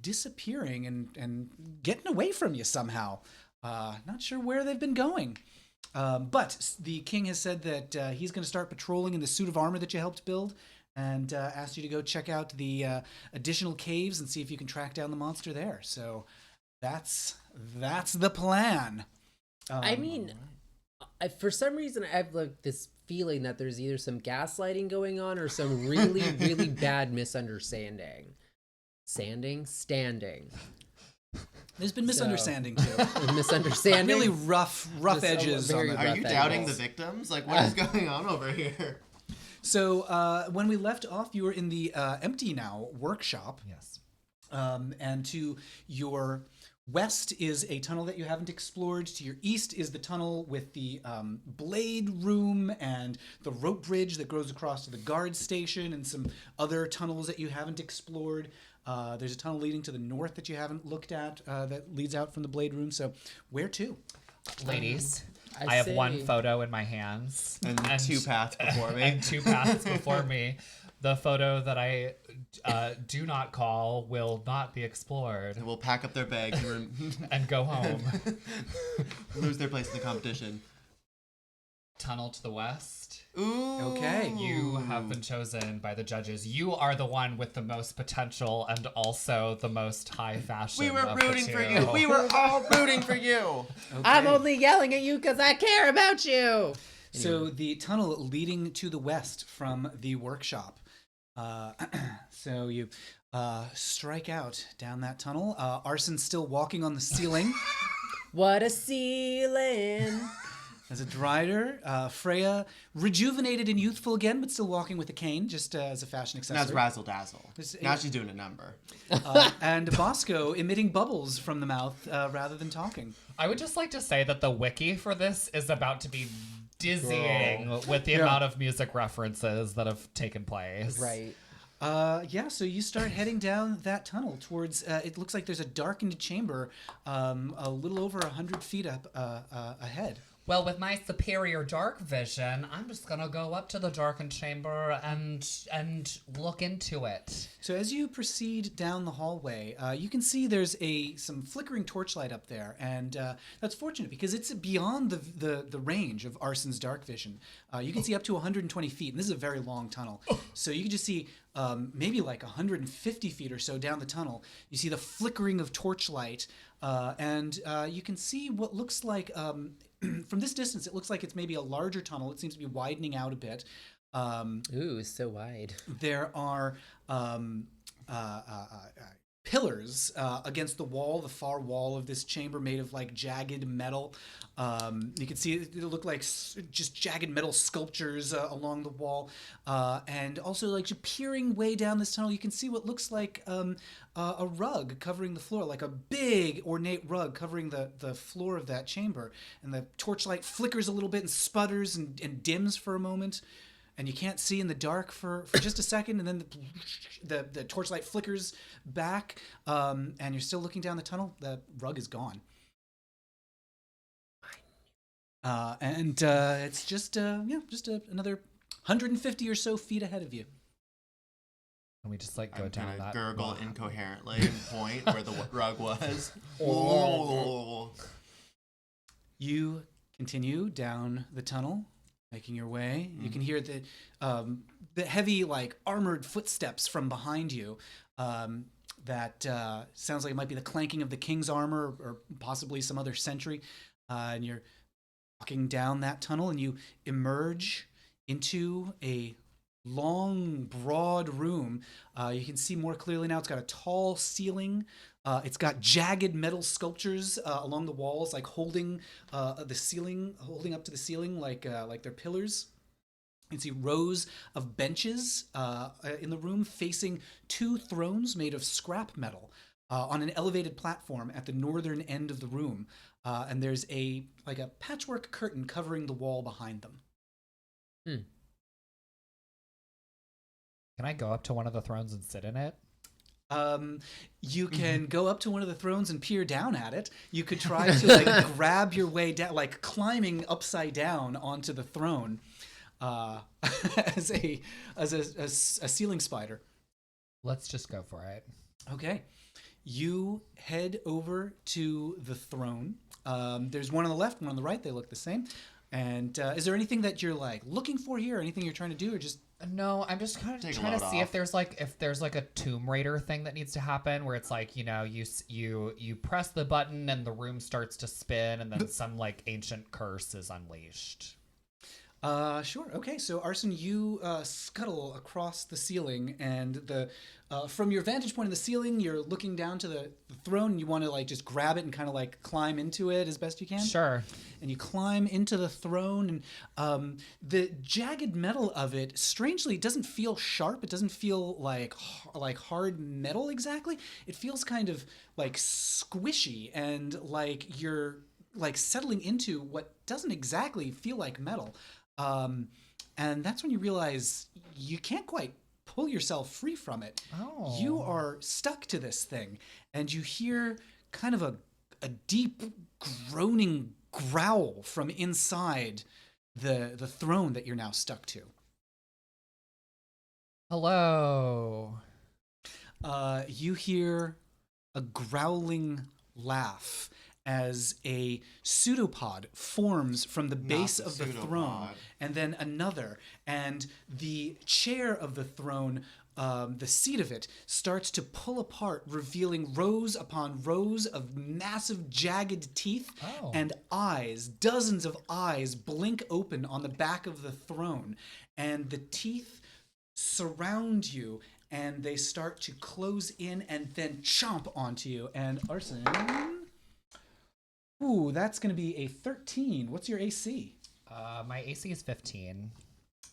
disappearing and getting away from you somehow. Not sure where they've been going. But the king has said that he's going to start patrolling in the suit of armor that you helped build and asked you to go check out the additional caves and see if you can track down the monster there. So that's the plan. I mean, for some reason, I have like this feeling that there's either some gaslighting going on or some really, really bad misunderstanding. Standing. There's been misunderstanding too. Misunderstanding. Really rough Just edges. very On the, rough Are you edges. doubting the victims? Like, what is going on over here? So when we left off, you were in the empty now workshop, Yes. and to your west is a tunnel that you haven't explored. To your east is the tunnel with the blade room and the rope bridge that goes across to the guard station and some other tunnels that you haven't explored. There's a tunnel leading to the north that you haven't looked at that leads out from the blade room. So where to? Ladies, I I have say- one photo in my hands And two paths before me. and 2 paths before me. the photo that I do not call will not be explored And we'll pack up their bags and and go home. lose their place in the competition. Tunnel to the west. Ooh. Okay. You have been chosen by the judges. You are the one with the most potential and also the most high fashion. We were of the rooting for two. you. We were all rooting for you. Okay. I'm only yelling at you because I care about you. So the tunnel leading to the west from the workshop. So you strike out down that tunnel. Arson's still walking on the ceiling. What a ceiling. As a drider, Freya, rejuvenated and youthful again, but still walking with a cane, just as a fashion Now it's accessory. razzle dazzle. It's- Now she's doing a number. And Bosco emitting bubbles from the mouth rather than talking. I would just like to say that the wiki for this is about to be dizzying with the amount of music references that have taken place. Right. Yeah, so you start heading down that tunnel towards, it looks like there's a darkened chamber a little over 100 feet up ahead. Well, with my superior dark vision, I'm just gonna go up to the darkened chamber and look into it. So as you proceed down the hallway, you can see there's some flickering torchlight up there, and that's fortunate because it's beyond the range of Arson's dark vision. You can see up to 120 feet, and this is a very long tunnel. So you can just see maybe like 150 feet or so down the tunnel. You see the flickering of torchlight, and you can see what looks like, from this distance, it looks like it's maybe a larger tunnel. It seems to be widening out a bit. Ooh, so wide. There are pillars against the wall, the far wall of this chamber, made of like jagged metal. You can see it look like just jagged metal sculptures along the wall, and also like just peering way down this tunnel, you can see what looks like a rug covering the floor, like a big ornate rug covering the floor of that chamber. And the torchlight flickers a little bit and sputters and dims for a moment. And you can't see in the dark for just a second, and then the torchlight flickers back, and you're still looking down the tunnel. The rug is gone. And it's just another 150 or so feet ahead of you. Can we just like go I'm down gonna that? gurgle incoherently and point where the rug was. Oh. You continue down the tunnel, making your way. You can hear the heavy, like armored footsteps from behind you. That sounds like it might be the clanking of the king's armor, or possibly some other sentry. And you're walking down that tunnel, and you emerge into a long, broad room. You can see more clearly now. It's got a tall ceiling. It's got jagged metal sculptures along the walls, like holding the ceiling, holding up to the ceiling, like they're pillars. You can see rows of benches in the room facing two thrones made of scrap metal on an elevated platform at the northern end of the room. And there's a patchwork curtain covering the wall behind them. Can I go up to one of the thrones and sit in it? You can go up to one of the thrones and peer down at it. You could try to like grab your way down, like climbing upside down onto the throne, as a ceiling spider. Let's just go for it. Okay, you head over to the throne. There's one on the left, one on the right. They look the same. And is there anything that you're like looking for here? Anything you're trying to do, or just? No, I'm just kind of Take a trying to load see off. if there's like a Tomb Raider thing that needs to happen where it's like, you know, you press the button and the room starts to spin and then some like ancient curse is unleashed. Sure. Okay. So Arson, you scuttle across the ceiling, and from your vantage point in the ceiling, you're looking down to the throne. And you want to like just grab it and kind of like climb into it as best you can. Sure. And you climb into the throne, and the jagged metal of it, strangely, doesn't feel sharp. It doesn't feel like hard metal exactly. It feels kind of like squishy, and like you're like settling into what doesn't exactly feel like metal. And that's when you realize you can't quite pull yourself free from it. Oh. You are stuck to this thing, and you hear kind of a deep groaning growl from inside the throne that you're now stuck to. Hello. You hear a growling laugh as a pseudopod forms from the base of the throne, and then another, and the chair of the throne, the seat of it, starts to pull apart, revealing rows upon rows of massive jagged teeth and eyes. Dozens of eyes blink open on the back of the throne, and the teeth surround you, and they start to close in and then chomp onto you. And Arson, ooh, that's going to be a 13. What's your AC? My AC is 15.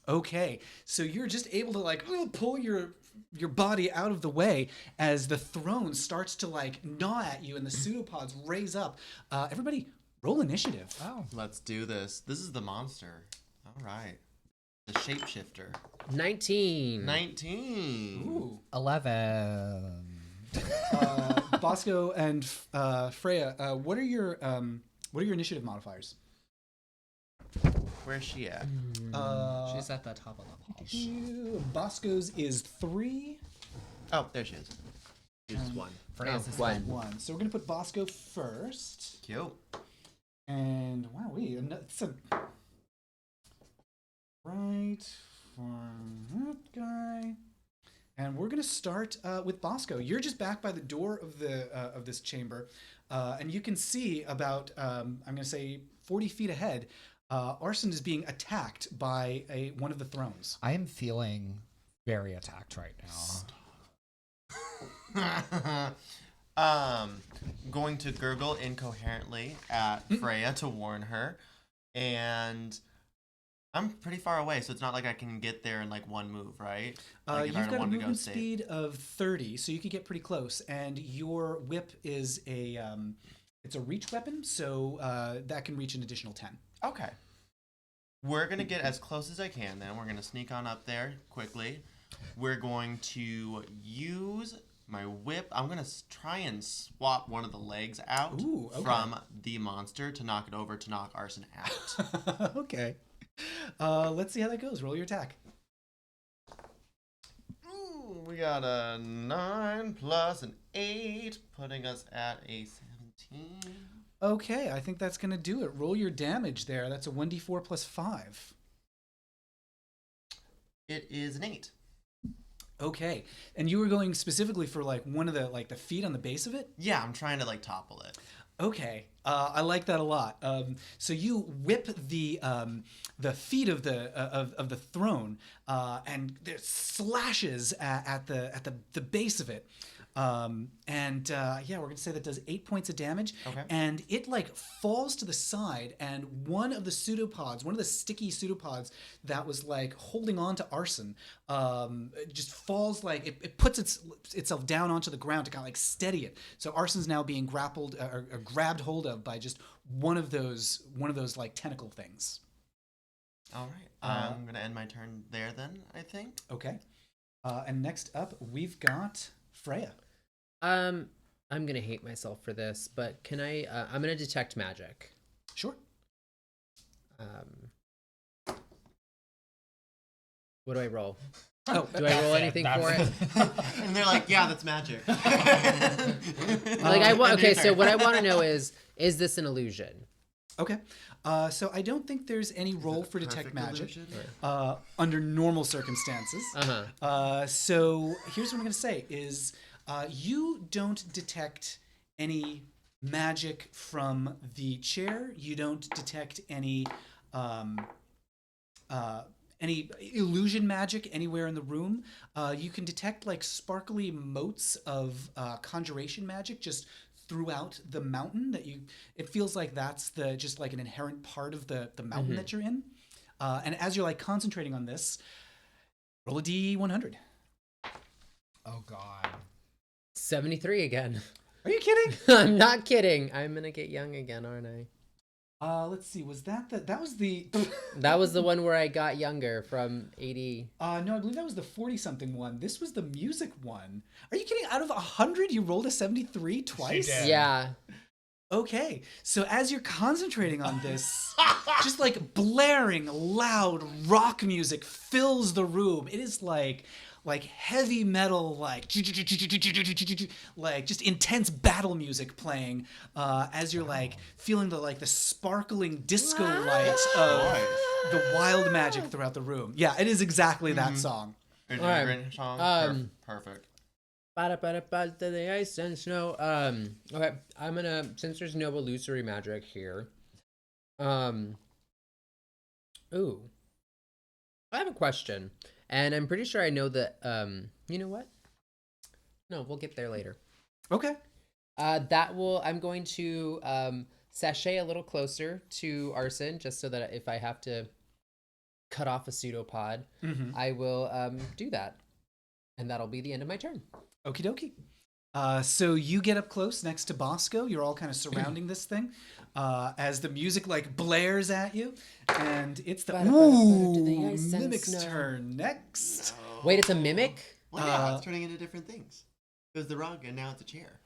Okay, so you're just able to like pull your body out of the way as the throne starts to like gnaw at you, and the pseudopods raise up. Everybody, roll initiative. Oh. Let's do this. This is the monster. All right. The shapeshifter. 19. 19. Ooh. 11. Bosco and Freya, what are your initiative modifiers? Where's she at? She's at the top of the pole. Bosco's is 3. Oh, there she is. She's 1. Freya's is 1. 1. So we're gonna put Bosco first. Cute. And wow, it's a right for that guy. And we're gonna start with Bosco. You're just back by the door of the of this chamber, and you can see about I'm gonna say 40 feet ahead. Arson is being attacked by one of the thrones. I am feeling very attacked right now. Going to gurgle incoherently at Freya to warn her, and I'm pretty far away, so it's not like I can get there in like one move, right? Like if I You've got a wanted to go movement straight. speed of 30, so you could get pretty close. And your whip is it's a reach weapon, so that can reach an additional 10. Okay. We're going to get as close as I can then. We're going to sneak on up there quickly. We're going to use my whip. I'm going to try and swap one of the legs out from the monster to knock it over to knock Arson out. Okay. Let's see how that goes. Roll your attack. Ooh, we got a 9 plus an 8, putting us at a 17. Okay, I think that's going to do it. Roll your damage there. That's a 1d4 plus 5. It is an 8. Okay. And you were going specifically for like one of the feet on the base of it? Yeah, I'm trying to like topple it. Okay, I like that a lot. So you whip the feet of the throne, and it slashes at the base of it. Yeah, we're gonna say that does 8 points of damage. Okay. And it like falls to the side, and one of the pseudopods, one of the sticky pseudopods that was like holding on to Arson, just falls like it puts itself down onto the ground to kind of like steady it. So Arson's now being grappled or grabbed hold of by just one of those like tentacle things. All right. I'm gonna end my turn there then, I think. Okay. And next up, we've got Freya. I'm gonna hate myself for this, but can I? I'm gonna detect magic. Sure. What do I roll? Oh, Do I roll anything for it? And they're like, yeah, that's magic. Like I want. Okay, so what I want to know is this an illusion? okay. So I don't think there's any role for detect Perfect magic illusion? under normal circumstances. So here's what I'm going to say is you don't detect any magic from the chair. You don't detect any illusion magic anywhere in the room. You can detect like sparkly motes of conjuration magic just throughout the mountain that it feels like that's just like an inherent part of the mountain that you're in. And as you're like concentrating on this, roll a D100. Oh God. 73 again. Are you kidding? I'm not kidding. I'm gonna get young again, aren't I? Let's see. Was that was the That was the one where I got younger from 80. no, I believe that was the 40-something one. This was the music one. Are you kidding? Out of 100, you rolled a 73 twice? She did. Yeah. Okay, so as you're concentrating on this, just like blaring loud rock music fills the room. It is like like heavy metal, like just intense battle music playing as you're like feeling the sparkling disco lights of the wild magic throughout the room. Yeah, it is exactly that song. Is it Alright. a great song? Perfect. Ba-da-ba-da-ba, to the ice and snow. Okay, I'm gonna, since there's no illusory magic here. Ooh. I have a question, and I'm pretty sure I know that. You know what? No, we'll get there later. Okay. I'm going to sashay a little closer to Arson, just so that if I have to cut off a pseudopod, I will do that, and that'll be the end of my turn. Okie dokie. So you get up close next to Bosco. You're all kind of surrounding this thing as the music like blares at you, and it's the mimic's turn next. Wait, it's a mimic? Well, yeah, it's turning into different things. It was the rug, and now it's a chair.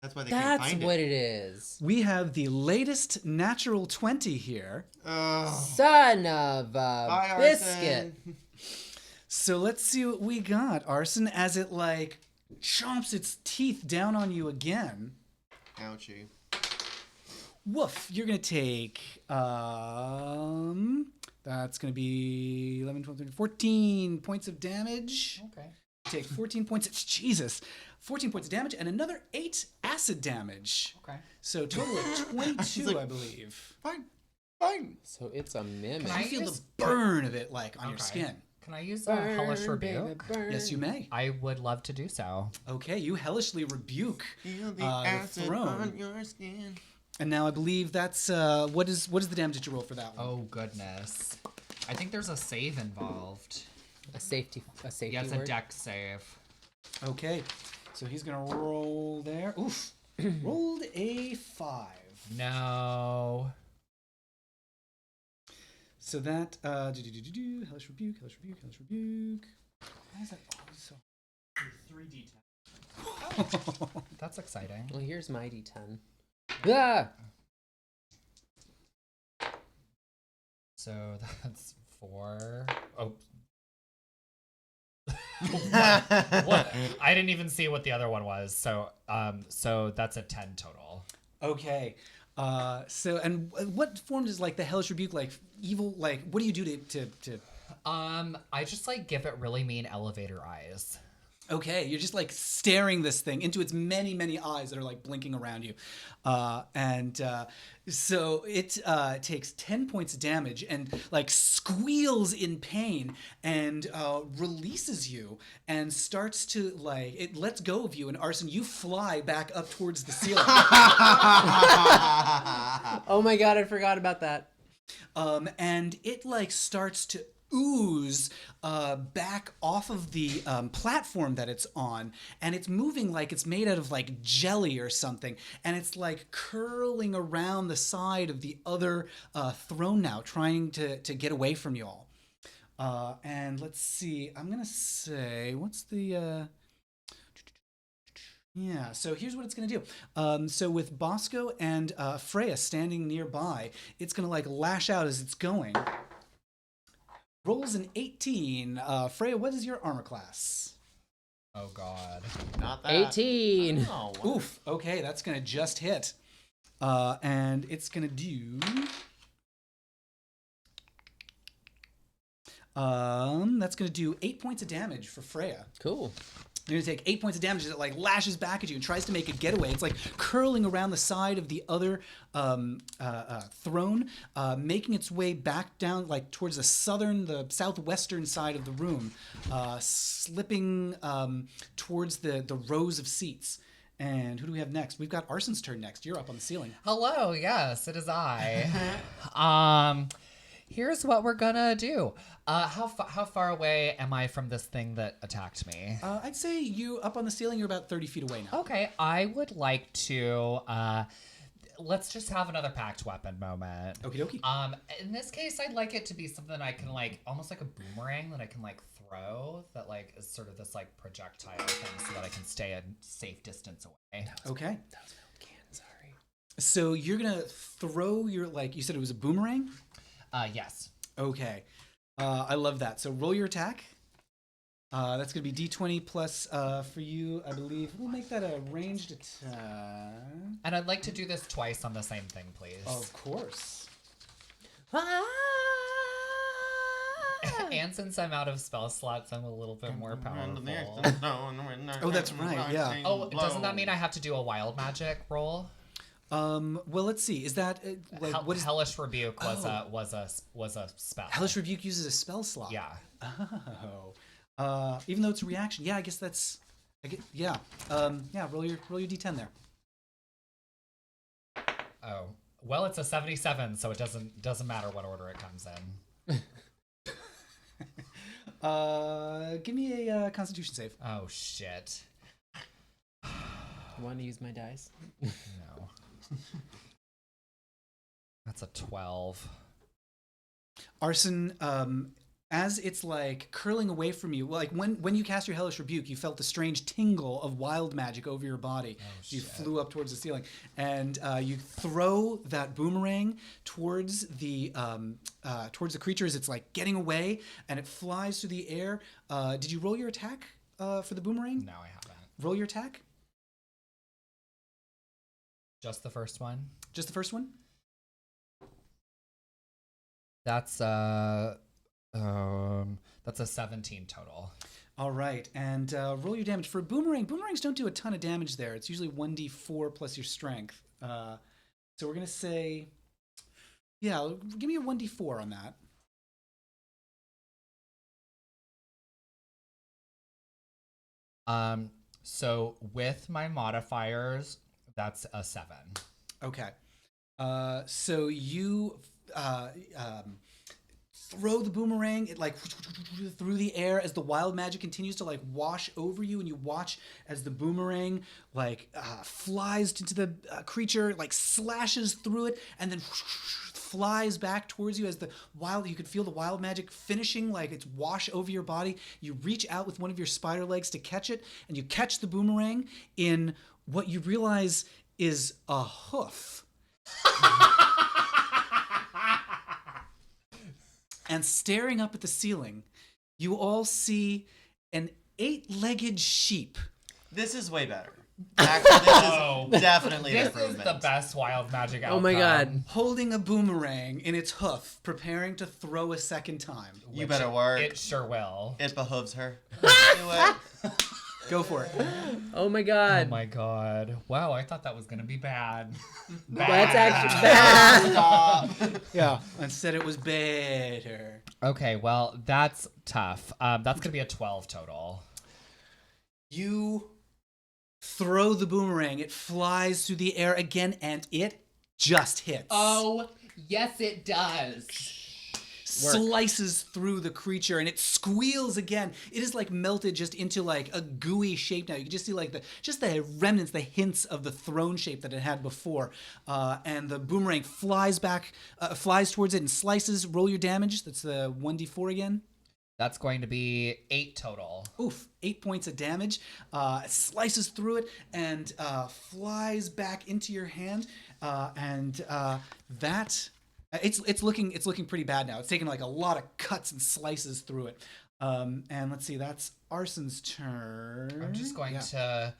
That's why they can't That's find what it. it is. We have the latest natural 20 here. Son of a Bye, biscuit. Arson. So let's see what we got. Arson, as it like chomps its teeth down on you again. Ouchie. Woof, you're going to take, that's going to be 11, 12, 13, 14 points of damage. Okay. Take 14 points, Jesus, 14 points of damage and another 8 acid damage. Okay. So total of 22, I believe. Fine. So it's a mimic. Can I You feel use- the burn of it like on your Okay. skin. Can I use a hellish rebuke? Yes, you may. I would love to do so. Okay, you hellishly rebuke Feel the the acid throne. on your skin. And now I believe that's what is the damage that you roll for that one? Oh goodness. I think there's a save involved. A safety Yeah, it's a word? deck save. Okay, so he's gonna roll there. Oof, rolled a 5. No. So that hellish rebuke, hellish rebuke, hellish rebuke. Why is that always so? 3d10. That's exciting. Well, here's my D10. Ah! So that's 4. Oh. What? I didn't even see what the other one was. So that's a 10 total. Okay. So and what form does like the hellish rebuke like evil like what do you do to I just like give it really mean elevator eyes. Okay, you're just like staring this thing into its many eyes that are like blinking around you. So it takes 10 points of damage and like squeals in pain and releases you and starts to like, it lets go of you. And Arson, you fly back up towards the ceiling. Oh my god, I forgot about that. And it like starts to ooze back off of the platform that it's on, and it's moving like it's made out of like jelly or something, and it's like curling around the side of the other throne now, trying to get away from you all. And let's see, I'm gonna say, what's the yeah, so here's what it's going to do. So with Bosco and Freya standing nearby, it's going to like lash out as it's going. Rolls an 18. Freya, what is your armor class? Oh god. Not that. 18. Oh, Oof. Okay, that's going to just hit. And it's going to do... that's going to do 8 points of damage for Freya. Cool. You're going to take 8 points of damage as it like lashes back at you and tries to make a getaway. It's like curling around the side of the other throne, making its way back down like towards the southwestern side of the room, slipping towards the rows of seats. And who do we have next? We've got Arson's turn next. You're up on the ceiling. Hello, yes, it is I. Here's what we're gonna do. How far away am I from this thing that attacked me? I'd say you up on the ceiling. You're about 30 feet away now. Okay, I would like to. Let's just have another packed weapon moment. Okie dokie. In this case, I'd like it to be something I can like, almost like a boomerang that I can like throw. That like is sort of this like projectile thing, so that I can stay a safe distance away. Okay. That was my can, sorry. So you're gonna throw your like you said it was a boomerang. Yes. Okay. I love that. So roll your attack. That's going to be D20 plus for you, I believe. We'll make that a ranged attack. And I'd like to do this twice on the same thing, please. Of course. And since I'm out of spell slots, I'm a little bit more powerful. Oh, that's right, yeah. Oh, doesn't that mean I have to do a wild magic roll? Well, let's see. Is that what is Hellish Rebuke was a spell. Hellish Rebuke uses a spell slot? Yeah. Oh. Even though it's a reaction, yeah, I guess that's. Yeah. Roll your D10 there. Oh. Well, it's a 77, so it doesn't matter what order it comes in. Give me a Constitution save. Oh shit. Want to use my dice? No. That's a 12. Arson, as it's like curling away from you, like when you cast your Hellish Rebuke, you felt the strange tingle of wild magic over your body. You flew up towards the ceiling, and you throw that boomerang towards the creature as it's like getting away, and it flies through the air. Did you roll your attack for the boomerang? No, I haven't. Roll your attack. Just the first one? Just the first one? That's a 17 total. All right, and roll your damage. For a boomerang, boomerangs don't do a ton of damage there. It's usually 1d4 plus your strength. So we're going to say, yeah, give me a 1d4 on that. So with my modifiers, that's a 7. Okay. So you throw the boomerang, it like through the air as the wild magic continues to like wash over you, and you watch as the boomerang like flies into the creature, like slashes through it, and then flies back towards you as you could feel the wild magic finishing like it's wash over your body. You reach out with one of your spider legs to catch it, and you catch the boomerang in what you realize is a hoof. And staring up at the ceiling, you all see an 8-legged sheep. This is way better. Actually, this is definitely an This is improvement. the best wild magic outcome. Oh my god. Holding a boomerang in its hoof, preparing to throw a second time. You better work. It sure will. It behooves her. Do it. Go for it. Oh my Oh god. my god. Wow, I thought that was gonna be bad. That's actually bad. Stop. Yeah, instead it was better. Okay, well, that's tough. That's gonna be a 12 total. You throw the boomerang, it flies through the air again, and it just hits. Oh, yes it does. Slices through the creature, and it squeals again. It is like melted just into like a gooey shape now. You can just see like the remnants, the hints of the throne shape that it had before. And the boomerang flies towards it and slices. Roll your damage. That's the 1d4 again. That's going to be 8 total. Oof, 8 points of damage. It slices through it and flies back into your hand. It's looking pretty bad now. It's taken like a lot of cuts and slices through it. And let's see, that's Arson's turn. I'm just going to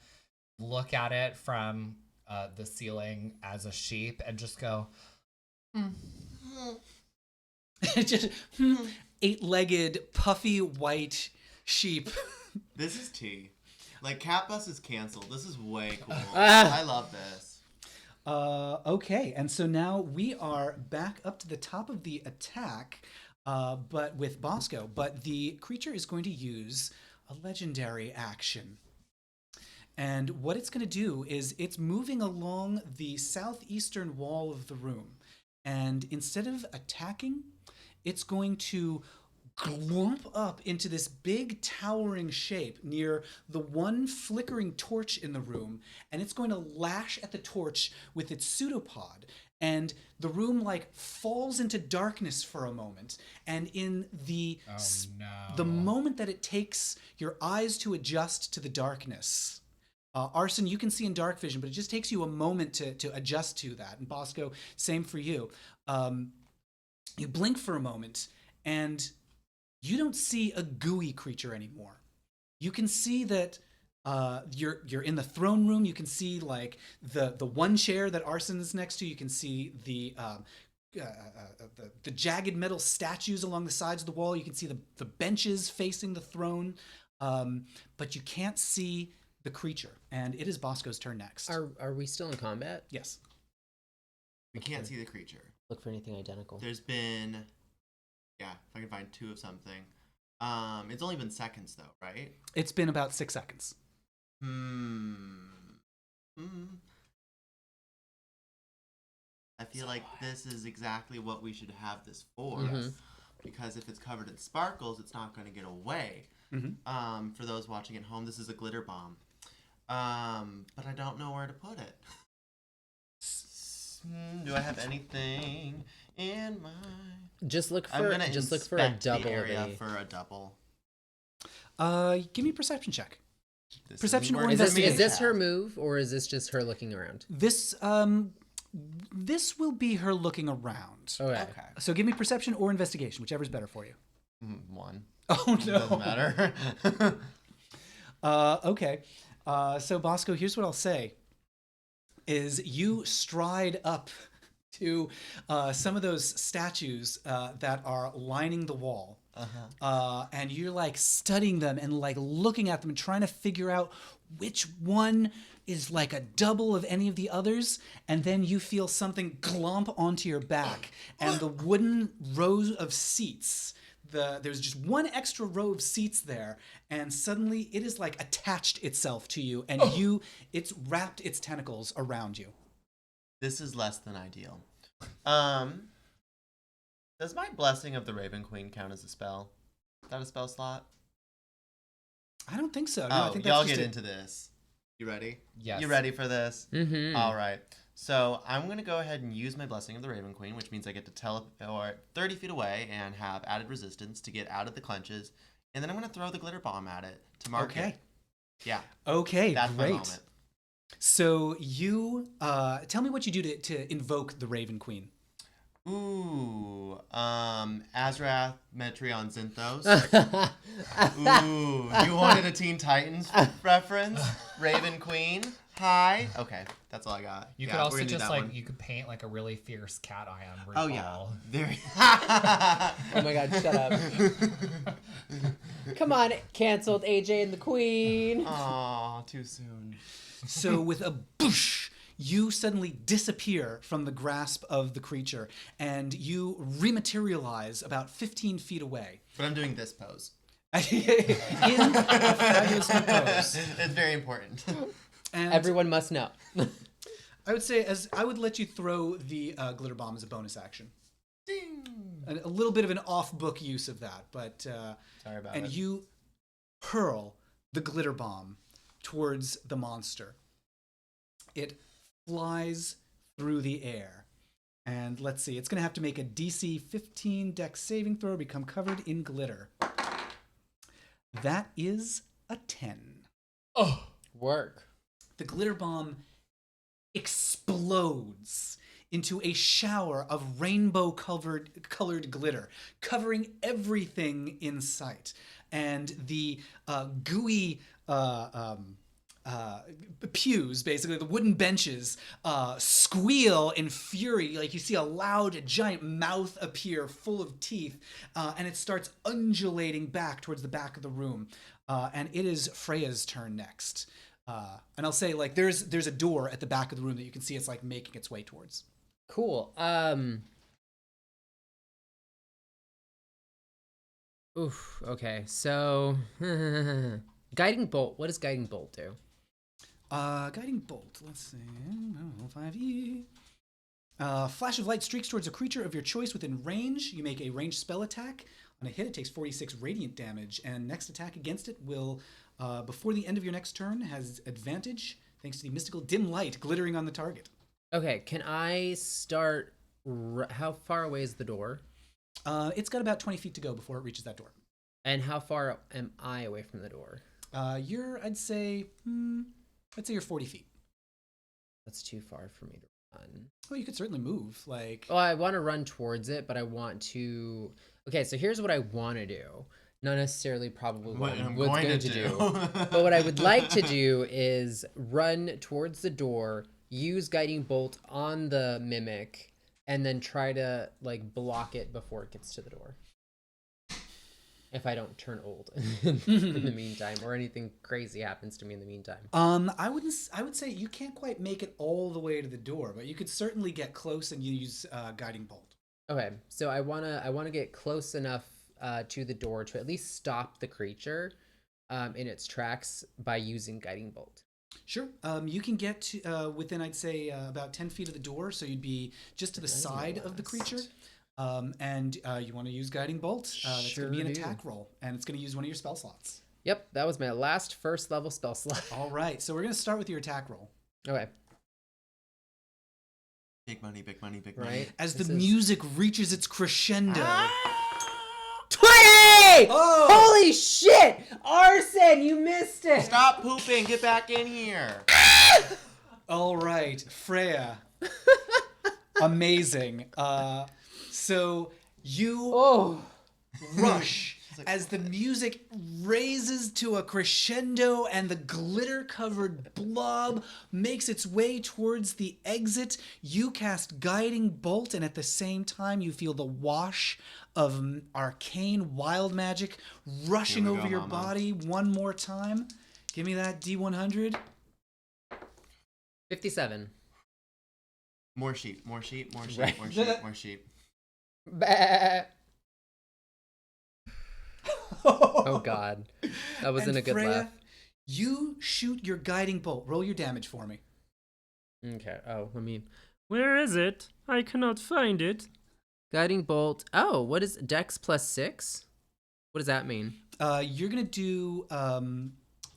look at it from the ceiling as a sheep and just go, Just 8-legged, puffy white sheep. This is tea. Like, Cat Bus is canceled. This is way cool. Ah. I love this. Okay, and so now we are back up to the top of the attack, but with Bosco. But the creature is going to use a legendary action. And what it's going to do is it's moving along the southeastern wall of the room. And instead of attacking, it's going to glomp up into this big towering shape near the one flickering torch in the room, and it's going to lash at the torch with its pseudopod, and the room like falls into darkness for a moment, and in the moment that it takes your eyes to adjust to the darkness, Arson, you can see in dark vision, but it just takes you a moment to adjust to that, and Bosco, same for you. You blink for a moment, and you don't see a gooey creature anymore. you can see that you're in the throne room. You can see like the one chair that Arson is next to. You can see the jagged metal statues along the sides of the wall. You can see the benches facing the throne, but you can't see the creature. And it is Bosco's turn next. Are we still in combat? Yes. We can't see the creature. Look for anything identical. There's been, if I can find 2 of something. It's only been seconds though, right? It's been about 6 seconds. I feel like this is exactly what we should have this for. Mhm. Because if it's covered in sparkles, it's not going to get away. For those watching at home, this is a glitter bomb. But I don't know where to put it. Do I have anything in mind? Just look I'm for gonna a double the area of a... for a double. Give me a perception check. This Perception isn't or worth investigation. Is this her move, or is this just her looking around? This will be her looking around. Okay. Okay. So give me perception or investigation, whichever's better for you. 1. Oh no. Doesn't matter. Okay. So Bosco, here's what I'll say: is you stride up to some of those statues that are lining the wall. And you're like studying them and like looking at them and trying to figure out which one is like a double of any of the others. And then you feel something glomp onto your back, and the wooden rows of seats. There's just one extra row of seats there, and suddenly it is like attached itself to you, and it's wrapped its tentacles around you. This is less than ideal. Does my Blessing of the Raven Queen count as a spell? Is that a spell slot? I don't think so. No, I Oh, think y'all that's get just into this. You ready? Yes. You ready for this? Mm-hmm. All right. So I'm going to go ahead and use my Blessing of the Raven Queen, which means I get to teleport 30 feet away and have added resistance to get out of the clenches. And then I'm going to throw the glitter bomb at it to mark Okay. it. Yeah. Okay, That's my great. moment. So you tell me what you do to invoke the Raven Queen. Ooh. Azrath, Metreon, Zinthos. Ooh. You wanted a Teen Titans reference? Raven Queen. Hi. Okay. That's all I got. You Yeah, could we're also gonna do just that like one. you could paint like a really fierce cat eye on RuPaul. Oh yeah. Very. Oh my god, shut up. Come on, canceled AJ and the Queen. Aw, too soon. So with a boosh, you suddenly disappear from the grasp of the creature, and you rematerialize about 15 feet away. But I'm doing this pose. In a fabulous new pose. It's very important. And Everyone must know. I would say, as I would let you throw the glitter bomb as a bonus action. Ding. A little bit of an off-book use of that, but Sorry about and it. you hurl the glitter bomb towards the monster. It flies through the air, and let's see, it's gonna have to make a DC 15 Dex saving throw, become covered in glitter. That is a 10. Oh. Work. The glitter bomb explodes into a shower of rainbow-colored glitter, covering everything in sight. And the gooey pews, basically, the wooden benches, squeal in fury. Like you see a loud, giant mouth appear full of teeth, and it starts undulating back towards the back of the room. And it is Freya's turn next. And I'll say, like, there's a door at the back of the room that you can see it's like making its way towards. Cool. Oof. Okay. So, guiding bolt. What does guiding bolt do? Guiding bolt. Let's see. 5e. Flash of light streaks towards a creature of your choice within range. You make a ranged spell attack. On a hit, it takes 46 radiant damage, and next attack against it will, before the end of your next turn, has advantage thanks to the mystical dim light glittering on the target. Okay. Can I start? How far away is the door? It's got about 20 feet to go before it reaches that door. And how far am I away from the door? I'd say you're 40 feet. That's too far for me to run. Well, you could certainly move. Like, Oh, I want to run towards it, but I want to... Okay, so here's what I want to do. Not necessarily probably what I'm what's going to to do. do. But what I would like to do is run towards the door, use guiding bolt on the mimic, and then try to like block it before it gets to the door. If I don't turn old in the meantime, or anything crazy happens to me in the meantime. I would say you can't quite make it all the way to the door, but you could certainly get close and use guiding bolt. Okay, so I wanna get close enough to the door to at least stop the creature in its tracks by using guiding bolt. Sure. You can get to, within, I'd say, about 10 feet of the door, so you'd be just to the side of the creature. And you want to use guiding bolt. That's Sure going to be an do. attack roll, and it's going to use one of your spell slots. Yep, that was my last first level spell slot. All right, so we're going to start with your attack roll. Okay, Big money, big money, big money. right. As This the is- music reaches its crescendo. 20! Oh! Holy shit! Arson, you missed it! Stop pooping. Get back in here. All right, Freya. Amazing. So you Oh. rush as the music raises to a crescendo and the glitter-covered blob makes its way towards the exit. You cast Guiding Bolt, and at the same time you feel the wash of arcane wild magic rushing Here we over go, your mama. body one more time. Give me that D100. 57. More sheep, more sheep, more sheep, Right. more sheep, more sheep. Bah. Oh god. That wasn't And a good Freya, laugh. you shoot your Guiding Bolt. Roll your damage for me. Okay. Oh, I mean, Where is it? I cannot find it. guiding bolt. Oh, what is Dex plus 6? What does that mean? You're gonna do.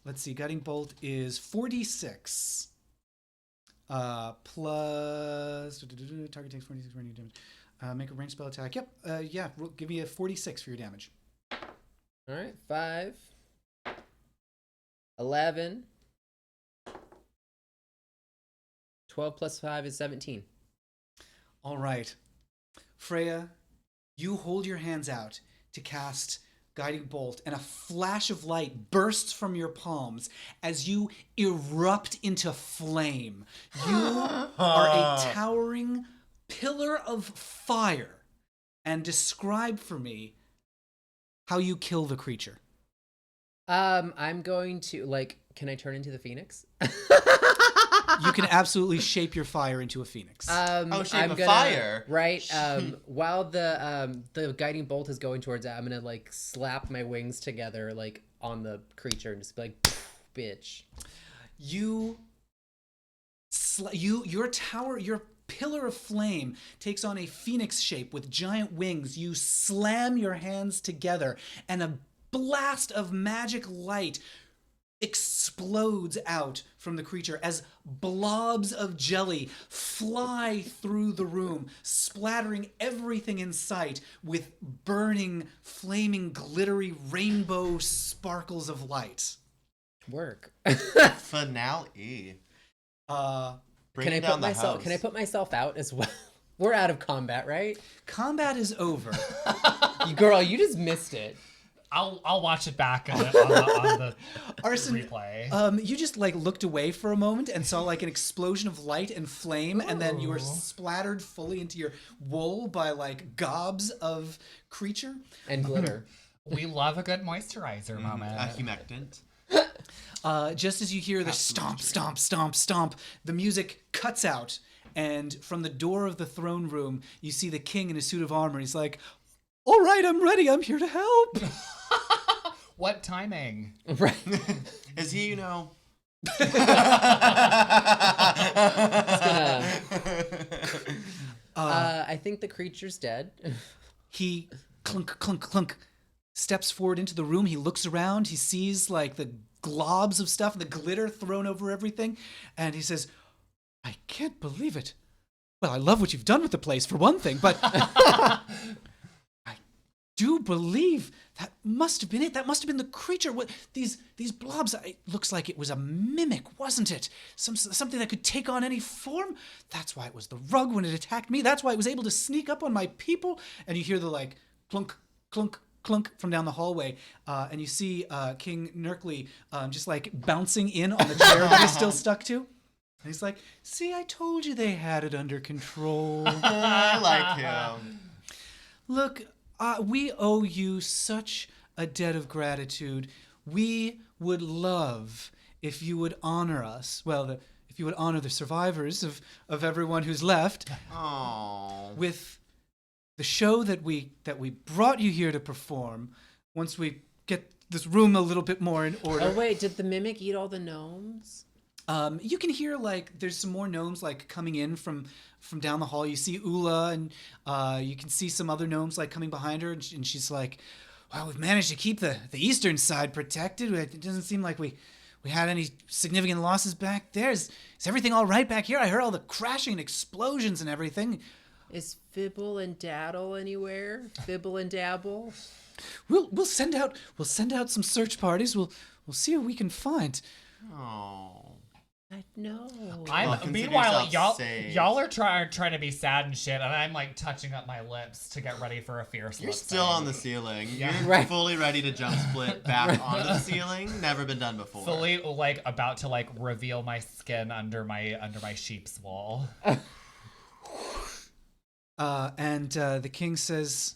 Let's see. Guiding Bolt is 46. Plus target takes 46 radiant damage. Make a ranged spell attack. Yep. Yeah. Give me a 46 for your damage. All right, 5, 11, 12 plus 5 is 17. All right, Freya, you hold your hands out to cast Guiding Bolt, and a flash of light bursts from your palms as you erupt into flame. You are a towering pillar of fire. And describe for me how you kill the creature. I'm going to can I turn into the phoenix? You can absolutely shape your fire into a phoenix. Shape I'm of gonna, fire. Right. While the guiding bolt is going towards it, I'm gonna slap my wings together on the creature and just be like, bitch. Your tower, your pillar of flame takes on a phoenix shape with giant wings. You slam your hands together, and a blast of magic light explodes out from the creature as blobs of jelly fly through the room, splattering everything in sight with burning, flaming, glittery rainbow sparkles of light. Work. Finale. Can I Bring down put the myself? house. Can I put myself out as well? We're out of combat, right? Combat is over. Girl, you just missed it. I'll watch it back on the Arson, replay. you just looked away for a moment and saw an explosion of light and flame, and then you were splattered fully into your wool by gobs of creature. And glitter. We love a good moisturizer moment. A humectant. Just as you hear the stomp, stomp, stomp, stomp, the music cuts out, and from the door of the throne room, you see the king in a suit of armor. He's like, "All right, I'm ready. I'm here to help." What timing? Right. Is he, you know? I think the creature's dead. He clunk, clunk, clunk, steps forward into the room. He looks around. He sees the globs of stuff, the glitter thrown over everything, and he says, "I can't believe it. Well, I love what you've done with the place, for one thing, but I do believe that must have been it. That must have been the creature. What these blobs? It looks like it was a mimic, wasn't it? Something that could take on any form. That's why it was the rug when it attacked me. That's why it was able to sneak up on my people." And you hear the clunk, clunk, clunk from down the hallway, and you see King Nerkly just like bouncing in on the chair that he's still stuck to. And he's like, "See, I told you they had it under control." I like him. Look, we owe you such a debt of gratitude. We would love if you would honor us. Well, if you would honor the survivors of everyone who's left Oh. with the show that we brought you here to perform. Once we get this room a little bit more in order. Oh wait, did the mimic eat all the gnomes? You can hear like there's some more gnomes like coming in from down the hall. You see Ula, and you can see some other gnomes like coming behind her, and she's like, "Well, we've managed to keep the eastern side protected. It doesn't seem like we had any significant losses back there. Is everything all right back here? I heard all the crashing and explosions and everything." Is Fibble and Daddle anywhere? Fibble and Dabble? We'll send out some search parties. We'll see what we can find. Oh. I know. I'm consider meanwhile yourself saved. y'all are trying to be sad and shit, and I'm like touching up my lips to get ready for a fierce. You're lip still sync. on the ceiling. Yeah. You're Right. fully ready to jump split back onto the ceiling. Never been done before. fully like about to like reveal my skin under my sheep's wool. And the king says,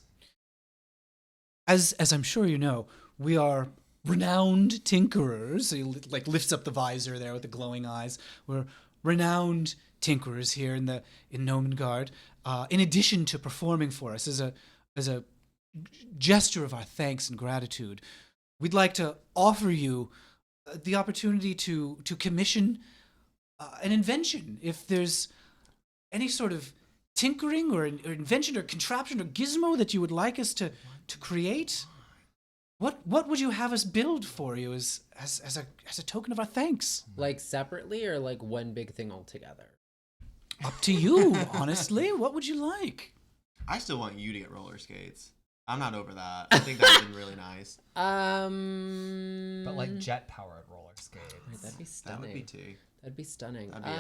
as I'm sure you know, we are renowned tinkerers. So he like lifts up the visor there with the glowing eyes. We're renowned tinkerers here in Nomengard. In addition to performing for us as a gesture of our thanks and gratitude, we'd like to offer you the opportunity to commission an invention. If there's any sort of tinkering or invention or contraption or gizmo that you would like us to create, what would you have us build for you as a token of our thanks? Like separately or like one big thing altogether? Up to you, honestly. What would you like? I still want you to get roller skates. I'm not over that. I think that would have been really nice. But like jet powered roller skates. Right, that'd be That stunning. would be tea. That'd be stunning. That'd be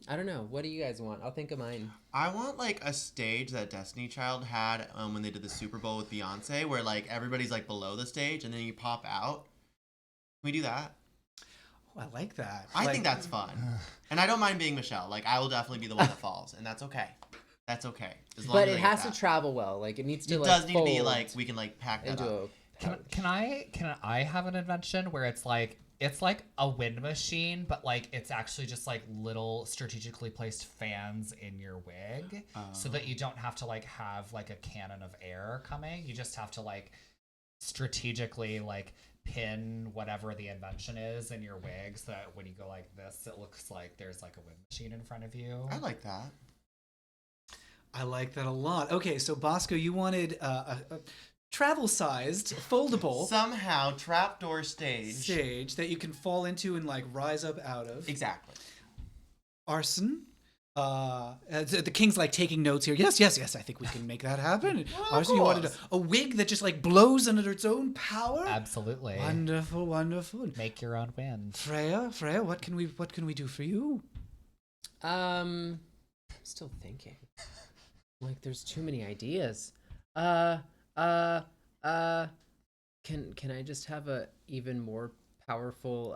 I don't know. What do you guys want? I'll think of mine. I want like a stage that Destiny Child had when they did the Super Bowl with Beyonce, where like everybody's like below the stage and then you pop out. Can we do that? Oh, I like that. I think that's fun. And I don't mind being Michelle. Like I will definitely be the one that falls, and that's okay. That's okay. As long But as it I get has to that. travel well. Like it needs to It like does need to be fold like we can like pack that into up. a Can I have an invention where it's like a wind machine, but like it's actually just like little strategically placed fans in your wig, so that you don't have to like have like a cannon of air coming. You just have to like strategically like pin whatever the invention is in your wig, so that when you go like this, it looks like there's like a wind machine in front of you. I like that. I like that a lot. Okay, so Bosco, you wanted a travel-sized, foldable Somehow trapdoor stage that you can fall into and like rise up out of. Exactly. Arson, the king's like taking notes here. Yes, I think we can make that happen. Arson, you wanted a wig that just like blows under its own power. Absolutely. Wonderful. Make your own wind. Freya, what can we do for you? I'm still thinking. Like there's too many ideas. Can I just have a even more powerful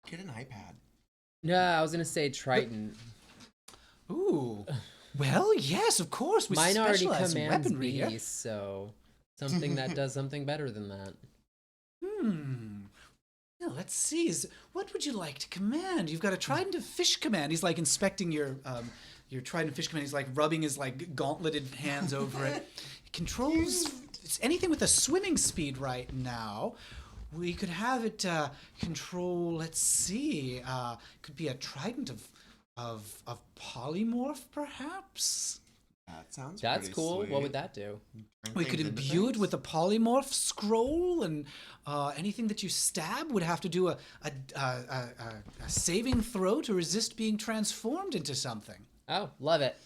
Get an iPad. No, I was gonna say Triton. Ooh. Well, yes, of course. We Mine already specialize in commands weaponry here. beasts, so something that does something better than that. Now, let's see. What would you like to command? You've got a trident of fish command. He's like inspecting your trident of fish command. He's like rubbing his like gauntleted hands over it. It controls it's anything with a swimming speed right now. We could have it control. Let's see. Could be a trident of polymorph, perhaps. That sounds That's pretty cool. sweet. What would that do? Turn We could things into imbue it things? with a polymorph scroll, and anything that you stab would have to do a saving throw to resist being transformed into something. Oh, love it.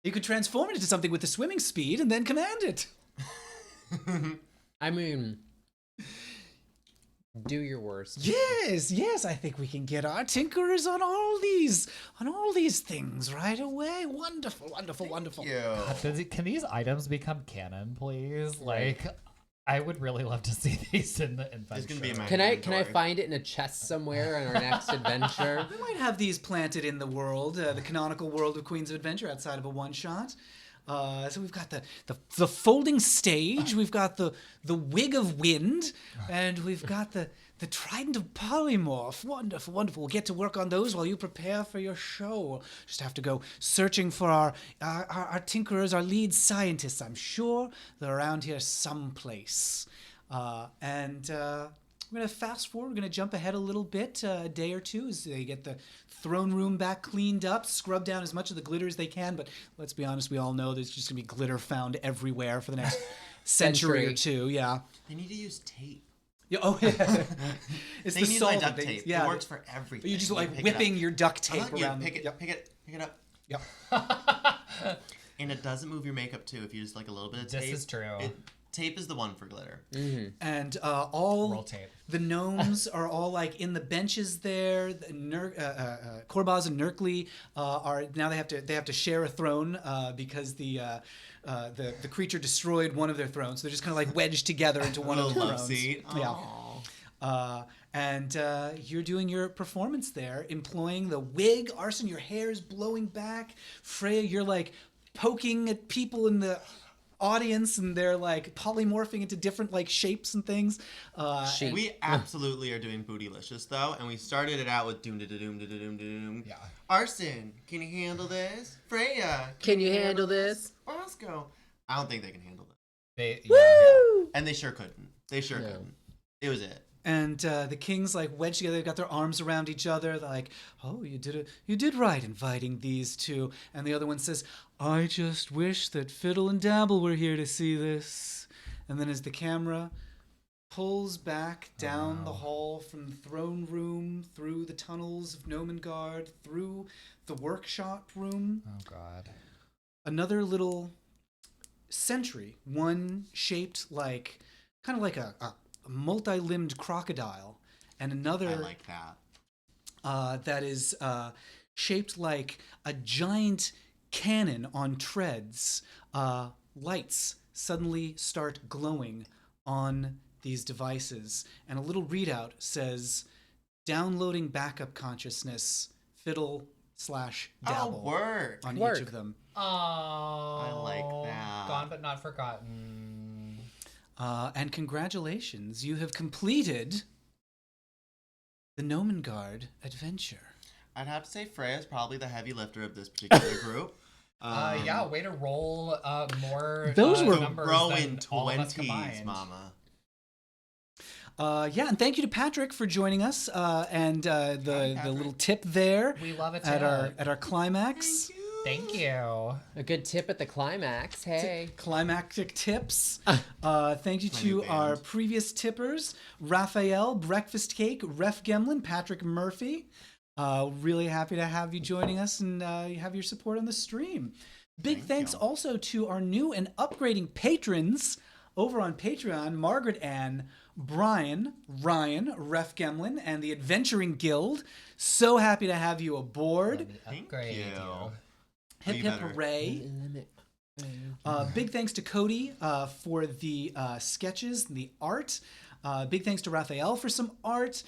You could transform it into something with the swimming speed and then command it. I mean, Do your worst. Yes, I think we can get our tinkerers on all these things right away. Wonderful. Can these items become canon, please? Like, I would really love to see these in the adventure. It's gonna be in my Can I inventory. find it in a chest somewhere in our next adventure? We might have these planted in the world, the canonical world of Queens of Adventure, outside of a one-shot. So we've got the folding stage, we've got the wig of wind, and we've got the trident of polymorph. Wonderful. We'll get to work on those while you prepare for your show. Just have to go searching for our tinkerers, our lead scientists. I'm sure they're around here someplace. We're going to fast forward. We're going to jump ahead a little bit, a day or two, as they get the throne room back cleaned up, scrub down as much of the glitter as they can. But let's be honest, we all know there's just going to be glitter found everywhere for the next century or two. Yeah. They need to use tape. Yeah. Oh, yeah. It's They the need solvent. like duct tape. Yeah. It works for everything. You're just You like pick it whipping up. your duct I'm tape not you. around. Pick it up. Yep. And it doesn't move your makeup too if you use like a little bit of tape. This is true. Tape is the one for glitter. And all Roll tape. the gnomes are all like in the benches there. Korbaz and Nerkly are now they have to share a throne because the creature destroyed one of their thrones. So they're just kind of like wedged together into one of the Little love thrones. seat. Yeah. And you're doing your performance there, employing the wig. Arson, your hair is blowing back. Freya, you're like poking at people in the audience, and they're like polymorphing into different like shapes and things. We absolutely are doing Bootylicious though, and we started it out with doom da da doom da da doom da doom. Yeah. Arson, can you handle this? Freya, Can you handle this? Bosco, I don't think they can handle this, Yeah. and they sure couldn't. Couldn't. It was it. And the kings like wedged together. They've got their arms around each other. They're like, "Oh, you did right inviting these two." And the other one says, "I just wish that Fiddle and Dabble were here to see this." And then as the camera pulls back down the hall from the throne room, through the tunnels of Nomengard, through the workshop room, Oh God. another little sentry, one shaped like kind of like a multi-limbed crocodile, and another I like that. that is shaped like a giant cannon on treads. Lights suddenly start glowing on these devices, and a little readout says, "Downloading backup consciousness, fiddle/dabble" Oh, word. on Work. each of them. Oh. I like that. Gone but not forgotten. And congratulations, you have completed the Nomengard adventure. I'd have to say Freya's probably the heavy lifter of this particular group. Yeah, way to roll more. Those were numbers growing than all of us 20s, combined. mama. Yeah, and thank you to Patrick for joining us, and the little tip there We love it. at our climax. Thank you. A good tip at the climax. Hey. Climactic tips. Thank you My to new our band. previous tippers: Raphael, Breakfast Cake, Ref Gemlin, Patrick Murphy. Really happy to have you joining us and have your support on the stream. Big Thank thanks you. also to our new and upgrading patrons over on Patreon: Margaret Ann, Brian, Ryan, Ref Gemlin, and the Adventuring Guild. So happy to have you aboard. Thank Upgrade you. Hip you hip better. hooray. Big thanks to Cody for the sketches and the art. Big thanks to Raphael for some art.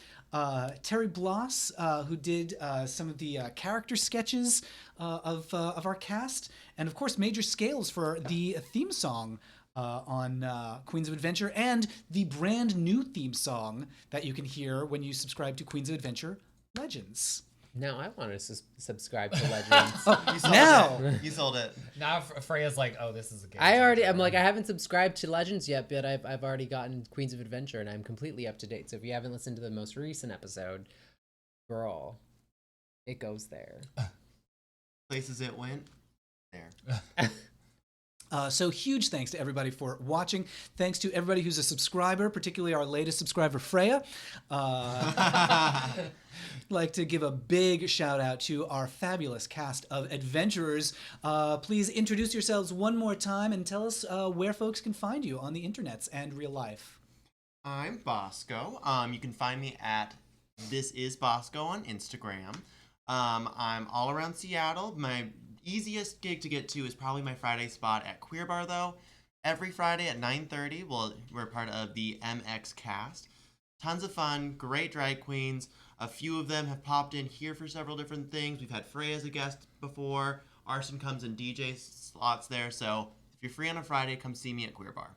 Terry Bloss, who did some of the character sketches of our cast. And of course, Major Scales for the theme song on Queens of Adventure, and the brand new theme song that you can hear when you subscribe to Queens of Adventure Legends. Now I want to subscribe to Legends. You sold Now. it. You sold it. Now Freya's like, oh, this is a game. I'm like, I haven't subscribed to Legends yet, but I've already gotten Queens of Adventure, and I'm completely up to date. So if you haven't listened to the most recent episode, girl, it goes there. Places it went. There. So huge thanks to everybody for watching. Thanks to everybody who's a subscriber, particularly our latest subscriber, Freya. Like to give a big shout out to our fabulous cast of adventurers. Please introduce yourselves one more time and tell us where folks can find you on the internets and real life. I'm Bosco. You can find me at This Is Bosco on Instagram. I'm all around Seattle. My easiest gig to get to is probably my Friday spot at Queer Bar, though. Every Friday at 9:30, we're part of the MX cast. Tons of fun, great drag queens. A few of them have popped in here for several different things. We've had Frey as a guest before. Arson comes and DJ slots there. So if you're free on a Friday, come see me at Queer Bar.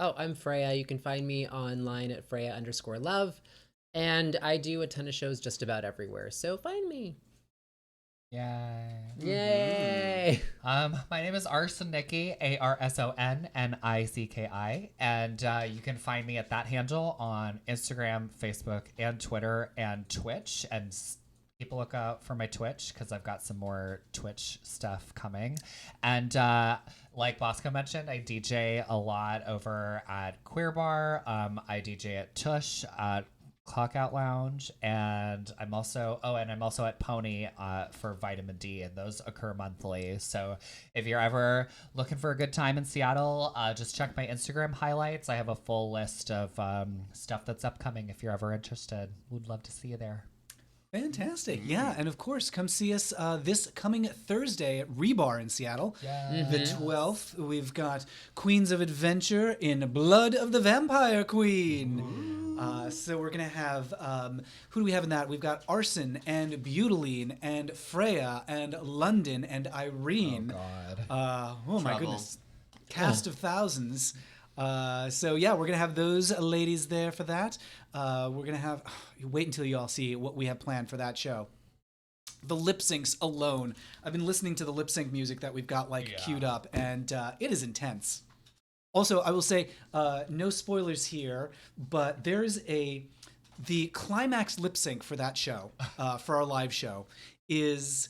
Oh, I'm Freya. You can find me online at Freya_love. And I do a ton of shows just about everywhere. So find me. Yay. Yay. My name is Arson Nicki, ARSONNNICKI, and you can find me at that handle on Instagram, Facebook, and Twitter, and Twitch. And keep a lookout for my Twitch because I've got some more Twitch stuff coming. And like Bosco mentioned, I DJ a lot over at Queer Bar. I DJ at Tush at Clockout Lounge, and I'm also at Pony for Vitamin D, and those occur monthly. So if you're ever looking for a good time in Seattle, just check my Instagram highlights. I have a full list of stuff that's upcoming if you're ever interested. Would love to see you there. Fantastic. Yeah, and of course, come see us this coming Thursday at Rebar in Seattle. The 12th, we've got Queens of Adventure in Blood of the Vampire Queen. So we're going to have, who do we have in that? We've got Arson and Butaline and Freya and London and Irene. Oh, God. Oh, my Trouble. goodness. Cast of thousands. So yeah, we're gonna have those ladies there for that. We're gonna have. Wait until you all see what we have planned for that show. The lip syncs alone. I've been listening to the lip sync music that we've got queued up, and it is intense. Also, I will say, no spoilers here, but there's the climax lip sync for that show, for our live show, is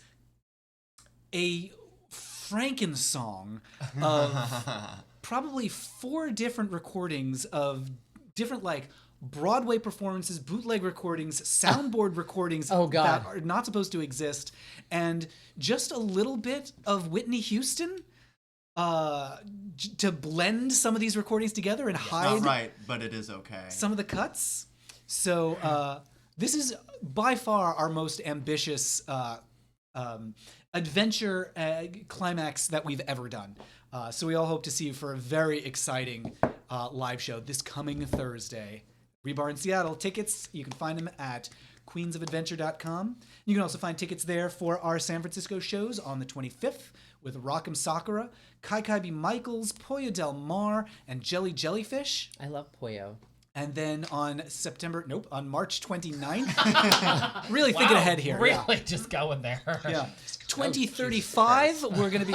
a Frankensong of probably 4 different recordings of different Broadway performances, bootleg recordings, soundboard recordings Oh, God. that are not supposed to exist, and just a little bit of Whitney Houston to blend some of these recordings together and hide Not right, but it is okay. some of the cuts. So this is by far our most ambitious adventure climax that we've ever done. So we all hope to see you for a very exciting live show this coming Thursday. Rebar in Seattle. Tickets, you can find them at queensofadventure.com. You can also find tickets there for our San Francisco shows on the 25th with Rock'em Sakura, Kai Kai B. Michaels, Pollo Del Mar, and Jelly Jellyfish. I love Pollo. And then on March 29th. Really thinking ahead here. Really Yeah. just going there. Yeah. 2035, we're going to be...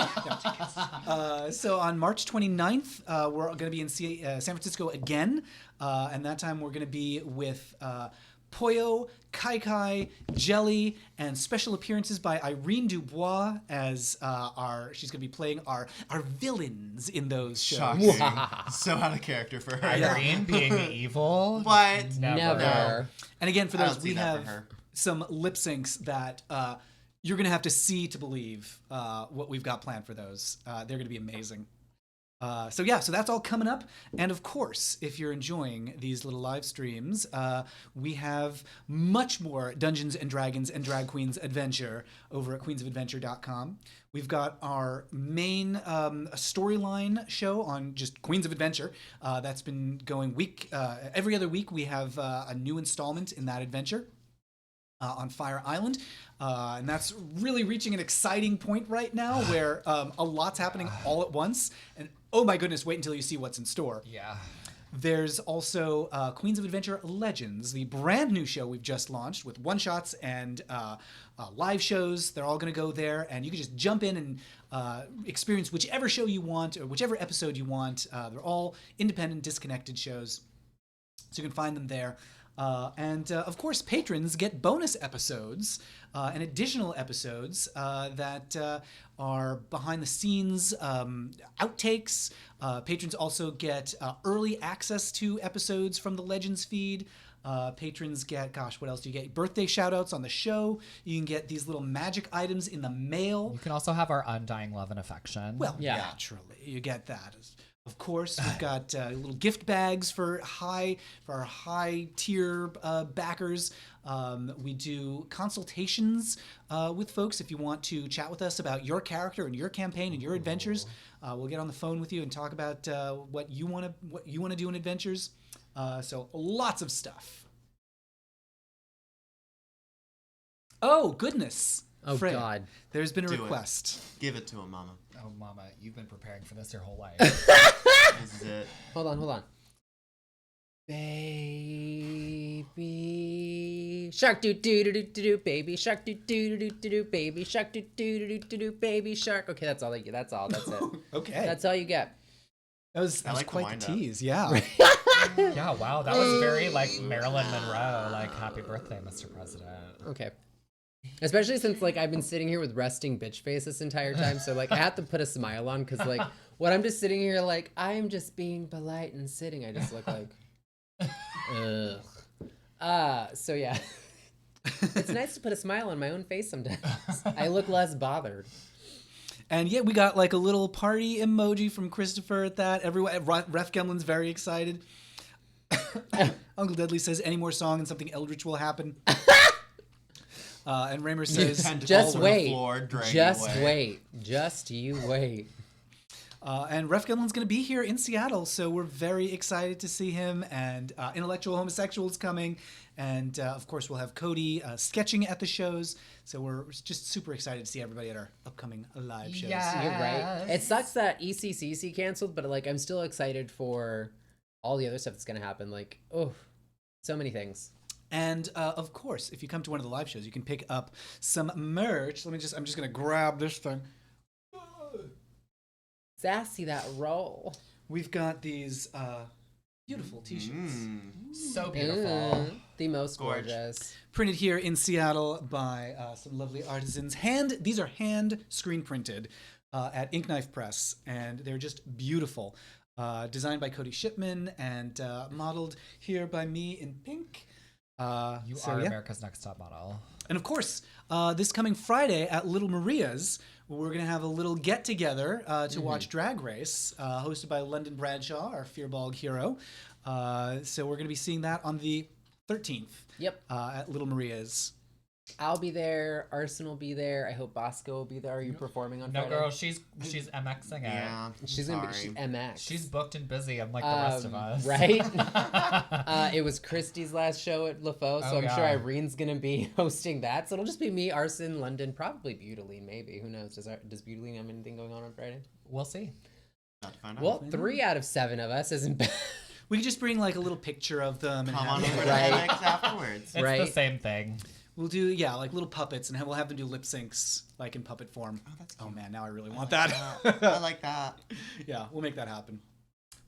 so on March 29th, we're going to be in San Francisco again. And that time we're going to be with Pollo, Kai Kai, Jelly, and special appearances by Irene Dubois as she's going to be playing our villains in those shows. Shocking. So out of character for her. Irene being evil. But Never. And again, for I those, don't see we that for have her. some lip syncs that you're going to have to see to believe what we've got planned for those. They're going to be amazing. So that's all coming up. And of course, if you're enjoying these little live streams, we have much more Dungeons and Dragons and Drag Queens adventure over at queensofadventure.com. We've got our main storyline show on just Queens of Adventure. That's been going every other week. We have a new installment in that adventure. On Fire Island, and that's really reaching an exciting point right now where a lot's happening all at once, and oh my goodness, wait until you see what's in store. Yeah. There's also Queens of Adventure Legends, the brand new show we've just launched with one-shots and live shows. They're all going to go there, and you can just jump in and experience whichever show you want or whichever episode you want. They're all independent, disconnected shows, so you can find them there. And of course, patrons get bonus episodes and additional episodes that are behind the scenes outtakes. Patrons also get early access to episodes from the Legends feed. Patrons get, what else do you get? Birthday shout-outs on the show. You can get these little magic items in the mail. You can also have our undying love and affection. Well, Yeah. naturally, you get that. Of course, we've got little gift bags for our high tier backers. We do consultations with folks if you want to chat with us about your character and your campaign and your adventures. We'll get on the phone with you and talk about what you want to do in adventures. So lots of stuff. Oh goodness! Oh, Freya, God. there's been a Do it. request. Give it to him, Mama. Oh, Mama, you've been preparing for this your whole life. This is it. Hold on. Baby shark doo doo doo doo doo doo, baby shark doo doo doo doo doo, baby shark doo doo doo doo doo, baby shark. Okay, that's all. That's it. Okay, That's all you get. that was like the quite the wind-up. tease. Yeah. Yeah, wow, that was very like Marilyn Monroe, like happy birthday, Mr. President. Okay. Especially since like I've been sitting here with resting bitch face this entire time, so like I have to put a smile on because like when I'm just sitting here like I'm just being polite and sitting, I just look like, ugh. So yeah, it's nice to put a smile on my own face sometimes. I look less bothered. And yeah, we got like a little party emoji from Christopher at that. Everyone, Ref Gemlin's very excited. Uncle Deadly says any more song and something eldritch will happen. And Raymer says, Just wait. Just Just you wait. and Ref Gemlin's going to be here in Seattle, so we're very excited to see him. And Intellectual Homosexuals coming, and of course we'll have Cody sketching at the shows. So we're just super excited to see everybody at our upcoming live shows. Yeah. You're right. It sucks that ECCC canceled, but like I'm still excited for all the other stuff that's gonna happen. Like, oh, so many things. And of course, if you come to one of the live shows, you can pick up some merch. I'm just going to grab this thing. Sassy that roll. We've got these beautiful t-shirts. So beautiful. The most Gorge. gorgeous. Printed here in Seattle by some lovely artisans. These are hand screen printed at Ink Knife Press, and they're just beautiful. Designed by Cody Shipman and modeled here by me in pink. You are America's Next Top Model. And of course, this coming Friday at Little Maria's, we're going to have a little get-together to watch Drag Race, hosted by London Bradshaw, our Fearbog hero. So we're going to be seeing that on the 13th. Yep. At Little Maria's. I'll be there. Arson will be there. I hope Bosco will be there. Are you performing on No, Friday? girl, she's MXing it. Yeah. She's gonna be MX. She's booked and busy, unlike the rest of us. Right? It was Christy's last show at LaFaux, so Oh, I'm yeah. sure Irene's gonna be hosting that. So it'll just be me, Arson, London, probably Butaline, maybe. Who knows? Does Butaline have anything going on Friday? We'll see. About to find out. Well, 3 out of 7 of us isn't bad. We could just bring like a little picture of them. And Come have on them- over to Right. MX afterwards. It's Right. the same thing. We'll do, like little puppets, and we'll have them do lip syncs, like in puppet form. Oh, that's Oh cute. man, now I really want that. I like that. Yeah, we'll make that happen.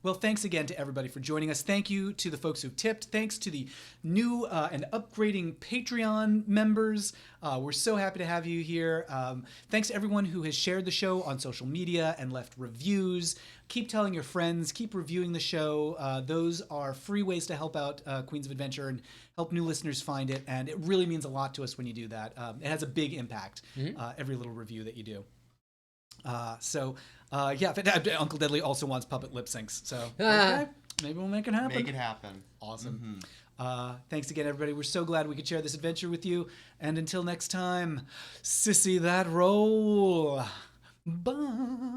Well, thanks again to everybody for joining us. Thank you to the folks who've tipped. Thanks to the new and upgrading Patreon members. We're so happy to have you here. Thanks to everyone who has shared the show on social media and left reviews. Keep telling your friends. Keep reviewing the show. Those are free ways to help out Queens of Adventure and help new listeners find it. And it really means a lot to us when you do that. It has a big impact, every little review that you do. Uncle Deadly also wants puppet lip syncs. So, okay, maybe we'll make it happen. Make it happen. Awesome. Thanks again, everybody. We're so glad we could share this adventure with you. And until next time, sissy that roll. Bye.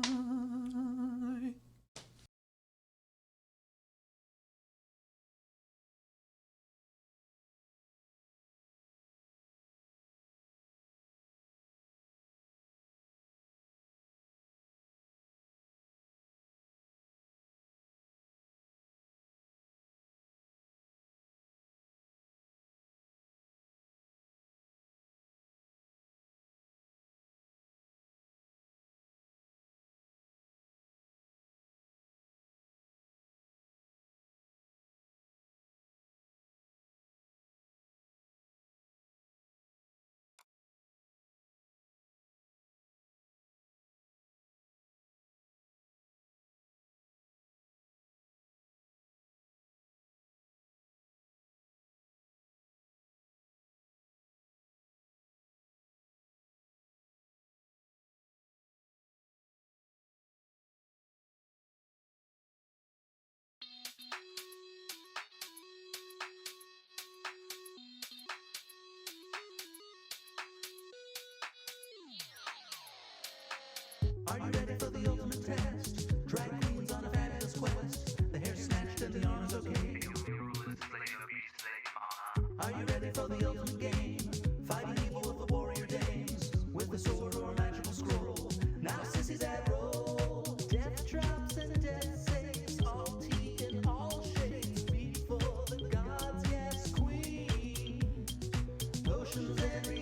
Children